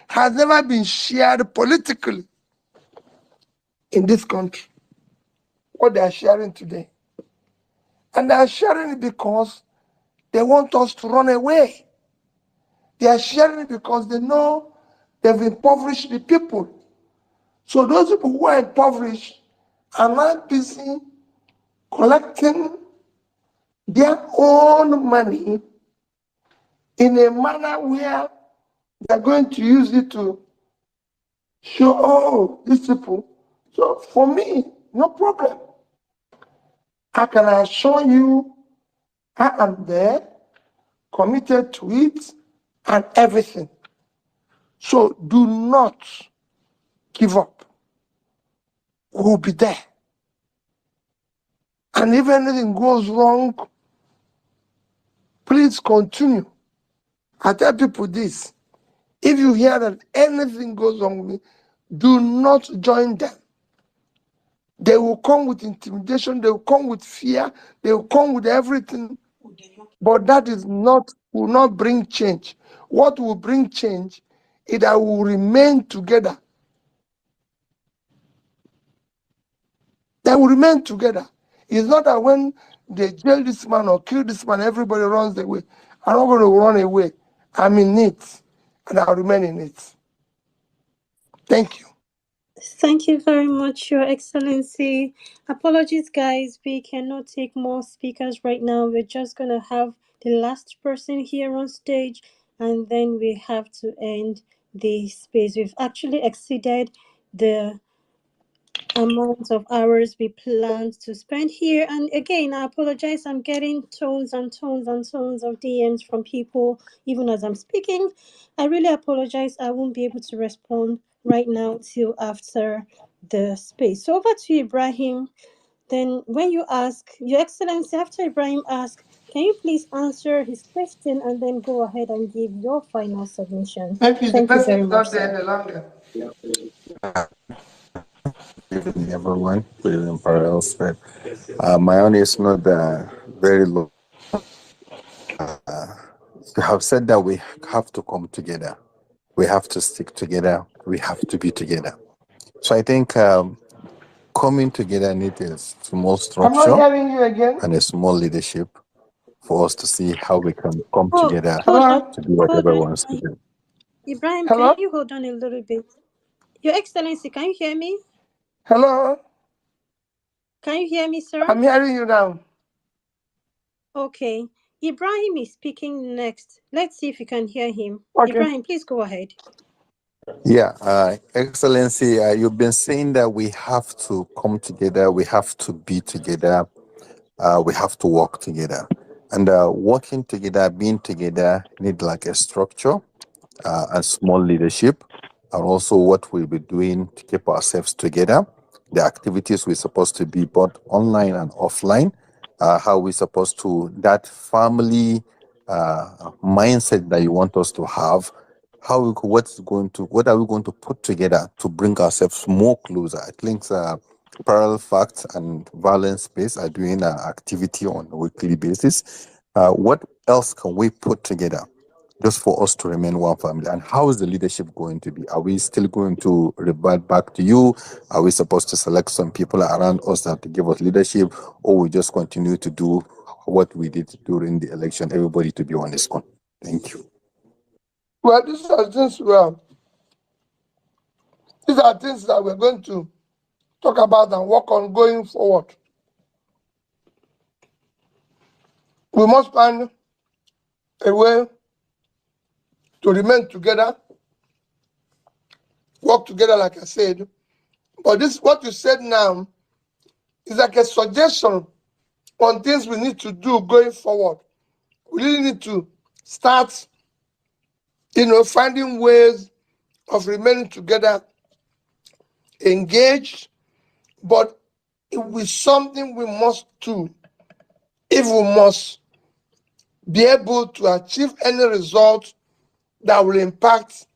has never been shared politically in this country, what they are sharing today. And they are sharing it because they want us to run away. They are sharing it because they know they've impoverished the people. So those people who are impoverished are now busy collecting their own money in a manner where they're going to use it to show, oh, these people. So for me, no problem. I can assure you, I am there, committed to it, and everything. So do not give up. We'll be there. And if anything goes wrong, please continue. I tell people this. If you hear that anything goes wrong with me, do not join them. They will come with intimidation, they will come with fear, they will come with everything. But that will not bring change. What will bring change is that we will remain together. They will remain together. It's not that when they jail this man or kill this man, everybody runs away. I'm not going to run away. I'm in it, and I'll remain in it. Thank you. Thank you very much, Your Excellency. Apologies, guys. We cannot take more speakers right now. We're just going to have the last person here on stage, and then we have to end the space. We've actually exceeded the amount of hours we planned to spend here. And again, I apologize. I'm getting tons and tons and tons of DMs from people, even as I'm speaking. I really apologize. I won't be able to respond right now till after the space. So over to Ibrahim. Then when you ask, Your Excellency, after Ibrahim asks, can you please answer his question and then go ahead and give your final submission? Maybe the Thank you person very is much, not there sir. any longer. Good evening, everyone. Good evening, Parallels. My own is not very low. You have said that we have to come together. We have to stick together. We have to be together. So I think coming together needs a small I'm not structure hearing you again. and a small leadership for us to see how we can come Oh, together hold on. Hello? to do Hold whatever we on. want to do. Ibrahim, can Hello? you hold on a little bit? Your Excellency, can you hear me? Hello? Can you hear me, sir? I'm hearing you now. Okay. Ibrahim is speaking next. Let's see if you can hear him. Okay. Ibrahim, please go ahead. Yeah, Excellency, you've been saying that we have to come together, we have to be together, we have to work together. And working together, being together, need like a structure and small leadership, and also what we'll be doing to keep ourselves together, the activities we're supposed to be both online and offline, how we're supposed to, that family mindset that you want us to have, how we, what are we going to put together to bring ourselves more closer? I think Parallel Facts and Violence Space are doing an activity on a weekly basis. What else can we put together just for us to remain one family? And how is the leadership going to be? Are we still going to revert back to you? Are we supposed to select some people around us that to give us leadership, or we just continue to do what we did during the election, everybody to be on this one? Thank you. Well, these are things that we're going to talk about and work on going forward. We must find a way to remain together, work together, like I said. But this, what you said now, is like a suggestion on things we need to do going forward. We really need to start, finding ways of remaining together, engaged, but it will be something we must do if we must be able to achieve any result that will impact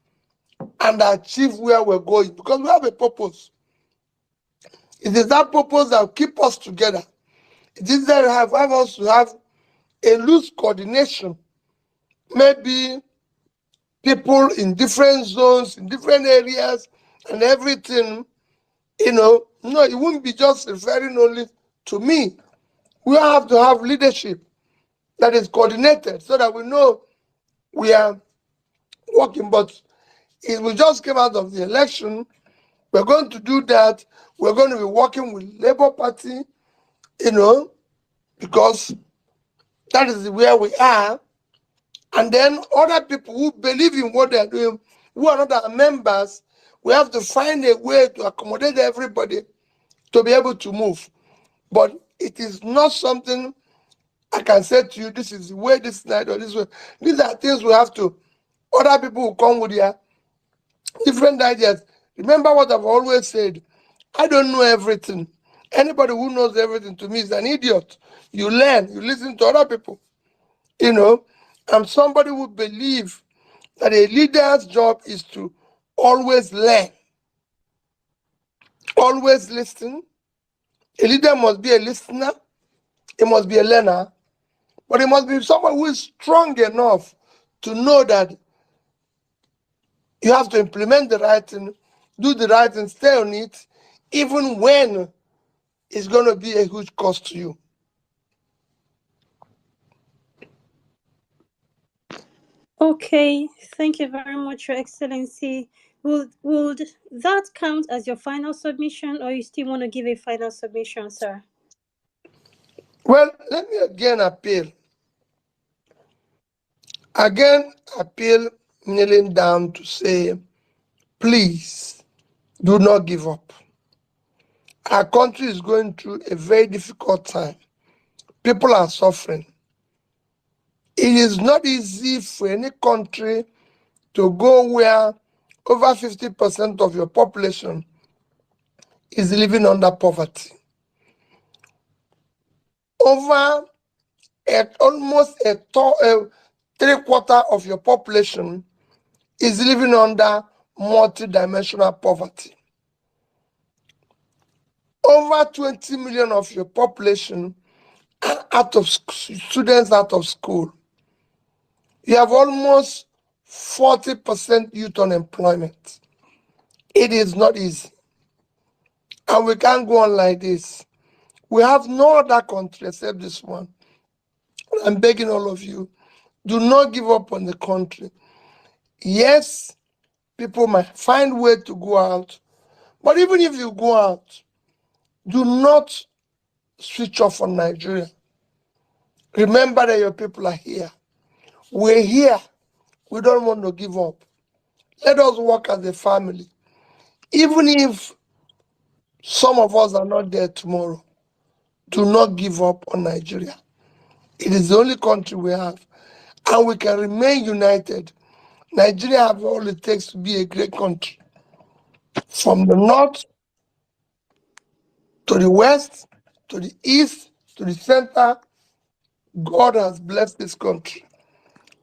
and achieve where we're going, because we have a purpose. It is that purpose that will keep us together. It is that have us to have a loose coordination, maybe people in different zones, in different areas, and everything. No, it wouldn't be just referring only to me. We have to have leadership that is coordinated so that we know we are working. But if we just came out of the election, we're going to do that. We're going to be working with Labour Party, because that is where we are. And then other people who believe in what they're doing, who are not our members, we have to find a way to accommodate everybody to be able to move. But it is not something I can say to you, this is the way, this night, or this way. These are things we have to, other people will come with their different ideas. Remember what I've always said, I don't know everything. Anybody who knows everything to me is an idiot. You learn, you listen to other people. I'm somebody who believes that a leader's job is to always learn, always listen. A leader must be a listener, he must be a learner, but he must be someone who is strong enough to know that you have to implement the right thing, do the right thing, stay on it, even when it's going to be a huge cost to you. Okay, thank you very much, Your Excellency. Would that count as your final submission, or you still want to give a final submission, sir? Well, let me again appeal, kneeling down to say, please do not give up. Our country is going through a very difficult time. People are suffering. It is not easy for any country to go where over 50% of your population is living under poverty. Almost three-quarters of your population is living under multi-dimensional poverty. Over 20 million of your population are students out of school. You have almost 40% youth unemployment. It is not easy. And we can't go on like this. We have no other country except this one. I'm begging all of you, do not give up on the country. Yes, people might find way to go out. But even if you go out, do not switch off on Nigeria. Remember that your people are here. We're here. We don't want to give up. Let us work as a family. Even if some of us are not there tomorrow, do not give up on Nigeria. It is the only country we have, and we can remain united. Nigeria has all it takes to be a great country. From the north to the west, to the east, to the center, God has blessed this country.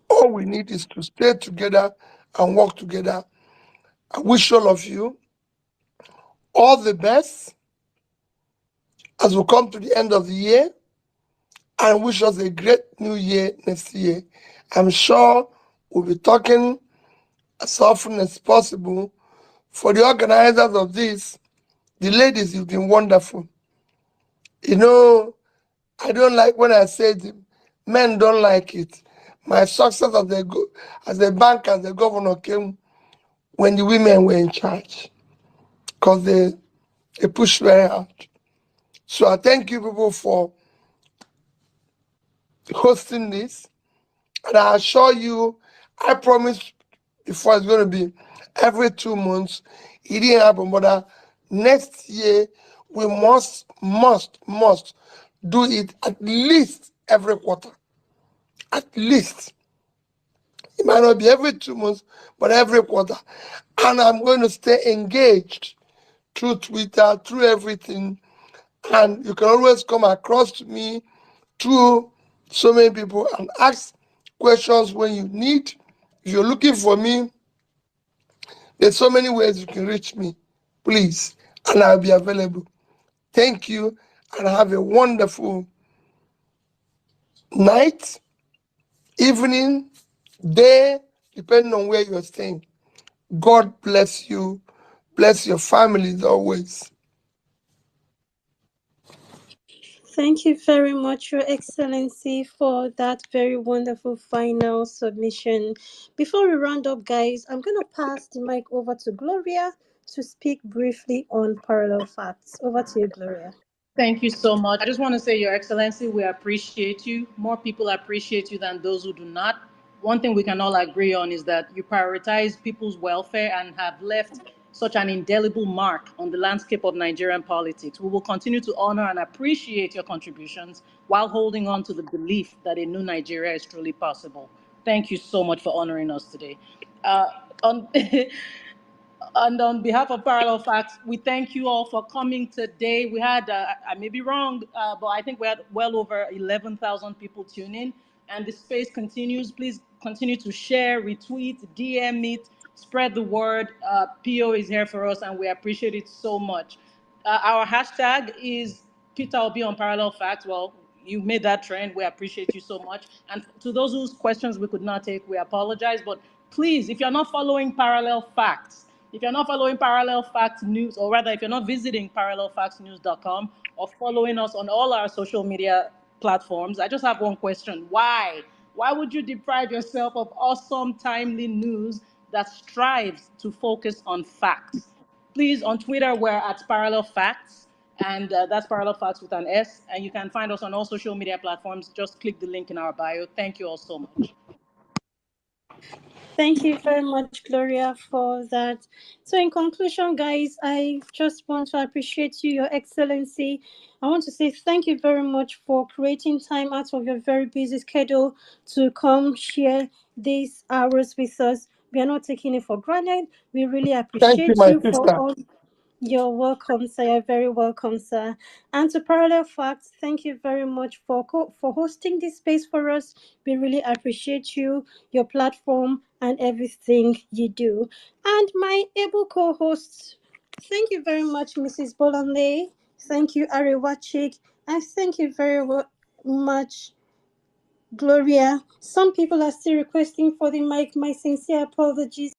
All we need is to stay together and work together. I wish all of you all the best as we come to the end of the year, and wish us a great new year next year. I'm sure we'll be talking as often as possible. For the organizers of this, the ladies, you've been wonderful. You know, I don't like when I say it, men don't like it. My success as a banker, as a governor came when the women were in charge, because they pushed very hard. So I thank you people for hosting this. And I assure you, I promise before it's going to be every 2 months. It didn't happen, but next year we must do it at least every quarter. At least. It might not be every 2 months, but every quarter. And I'm going to stay engaged through Twitter, through everything. And you can always come across to me through so many people and ask questions when you need. If you're looking for me, there's so many ways you can reach me. Please, and I'll be available. Thank you, and have a wonderful night, evening, day, depending on where you're staying. God bless you. Bless your families always. Thank you very much, Your Excellency, for that very wonderful final submission. Before we round up, guys, I'm going to pass the mic over to Gloria to speak briefly on parallel facts. Over to you, Gloria. Thank you so much. I just want to say, Your Excellency, we appreciate you. More people appreciate you than those who do not. One thing we can all agree on is that you prioritize people's welfare and have left such an indelible mark on the landscape of Nigerian politics. We will continue to honor and appreciate your contributions while holding on to the belief that a new Nigeria is truly possible. Thank you so much for honoring us today. On And on behalf of Parallel Facts, we thank you all for coming today. We had, I may be wrong, but I think we had well over 11,000 people tune in. And the space continues. Please continue to share, retweet, DM it, spread the word. PO is here for us, and we appreciate it so much. Our hashtag is Peter Obi on Parallel Facts. Well, you made that trend. We appreciate you so much. And to those whose questions we could not take, we apologize. But please, if you're not following Parallel Facts, if you're not following Parallel Facts News, or rather, if you're not visiting parallelfactsnews.com or following us on all our social media platforms, I just have one question. Why? Why would you deprive yourself of awesome, timely news that strives to focus on facts? Please, on Twitter, we're at Parallel Facts, and that's Parallel Facts with an S. And you can find us on all social media platforms. Just click the link in our bio. Thank you all so much. Thank you very much, Gloria, for that. So in conclusion, guys, I just want to appreciate you, Your Excellency. I want to say thank you very much for creating time out of your very busy schedule to come share these hours with us. We are not taking it for granted. We really Thank you, appreciate my you for sister. all. You're welcome, sir. You're very welcome, sir. And to Parallel Facts, thank you very much for hosting this space for us. We really appreciate you, your platform, and everything you do. And my able co-hosts, thank you very much, Mrs. Bolanle. Thank you, Arewachik. And thank you very much, Gloria. Some people are still requesting for the mic. My sincere apologies.